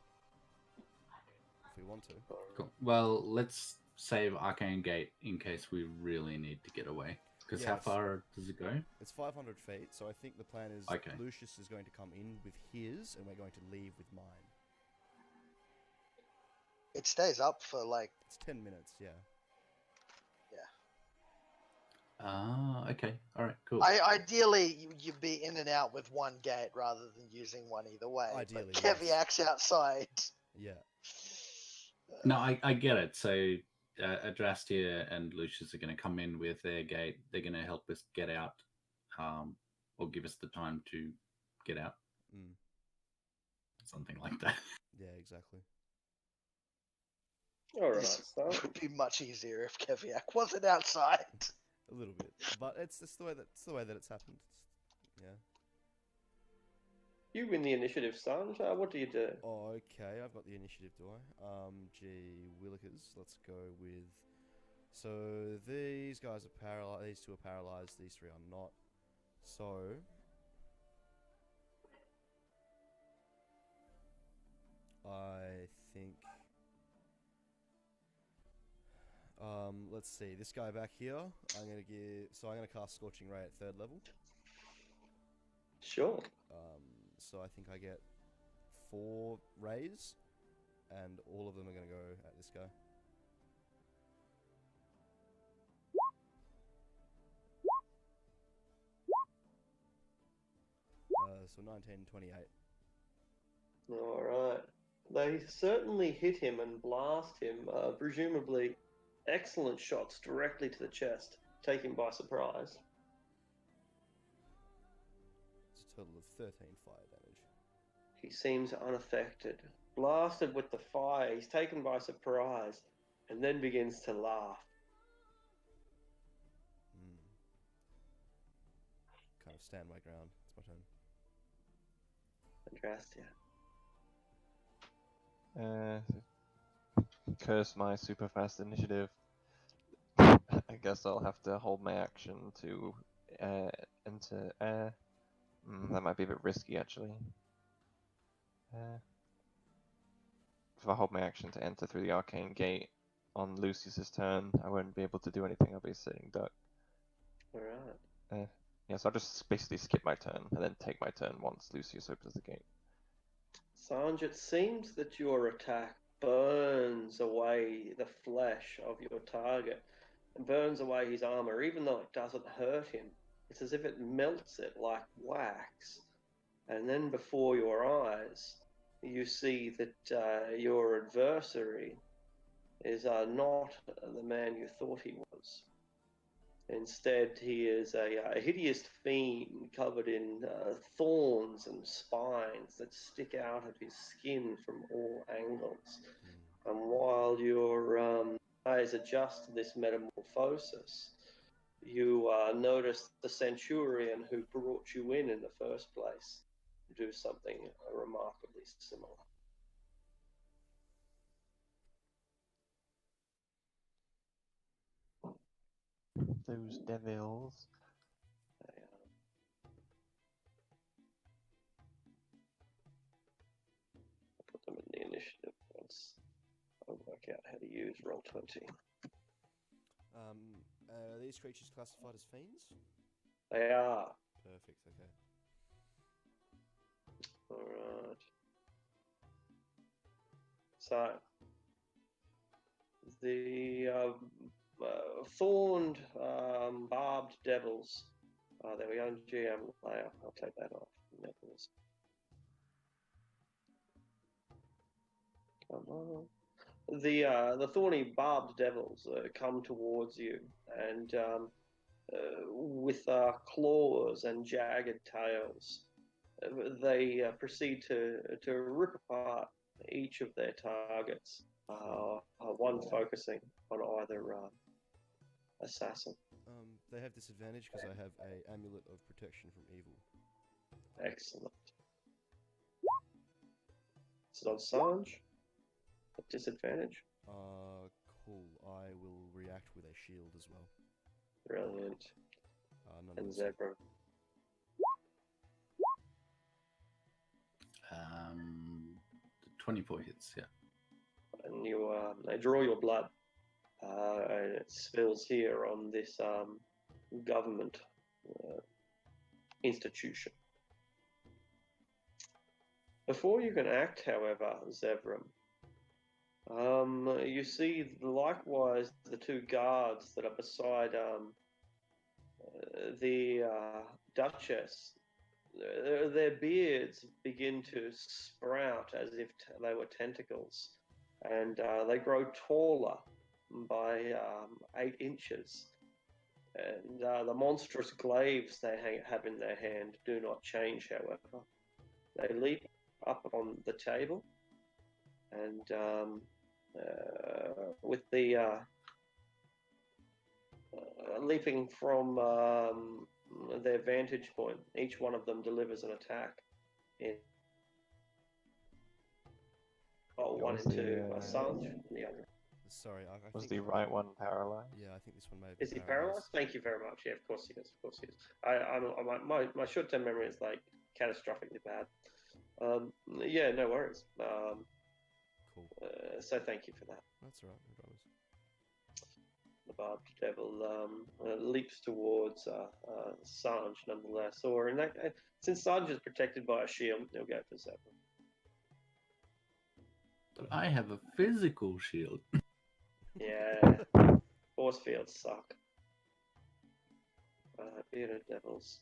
if we want to. Cool. Well, let's save Arcane Gate in case we really need to get away. Because how Yes. far does it go? It's 500 feet, so I think the plan is Okay. Lucius is going to come in with his, and we're going to leave with mine. It stays up for like. It's 10 minutes, yeah. Ah, okay. All right, cool. Ideally, you'd be in and out with one gate rather than using one either way. Ideally, but yes. Keviak's outside. Yeah. No, I get it. So Adrastia and Lucius are going to come in with their gate. They're going to help us get out, or give us the time to get out. Mm. Something like that. Yeah, exactly. All right, This so would be much easier if Keviak wasn't outside. A little bit, but it's the way that it's happened. Yeah. you win the initiative, Sanj. What do you do? Oh, okay. I've got the initiative, do I? Gee willikers. Let's go with. So these guys are paralyzed. These two are paralyzed. These three are not. So. I think. Let's see. This guy back here. I'm gonna cast Scorching Ray at 3rd level. Sure. So I think I get 4 rays, and all of them are gonna go at this guy. So 19, 28. All right. They certainly hit him and blast him. Presumably, excellent shots directly to the chest, take him by surprise. It's a total of 13 fire damage. He seems unaffected. Blasted with the fire, he's taken by surprise, and then begins to laugh. Kind of stand my ground. It's my turn. Andrastia. Curse my super fast initiative. I guess I'll have to hold my action to enter air. That might be a bit risky, actually. If I hold my action to enter through the arcane gate on Lucius's turn, I won't be able to do anything. I'll be a sitting duck. All right. Yeah, so I'll just basically skip my turn and then take my turn once Lucius opens the gate. Sanj, it seems that your attack burns away the flesh of your target and burns away his armor, even though it doesn't hurt him. It's as if it melts it like wax. And then before your eyes, you see that your adversary is not the man you thought he was. Instead, he is a hideous fiend covered in thorns and spines that stick out of his skin from all angles. And while your eyes adjust to this metamorphosis, you notice the centurion who brought you in the first place do something remarkably similar. Those devils. I'll put them in the initiative once I work out how to use Roll20. Are these creatures classified as fiends? They are. Perfect, okay. Alright. So, the thorned, barbed devils. There we go, GM layer. I'll take that off. Devils. Come on. The thorny barbed devils come towards you, and with claws and jagged tails, they proceed to rip apart each of their targets. One focusing on either assassin. They have disadvantage because I have a amulet of protection from evil. Excellent. Is it on Sanj? At disadvantage? Cool. I will react with a shield as well. Brilliant. None of And those- Zebra. The 24 hits, yeah. And you they draw your blood, and it spills here on this government institution. Before you can act, however, Zevram, you see likewise the two guards that are beside the Duchess. Their beards begin to sprout as if they were tentacles, and they grow taller by 8 inches. And the monstrous glaives they have in their hand do not change, however. They leap up on the table, and with the leaping from their vantage point, each one of them delivers an attack. One into Assange, and the other. Sorry, I Was think... the right one paralyzed? Yeah, I think this one may have Is been he paralyzed? Thank you very much. Yeah, of course he is. Of course he is. My short-term memory is like catastrophically bad. Yeah, no worries. Cool. So thank you for that. That's all right, no dramas. The barbed devil leaps towards Sanj nonetheless. Or in that, since Sanj is protected by a shield, he'll go for 7. But I have a physical shield. Yeah, force fields suck. Bearded devils.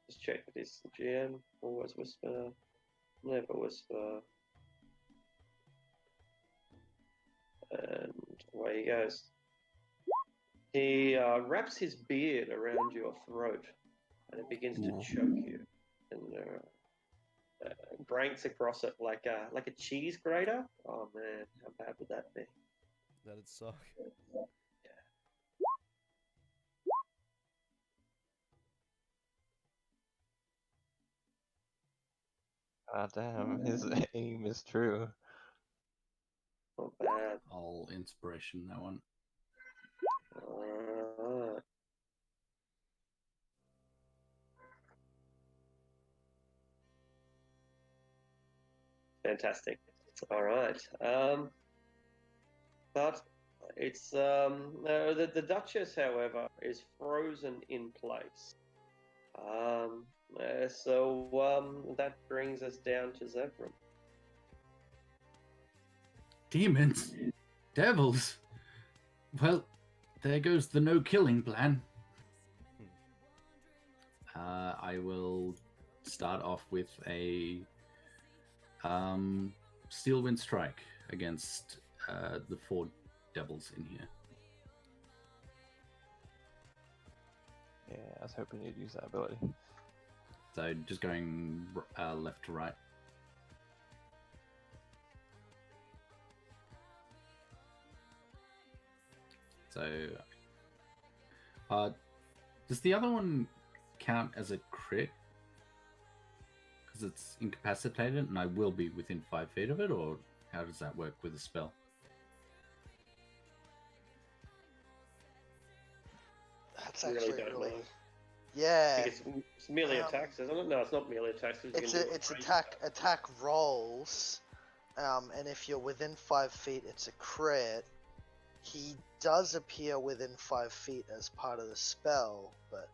Just check that he's the GM. Always whisper. Never whisper. And away he goes. He wraps his beard around your throat, and it begins to choke you, and grates across it like a cheese grater. Oh man, how bad would that be? That'd suck. Ah, damn, his aim is true. Not bad. All inspiration, that one. Fantastic. All right. But it's the Duchess, however, is frozen in place. So that brings us down to Zevram. Demons? Devils? Well, there goes the no-killing plan. I will start off with a Steel Wind Strike against the 4 devils in here. Yeah, I was hoping you'd use that ability. So just going left to right. So, does the other one count as a crit? Because it's incapacitated and I will be within 5 feet of it, or how does that work with a spell? That's I actually don't really... know. Yeah. I think it's melee attacks, isn't it? No, it's not melee attacks. It's attack rolls, and if you're within 5 feet, it's a crit. He does appear within 5 feet as part of the spell, but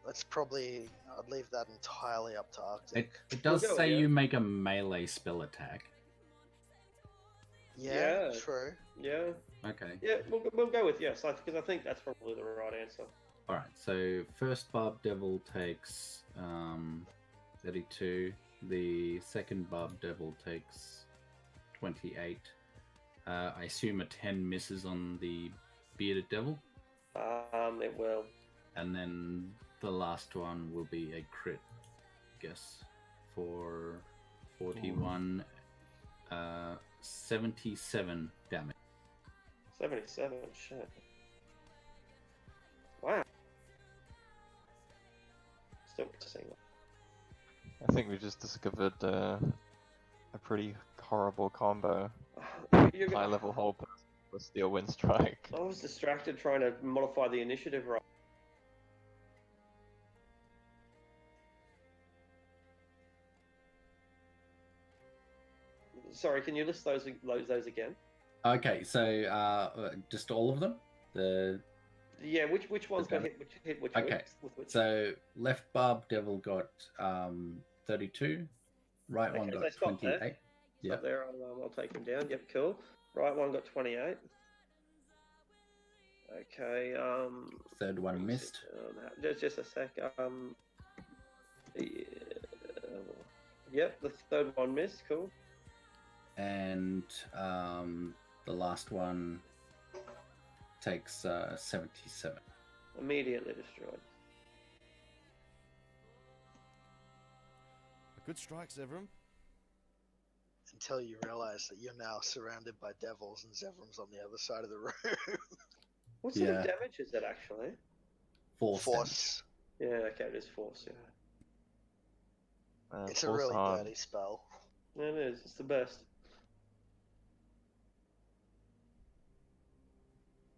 I'd leave that entirely up to Arctic. It does say you make a melee spell attack. Yeah, true. Yeah. Okay. Yeah, we'll go with yes, because I think that's probably the right answer. Alright, so first Barb Devil takes 32. The second Barb Devil takes 28. I assume a 10 misses on the Bearded Devil. It will. And then the last one will be a crit, I guess, for 41, 77 damage. 77, shit. Wow. Still processing that. I think we just discovered a pretty horrible combo. High level hold with Steel Wind Strike. I was distracted trying to modify the initiative roll. sorry, can you list those again? Okay, so just all of them. Yeah, which one's got hit which Okay, with which? so left barb devil got 32, right one Okay, got so stop 28. there. Yep. Stop there. I'll take him down. Yep, cool. Right one got 28. Okay. Third one missed. Just a sec. Yep, the third one missed. Cool. And the last one takes 77. Immediately destroyed. A good strike, Zevram. Until you realize that you're now surrounded by devils and Zevrum's on the other side of the room. What sort of damage is it actually? Force. Yeah, okay, it is force, yeah. It's a really dirty spell. Yeah, it is, it's the best.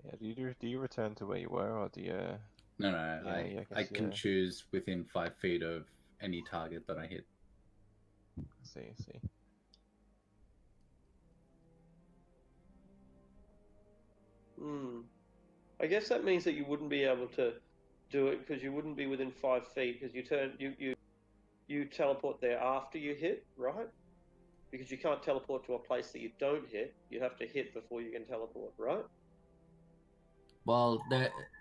Yeah, do you return to where you were, or do you... No, I can choose within 5 feet of any target that I hit. See. I guess that means that you wouldn't be able to do it because you wouldn't be within 5 feet because you teleport there after you hit, right? Because you can't teleport to a place that you don't hit. You have to hit before you can teleport, right? Well,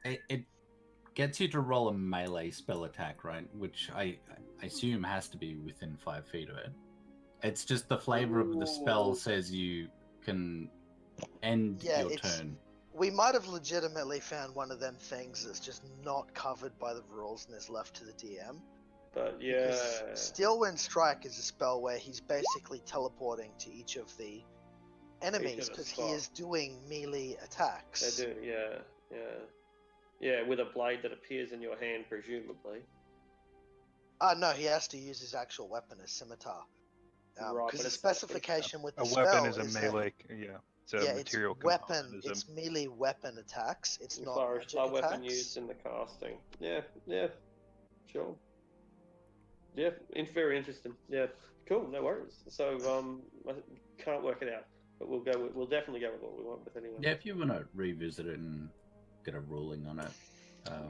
it gets you to roll a melee spell attack, right? Which I assume has to be within 5 feet of it. It's just the flavor of the spell says you can end your turn. We might have legitimately found one of them things that's just not covered by the rules and is left to the DM. But yeah, because Steelwind Strike is a spell where he's basically teleporting to each of the enemies because he is doing melee attacks. They do, yeah, with a blade that appears in your hand, presumably. No, he has to use his actual weapon as scimitar. Right, because the specification with the spell weapon is a melee. It's a material weapon. It's melee weapon attacks. It's not magic attacks. Weapon used in the casting. Yeah, sure. Yeah, very interesting. Yeah, cool. No worries. So I can't work it out, but we'll definitely go with what we want with anyway. Yeah, if you want to revisit it and get a ruling on it,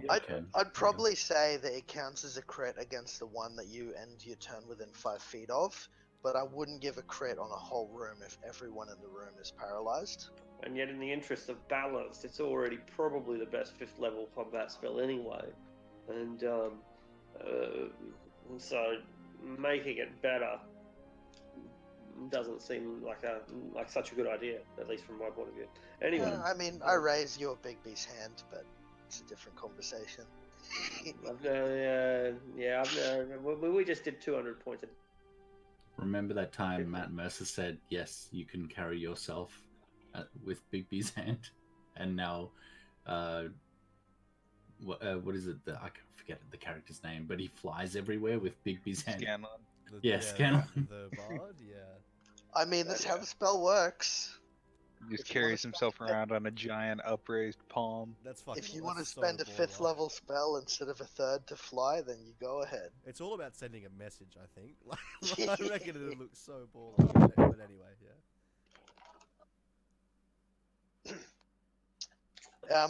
I'd probably say that it counts as a crit against the one that you end your turn within 5 feet of. But I wouldn't give a crit on a whole room if everyone in the room is paralyzed. And yet, in the interest of balance, it's already probably the best 5th level combat spell anyway. And so making it better doesn't seem like such a good idea, at least from my point of view. Anyway, I mean, I raise your Big B's hand, but it's a different conversation. We just did 200 points. Remember that time Matt Mercer said, yes, you can carry yourself with Big B's hand? And now, what is it? I can forget the character's name, but he flies everywhere with Big B's hand. Scanlan. Scanlan. The bard, yeah. I mean, that's how the spell works. He just carries himself around on a giant upraised palm. That's fucking. If you want to spend a 5th level spell instead of a 3rd to fly, then you go ahead. It's all about sending a message, I think. I reckon it looks so baller. But anyway, yeah.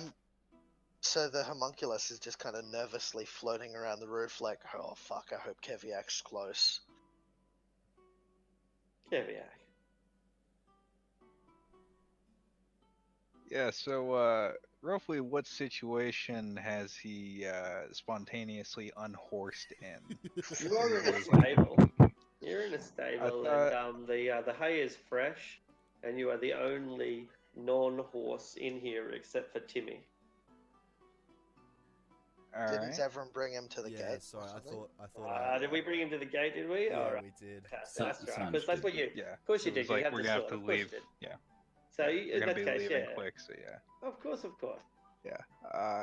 So the homunculus is just kind of nervously floating around the roof, like, oh fuck, I hope Keviak's close. Keviak. Yeah, so roughly what situation has he spontaneously unhorsed in? You're in a stable. You're in a stable, and the hay is fresh, and you are the only non-horse in here except for Timmy. Didn't Zevran bring him to the gate? Sorry, I thought. Did we bring him to the gate? Did we? Yeah, All right. we did. That's right. Because that's what you. Yeah. Of course you did. Like, you had we're the gonna sword. have to leave. Yeah. So we're in gonna that be case, leaving yeah. quick. So yeah. Of course. Yeah.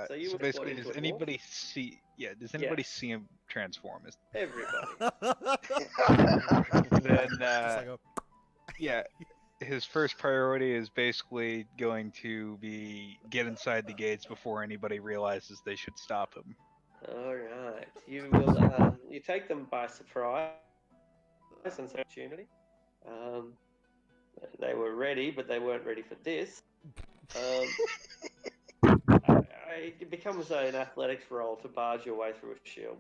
So you so were basically, into does a anybody see? Yeah. Does anybody see him transform? Everybody. Then yeah. His first priority is basically going to be get inside the gates before anybody realizes they should stop him. All right. You will. You take them by surprise and opportunity. They were ready, but they weren't ready for this. It becomes an athletics roll to barge your way through a shield.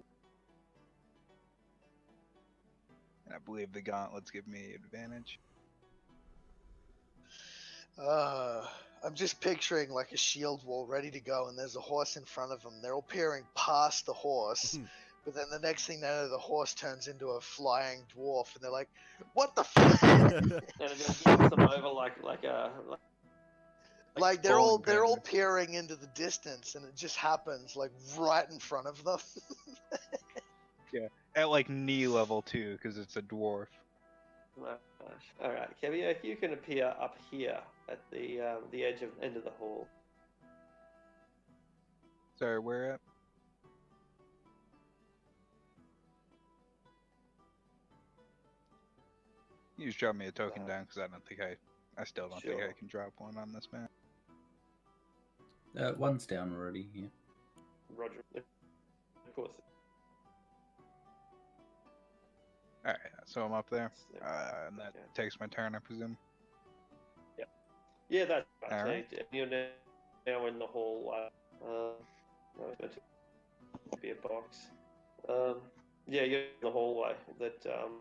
And I believe the gauntlets give me advantage. I'm just picturing like a shield wall ready to go, and there's a horse in front of them. They're all peering past the horse, but then the next thing they know, the horse turns into a flying dwarf, and they're like, "What the fuck?" And it just knocks them over Like they're all bowling pins. peering into the distance, and it just happens like right in front of them. At like knee level too, because it's a dwarf. All right, Kevin, if you can appear up here at the edge of end of the hall. Sorry, where at? You just drop me a token down because I still don't think I Sure. can drop one on this map. One's down already. Yeah. Roger. Of course. All right, so I'm up there, There. and that Okay. takes my turn, I presume. Yeah, that's right. All right. You're now in the hall. No, it's meant to be a box. Yeah, you're in the hallway. That down.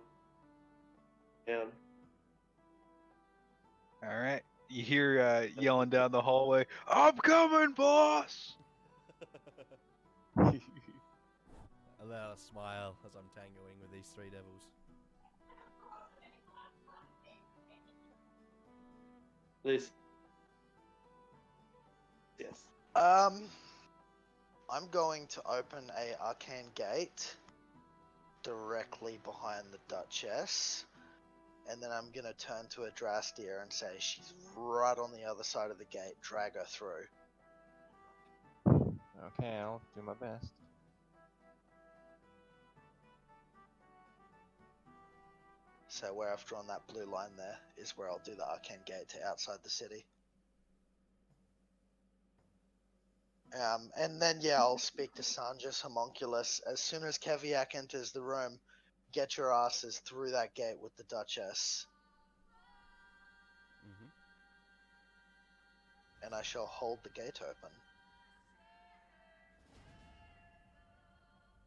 All right, you hear yelling down the hallway, "I'm coming, boss!" Allow a smile as I'm tangoing with these three devils. This. Yes. I'm going to open a arcane gate directly behind the Duchess, and then I'm gonna turn to Adrastia and say she's right on the other side of the gate. Drag her through. Okay, I'll do my best. So where I've drawn that blue line there is where I'll do the arcane gate to outside the city. And then yeah, I'll speak to Sanjus Homunculus as soon as Keviak enters the room. Get your asses through that gate with the Duchess, Mm-hmm. and I shall hold the gate open.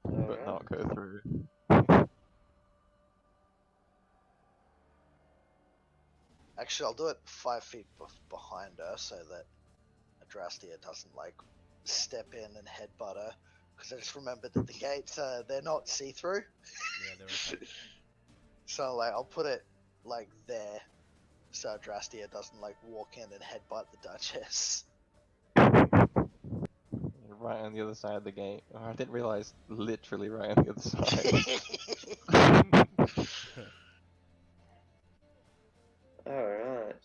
But Alright. not go through. Actually, I'll do it 5 feet behind her so that Adrastia doesn't like step in and headbutt her. Because I just remembered that the gates they're not see-through. Yeah, they're okay. So like I'll put it like there, so Adrastia doesn't like walk in and headbutt the Duchess. Right on the other side of the gate. Oh, I didn't realize literally right on the other side. Alright.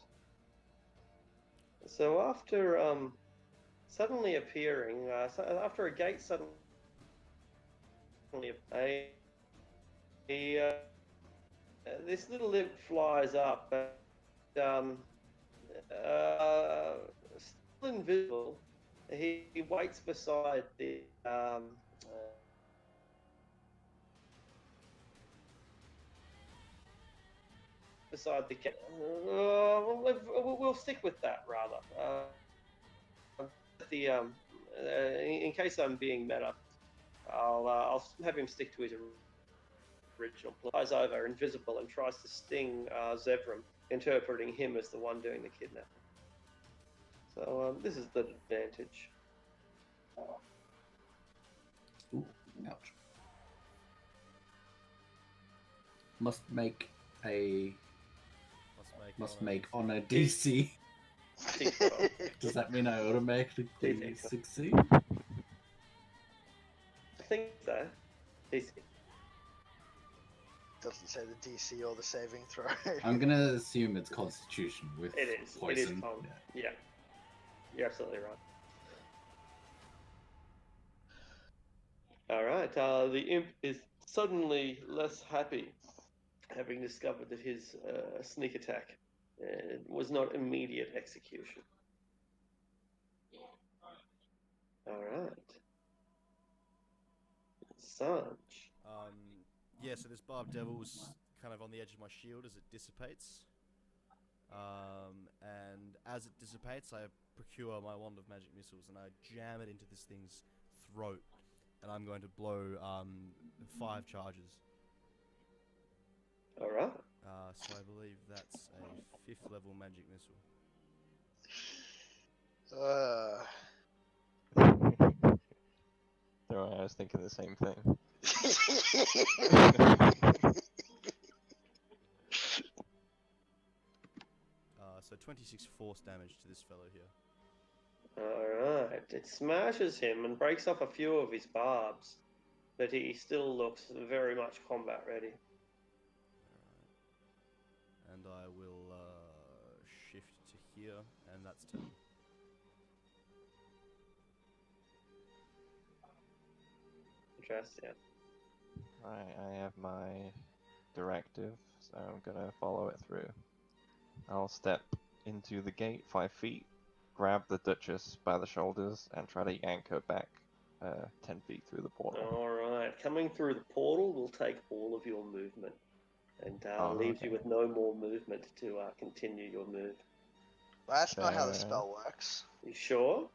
So after suddenly appearing, after a gate suddenly this little imp flies up, still invisible. He waits beside the cat. We'll stick with that rather. In case I'm being meta, I'll have him stick to his original plan. Flies over, invisible, and tries to sting Zevram, interpreting him as the one doing the kidnapping. So this is the advantage. Ooh, ouch. Must make on a DC. Does that mean I automatically succeed? I think so. DC. Doesn't say the DC or the saving throw. I'm gonna assume it's Constitution with It is. poison. It is cold. Yeah. You're absolutely right. All right. The imp is suddenly less happy, having discovered that his sneak attack was not immediate execution. All right. Sanj. Yeah, so this Barb Devil's kind of on the edge of my shield as it dissipates. And as it dissipates, I procure my wand of magic missiles and I jam it into this thing's throat. And I'm going to blow 5 charges. All right. So I believe that's a 5th level magic missile. No, I was thinking the same thing. So 26 force damage to this fellow here. Alright, it smashes him and breaks off a few of his barbs, but he still looks very much combat ready. Alright. And I will shift to here, and that's turn. Interesting. Right, I have my directive, so I'm gonna follow it through. I'll step into the gate 5 feet, grab the Duchess by the shoulders, and try to yank her back 10 feet through the portal. Alright, coming through the portal will take all of your movement and leaves you with no more movement to continue your move. That's not how the spell works. You sure?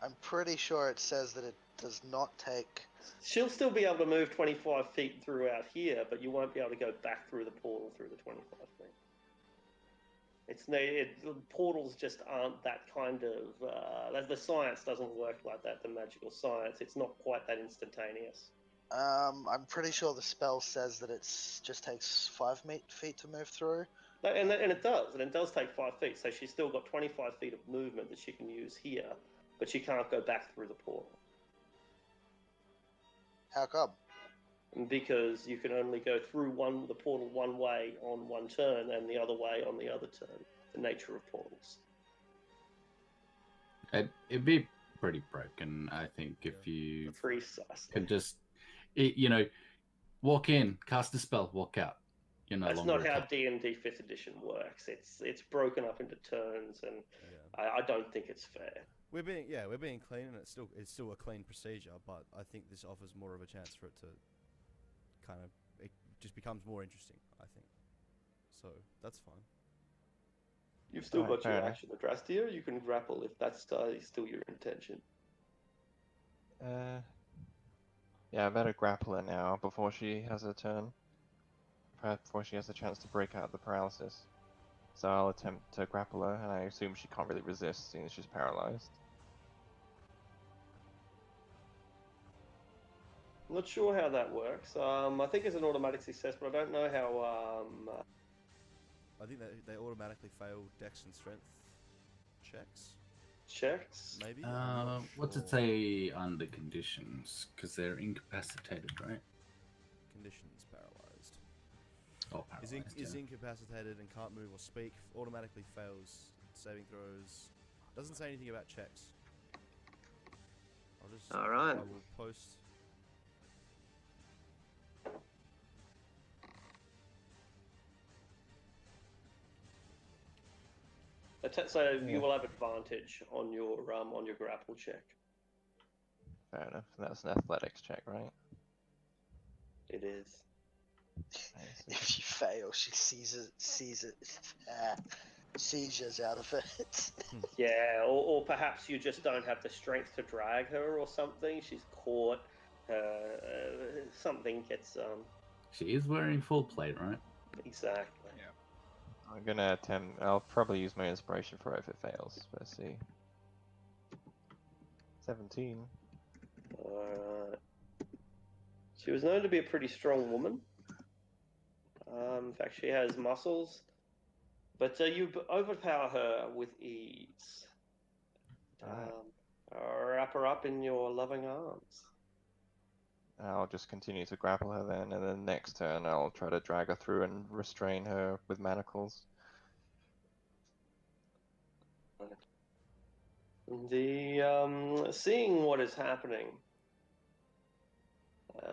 I'm pretty sure it says that it does not take... She'll still be able to move 25 feet throughout here, but you won't be able to go back through the portal through the 25 feet. The portals just aren't that kind of... the science doesn't work like that, the magical science. It's not quite that instantaneous. I'm pretty sure the spell says that it just takes 5 feet to move through. And it does, and it does take 5 feet, so she's still got 25 feet of movement that she can use here, but she can't go back through the portal. How come? Because you can only go through the portal one way on one turn and the other way on the other turn. The nature of portals. It'd be pretty broken, I think, if you Precisely. could just, walk in, cast a spell, walk out. That's not how D&D 5th edition works. It's broken up into turns, and I don't think it's fair. We're being clean, and it's still a clean procedure. But I think this offers more of a chance for it to it just becomes more interesting. I think so. That's fine. You've still got your action Adrastia. You can grapple if that's still your intention. Yeah, I better grapple her now before she has her turn. Before she has a chance to break out of the paralysis. So I'll attempt to grapple her, and I assume she can't really resist, seeing as she's paralyzed. I'm not sure how that works. I think it's an automatic success, but I don't know how... I think they automatically fail Dex and Strength checks. Checks? Maybe? What's it say under conditions? Because they're incapacitated, right? Conditions: paralyzed. Oh, paralyzed. Is incapacitated and can't move or speak. Automatically fails saving throws. Doesn't say anything about checks. Alright. I will post. So you will have advantage on your grapple check. Fair enough. That's an athletics check, right? It is. If you fail, she seizures out of it. Yeah, or perhaps you just don't have the strength to drag her or something. She's caught. Something gets... She is wearing full plate, right? Exactly. I'm gonna attempt. I'll probably use my inspiration for it if it fails. Let's see. 17. She was known to be a pretty strong woman. In fact, she has muscles. But you overpower her with ease. Wrap her up in your loving arms. I'll just continue to grapple her then, and then next turn I'll try to drag her through and restrain her with manacles. Seeing what is happening,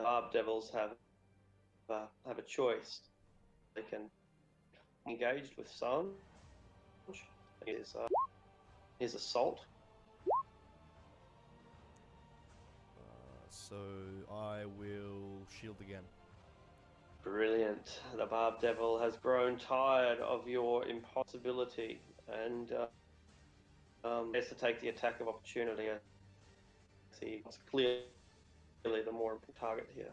Barb Devils have a choice. They can engage with Sanj. His assault. So I will shield again. Brilliant. The Barb Devil has grown tired of your impossibility and has to take the attack of opportunity. He's clearly the more important target here.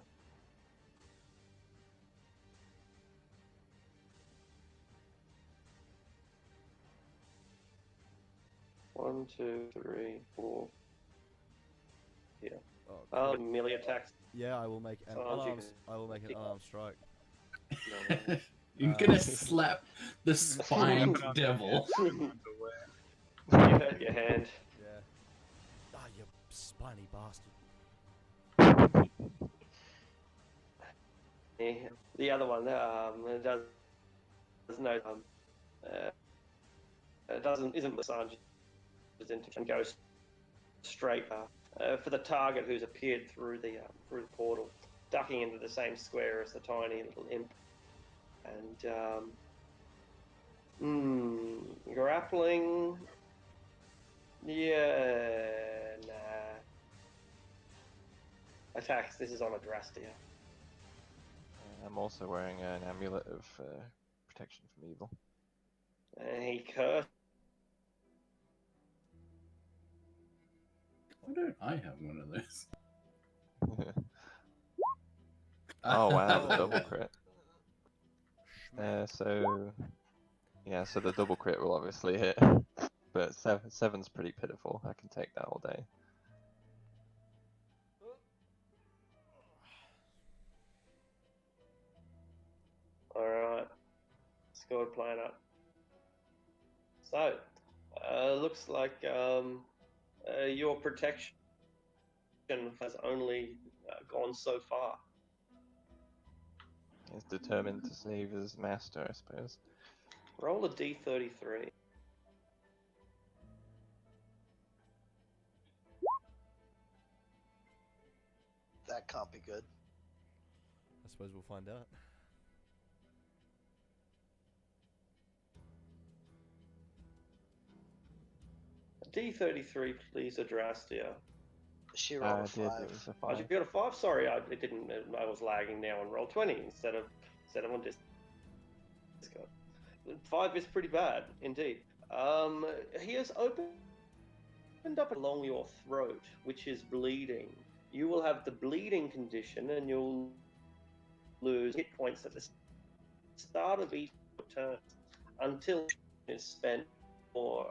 One, two, three, four. Here. Oh, Melee attacks. yeah, I will make an unarmed strike. No. You're gonna slap the spined devil. You hurt your hand. Yeah. Ah, you spiny bastard. The other one does no isn't massaged and goes straight for the target who's appeared through the portal, ducking into the same square as the tiny little imp, and grappling. Yeah, nah. Attacks. This is on Adrastia. I'm also wearing an amulet of protection from evil. And he cursed. Why don't I have one of those? Oh wow, the double crit. So the double crit will obviously hit, but seven's pretty pitiful. I can take that all day. All right, scored plan up. So, looks like your protection has only gone so far. He's determined to save his master, I suppose. Roll a d33. That can't be good. I suppose we'll find out. D33, please, Adrastia. She rolled a I did. 5. It was a Oh, 5. you got a 5? Sorry, I didn't. I was lagging now on roll 20 instead of on Discord. 5 is pretty bad indeed. He has opened up along your throat, which is bleeding. You will have the bleeding condition, and you'll lose hit points at the start of each turn until it is spent or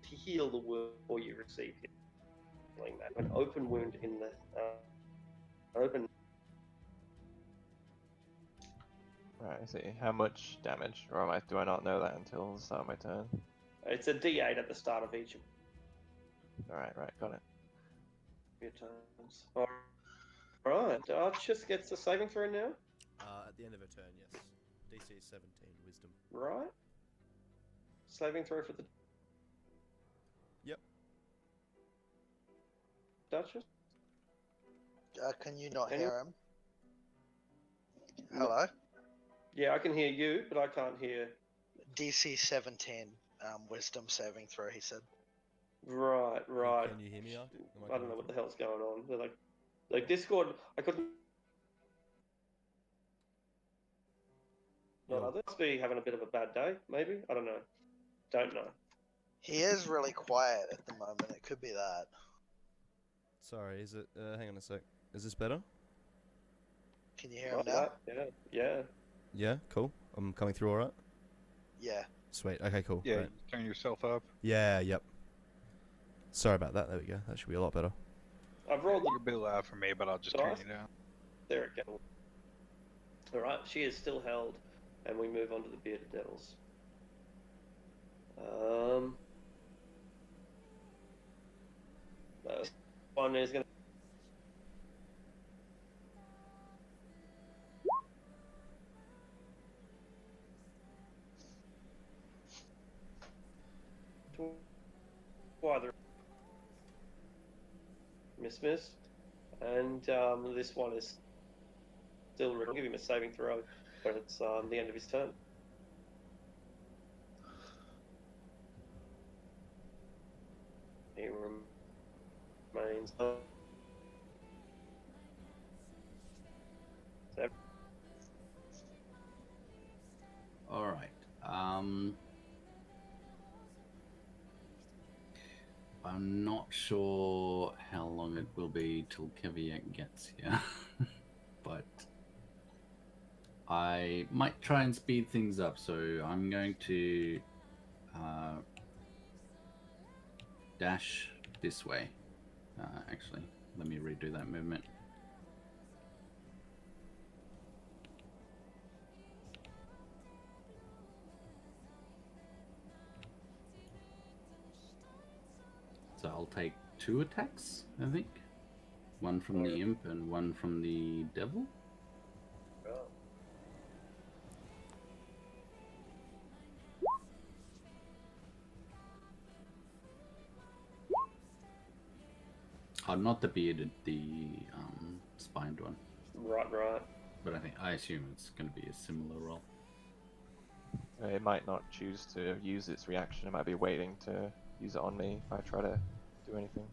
to heal the wound or you receive healing. That an open wound in the open. Right, I see. How much damage? Or do I not know that until the start of my turn? It's a D8 at the start of each of Right, got it. your turns. All right, Archus gets a saving throw now. At the end of a turn, yes. DC 17, wisdom. Right. Saving throw for the. Yep. Duchess. Can you not Can hear him? Hello? Yeah, I can hear you, but I can't hear. DC 17, wisdom saving throw, he said. Right. Can you hear me, Arctic? I don't know what the hell's going on. They're like Discord. I couldn't. Not others. Must be having a bit of a bad day, maybe. I don't know. Don't know. He is really quiet at the moment. It could be that. Sorry, is it? Hang on a sec. Is this better? Can you hear him Like now? that? Yeah. Yeah, cool. I'm coming through alright? Yeah. Sweet, okay, cool. Yeah, Right. turn yourself up. Yeah, yep. Sorry about that, there we go. That should be a lot better. I've rolled You're a bit loud for me, but I'll just turn you down. There it goes. Alright, she is still held, and we move on to the Bearded Devils. One is going to. Either miss, and this one is still. I'll give him a saving throw, but it's the end of his turn. He remains. I'm not sure how long it will be till Keviak gets here, but I might try and speed things up. So I'm going to dash this way. Actually, let me redo that movement. So I'll take 2 attacks, I think. One from the imp and one from the devil. Oh, not the bearded, the spined one. Right. But I assume it's going to be a similar roll. It might not choose to use its reaction. It might be waiting to use it on me if I try to do anything.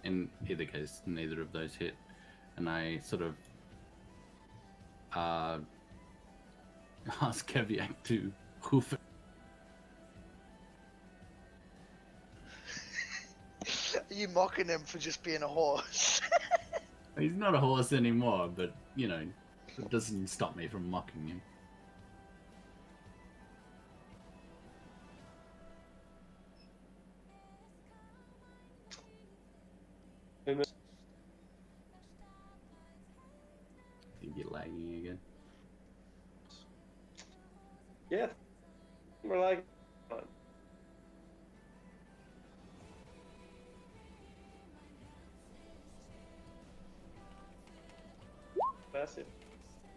In either case, neither of those hit, and I sort of ask Keviak to hoof it. Are you mocking him for just being a horse? He's not a horse anymore, but you know, it doesn't stop me from mocking him. I think you're lagging again. Yeah, we're like. Massive.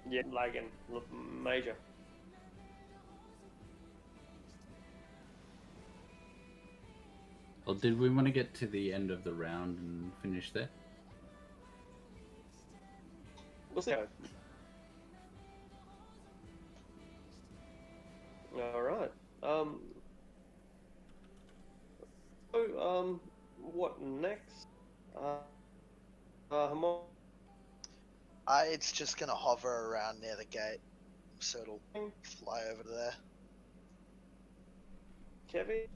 Yeah, lagging. Major. Well, did we want to get to the end of the round and finish there? We'll see. All right. So, what next? It's just gonna hover around near the gate, so it'll fly over to there. Kevin?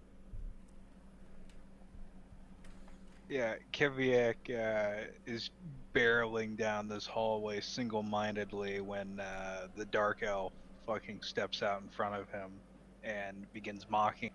Yeah, Keviak is barreling down this hallway single-mindedly when the Dark Elf fucking steps out in front of him and begins mocking.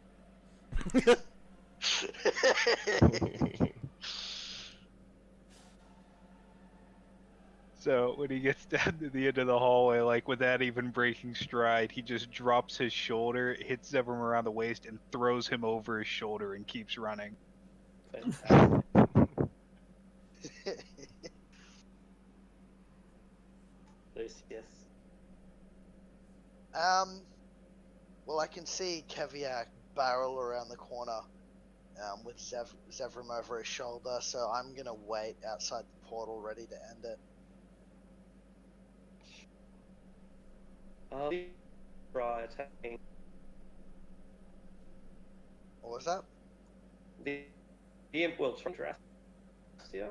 So when he gets down to the end of the hallway, like without even breaking stride, he just drops his shoulder, hits Zevram around the waist, and throws him over his shoulder and keeps running. Fantastic. Yes. Well, I can see Keviak barrel around the corner with Zevram over his shoulder, so I'm gonna wait outside the portal ready to end it. Try attacking. What was that? The imp will try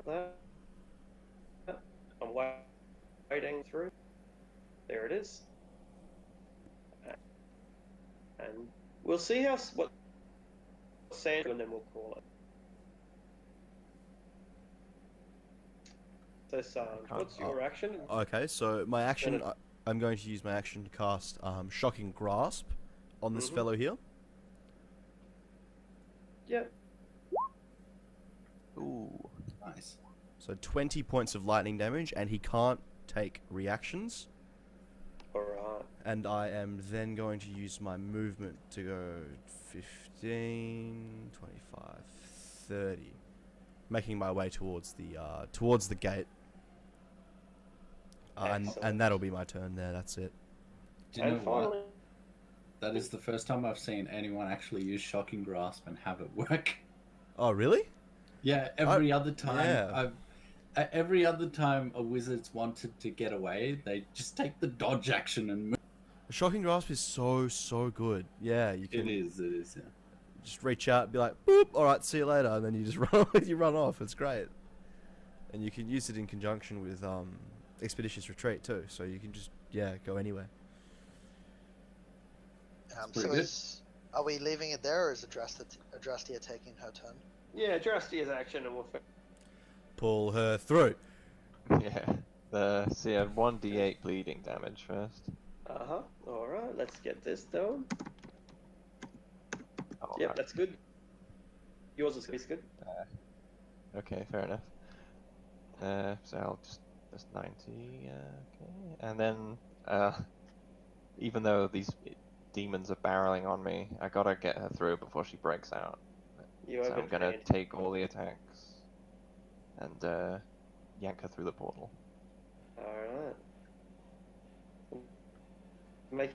that. I'm waiting through. There it is. And we'll see what Sandra, and then we'll call it. So, Sam, what's your action? Okay, so my action, I'm going to use my action to cast Shocking Grasp on this fellow here. Yep. Ooh. Nice. So 20 points of lightning damage, and he can't take reactions. Alright. And I am then going to use my movement to go 15, 25, 30. Making my way towards the gate. And that'll be my turn there, that's it. Do you know what? That is the first time I've seen anyone actually use Shocking Grasp and have it work. Oh, really? Yeah, every other time a wizard's wanted to get away, they just take the dodge action and move. Shocking Grasp is so good. Yeah, you can. It is, yeah. Just reach out and be like, boop, alright, see you later, and then you just run off. It's great. And you can use it in conjunction with Expeditious Retreat too, so you can just, go anywhere. So Are we leaving it there, or is Adrastia taking her turn? Yeah, Drastia's action and we'll. Pull her through. Yeah. So you had 1d8 bleeding damage first. All right, let's get this done. Oh, Yep, that's good. Yours is good. Okay, fair enough. So I'll just 90. Okay, and then even though these demons are barreling on me, I gotta get her through before she breaks out. So I'm gonna take all the attacks and yank her through the portal. All right.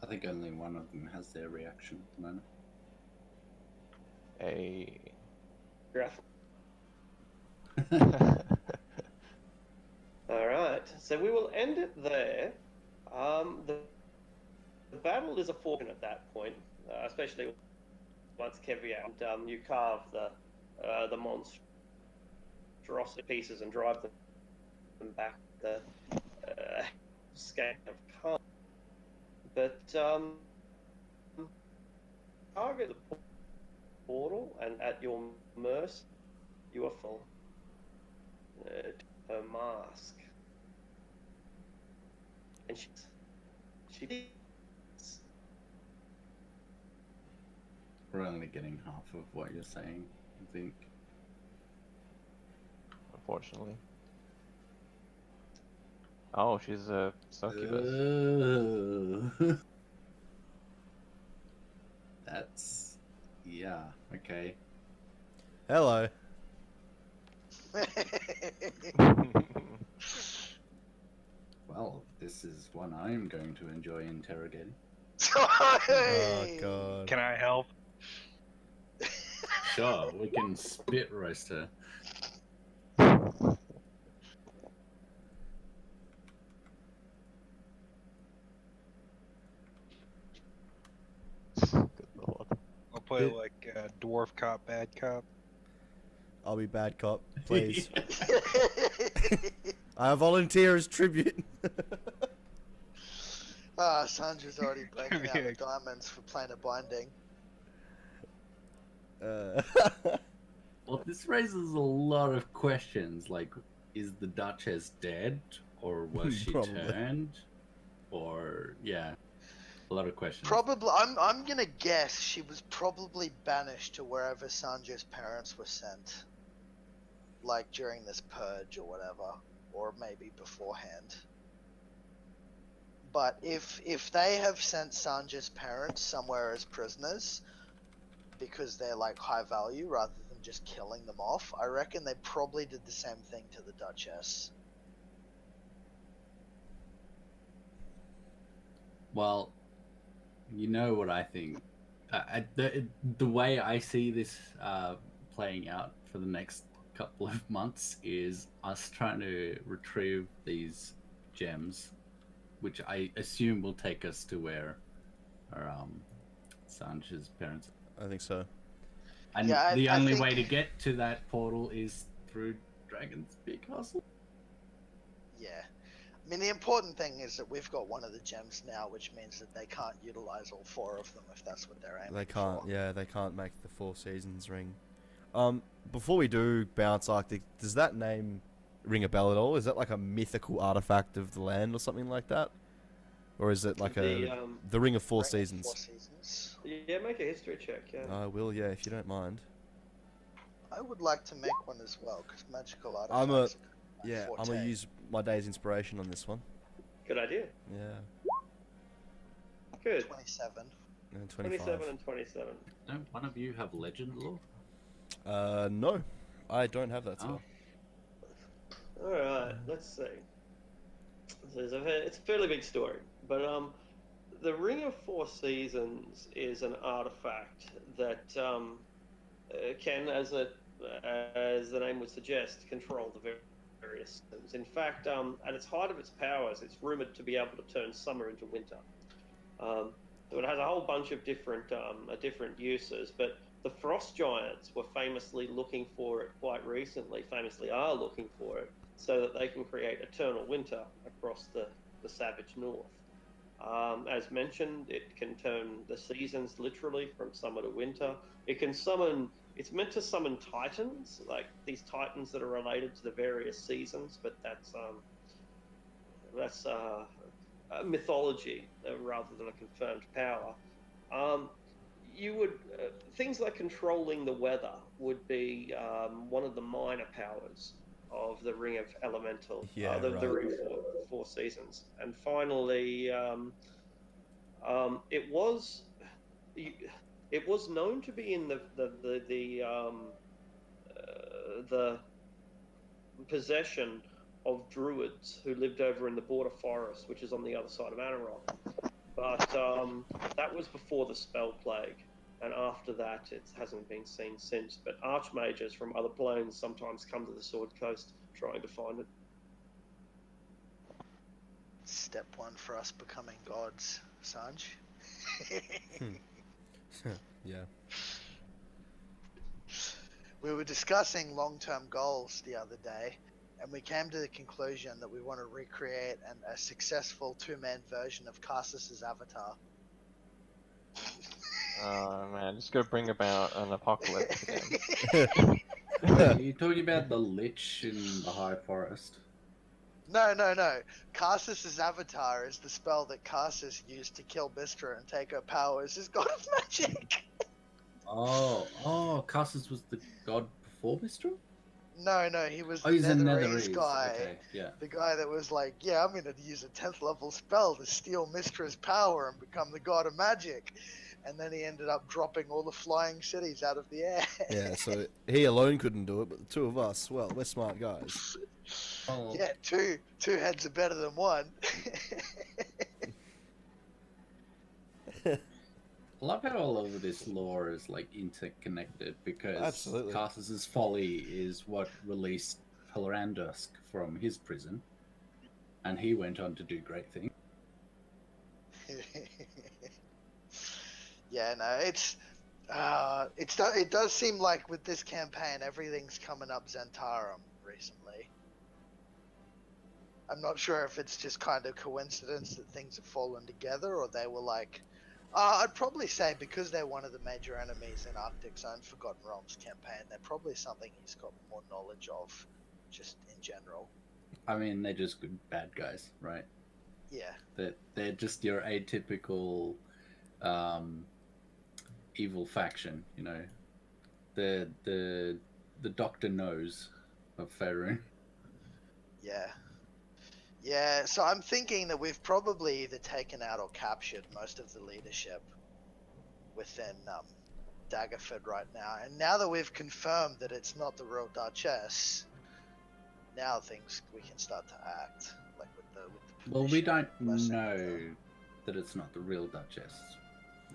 I think only one of them has their reaction at the moment. All right, so we will end it there. The battle is a fortune at that point, especially once Kevia and you carve the monstrosity pieces and drive them back the scan of calm. But target the portal, and at your mercy, you are full. Her mask, and she. We're only getting half of what you're saying, I think. Unfortunately. Oh, she's a succubus. That's... yeah, okay. Hello. Well, this is one I'm going to enjoy interrogating. Oh god. Can I help? Sure, we can spit roast her. Good lord. I'll play like dwarf cop, bad cop. I'll be bad cop, please. I volunteer as tribute. Sandra's already breaking out the diamonds for planar binding. Well, this raises a lot of questions, like, is the Duchess dead? Or was she turned? Or, yeah, a lot of questions. Probably, I'm gonna guess she was probably banished to wherever Sandra's parents were sent. Like during this purge or whatever, or maybe beforehand. But if they have sent Sanja's parents somewhere as prisoners because they're like high value rather than just killing them off, I reckon they probably did the same thing to the Duchess. Well, you know what I think. The way I see this playing out for the next couple of months is us trying to retrieve these gems, which I assume will take us to where our Sanja's parents. I think so. And yeah, the only way to get to that portal is through Dragon's Big Castle. Yeah. I mean, the important thing is that we've got one of the gems now, which means that they can't utilize all four of them if that's what they're aiming for. They can't, yeah, they can't make the Four Seasons ring. Before we do bounce Arctic, does that name ring a bell at all? Is that like a mythical artifact of the land or something like that? Or is it like the Ring of Four Seasons? Four Seasons. Yeah, make a history check, yeah. I will, yeah, if you don't mind. I would like to make one as well, because magical artifacts I'm gonna use my day's inspiration on this one. Good idea. Yeah. Good. 27. And 25. 27 and 27. Don't one of you have legend lore? No. I don't have that spell. Alright, let's see. It's a fairly big story, but the Ring of Four Seasons is an artifact that can, as the name would suggest, control the various systems. In fact, at its height of its powers, it's rumored to be able to turn summer into winter. So it has a whole bunch of different uses, but the Frost Giants were famously looking for it quite recently, famously are looking for it, so that they can create eternal winter across the savage north. As mentioned, it can turn the seasons literally from summer to winter. It can summon. It's meant to summon titans, like these titans that are related to the various seasons, but that's mythology rather than a confirmed power. Um, you would things like controlling the weather would be one of the minor powers of the Ring of Elemental, Yeah, the right. Ring of Four Seasons, and finally, it was it was known to be in the possession of druids who lived over in the border forest, which is on the other side of Anarok. But that was before the spell plague, and after that, it hasn't been seen since. But archmages from other planes sometimes come to the Sword Coast trying to find it. Step one for us becoming gods, Sanj. Yeah. We were discussing long-term goals the other day, and we came to the conclusion that we want to recreate a successful two-man version of Karsus's Avatar. Oh man, just go bring about an apocalypse again. Are you talking about the Lich in the High Forest? No. Karsus's Avatar is the spell that Karsus used to kill Mystra and take her powers as god of magic. Oh, Cassus was the god before Mistral? No, he was Oh, the he's a Netherese Netherese. guy. Okay, yeah. The guy that was like, yeah, I'm going to use a 10th level spell to steal Mystra's power and become the god of magic. And then he ended up dropping all the flying cities out of the air. Yeah, so he alone couldn't do it, but the two of us, well, we're smart guys. Oh, Yeah, two heads are better than one. I love how all of this lore is like interconnected because Absolutely. Cassus's folly is what released Pelorandusk from his prison, and he went on to do great things. Yeah, no, it does seem like with this campaign everything's coming up Zentarum recently. I'm not sure if it's just kind of coincidence that things have fallen together, or they were like, I'd probably say because they're one of the major enemies in Arctic Zone Forgotten Realms campaign, they're probably something he's got more knowledge of, just in general. I mean, they're just good bad guys, right? Yeah. They're just your atypical evil faction, you know. The Doctor Knows of Faerun. Yeah, so I'm thinking that we've probably either taken out or captured most of the leadership within Daggerford right now. And now that we've confirmed that it's not the real Duchess, now we can start to act. Like with the Well, we don't blessing know that it's not the real Duchess.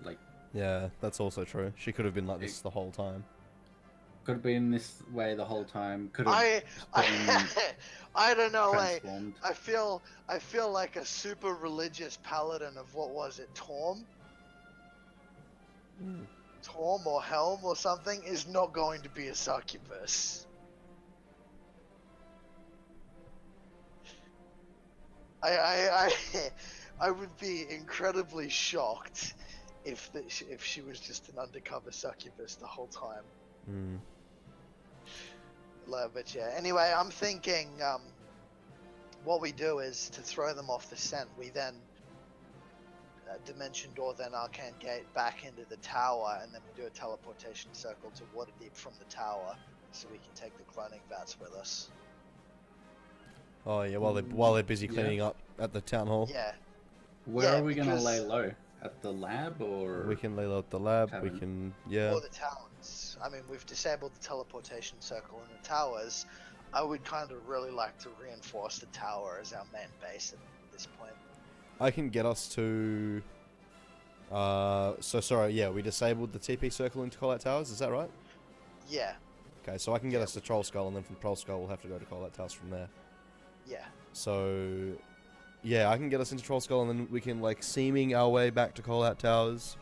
Like, Yeah, that's also true. She could have been like this the whole time. could have been this way the whole time. Could have I don't know, like transformed. I feel like a super religious paladin of what was it, Torm? Torm or Helm or something is not going to be a succubus. I would be incredibly shocked if she was just an undercover succubus the whole time. But yeah, anyway, I'm thinking what we do is to throw them off the scent, we then Dimension Door, then Arcane Gate back into the tower, and then we do a teleportation circle to Waterdeep from the tower so we can take the cloning vats with us. Oh yeah, while they're busy cleaning up at the town hall. Yeah. Where are we going to lay low? At the lab, or We can lay low at the lab. Tavern. We can, yeah. Or the towers. I mean, we've disabled the teleportation circle in the towers. I would kind of really like to reinforce the tower as our main base at this point. I can get us to. We disabled the TP circle into Callout Towers. Is that right? Yeah. Okay, so I can get us to Troll Skull, and then from Troll Skull we'll have to go to Callout Towers from there. Yeah. So, yeah, I can get us into Troll Skull, and then we can like seaming our way back to Callout Towers.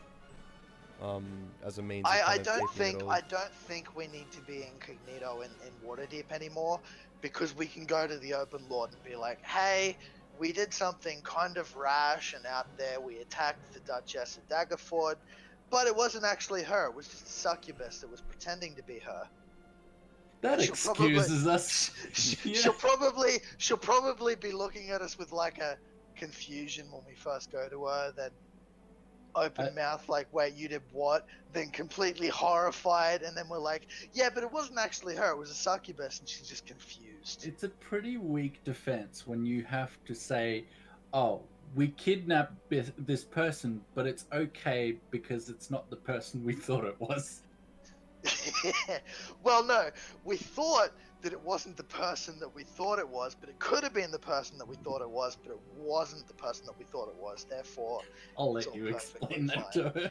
As a means. I don't think we need to be incognito in Waterdeep anymore, because we can go to the open lord and be like, hey, we did something kind of rash and out there. We attacked the Duchess of Daggerford, but it wasn't actually her. It was just a succubus that was pretending to be her. That She'll probably- excuses us. Yeah. She'll probably be looking at us with like a confusion when we first go to her, then open mouth like, wait, you did what? Then completely horrified, and then we're like, yeah, but it wasn't actually her, it was a succubus, and she's just confused. It's a pretty weak defense when you have to say, oh, we kidnapped this person, but it's okay because it's not the person we thought it was. Well, no, we thought that it wasn't the person that we thought it was, but it could have been the person that we thought it was, but it wasn't the person that we thought it was. Therefore, I'll it's let all you explain that to her.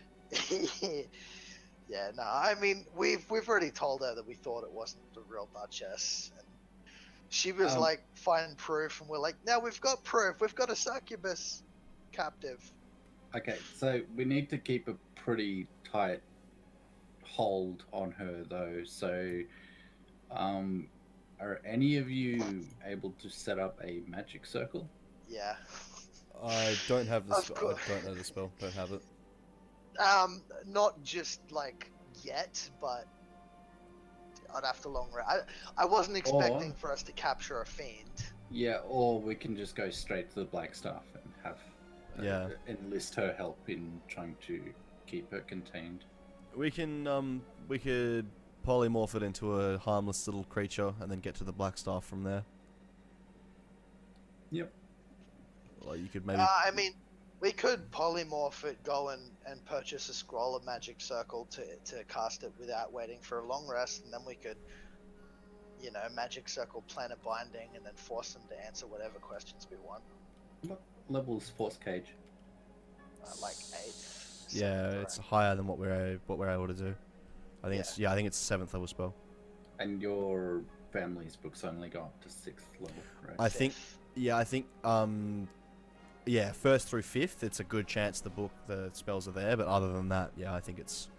Yeah, no, I mean, we've already told her that we thought it wasn't the real Duchess, and she was like, find proof, and we're like, no, we've got proof. We've got a succubus captive. Okay, so we need to keep a pretty tight hold on her, though. So, are any of you able to set up a magic circle? Yeah. I don't have the Of spell. course. I don't know the spell. Don't have it. Not just like yet, but I'd have to long rest. I wasn't expecting for us to capture a fiend. Yeah, or we can just go straight to the Blackstaff and have enlist her help in trying to keep her contained. We can we could polymorph it into a harmless little creature and then get to the Blackstaff from there. Yep. Like you could maybe. I mean, we could polymorph it, go and purchase a scroll of magic circle to cast it without waiting for a long rest, and then we could, you know, magic circle plan a binding and then force them to answer whatever questions we want. What level's Force Cage? Like 8. Yeah, it's higher than what we're able to do. I think I think it's 7th level spell. And your family's books only go up to 6th level, right? I think yeah, 1st through 5th, it's a good chance the spells are there, but other than that, yeah, I think it's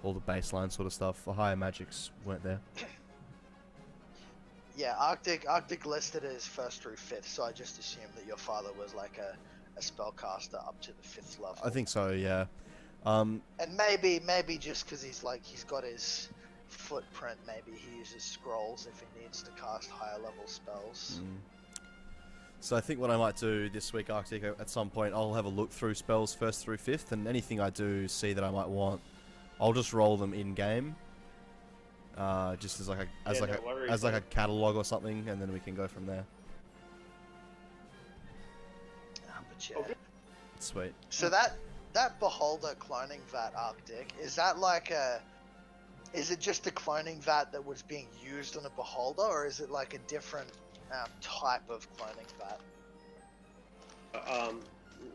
all the baseline sort of stuff. The higher magics weren't there. Yeah, Arctic listed as 1st through 5th, so I just assumed that your father was like a spellcaster up to the 5th level. I think so, yeah. And maybe just because he's got his footprint, maybe he uses scrolls if he needs to cast higher level spells. So I think what I might do this week, Arctic, at some point, I'll have a look through spells 1st through 5th, and anything I do see that I might want, I'll just roll them in game, just as a catalog or something, and then we can go from there. But yeah. Sweet. So that Beholder cloning vat, Arctic, is it just a cloning vat that was being used on a Beholder, or is it like a different type of cloning vat?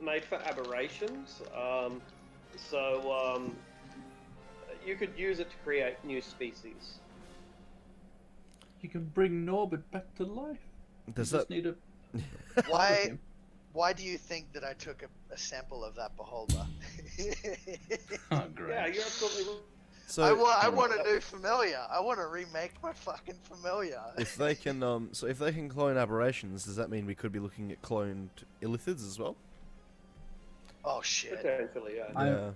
Made for aberrations. You could use it to create new species. You can bring Norbert back to life. Does you just need a Why do you think that I took a sample of that Beholder? Oh, great. Yeah, you're absolutely right. So I want a new familiar. I want to remake my fucking familiar. if they can clone aberrations, does that mean we could be looking at cloned illithids as well? Oh shit. Potentially, yeah. Yeah.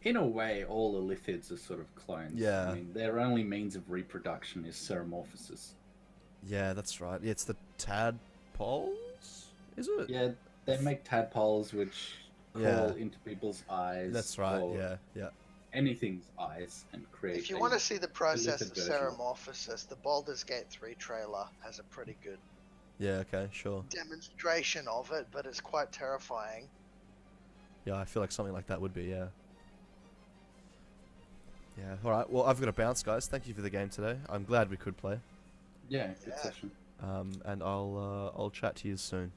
In a way, all illithids are sort of clones. Yeah. I mean, their only means of reproduction is seromorphosis. Yeah, that's right. Yeah, it's the tadpoles, is it? Yeah, they make tadpoles which crawl into people's eyes. That's right. or Yeah. anything's eyes and create. If you want to see the process of version. seromorphosis, the Baldur's Gate 3 trailer has a pretty good Yeah. Okay. Sure. demonstration of it, but it's quite terrifying. Yeah, I feel like something like that would be. Yeah. Yeah. All right. Well, I've got to bounce, guys. Thank you for the game today. I'm glad we could play. Yeah, good Yeah. session. And I'll chat to you soon.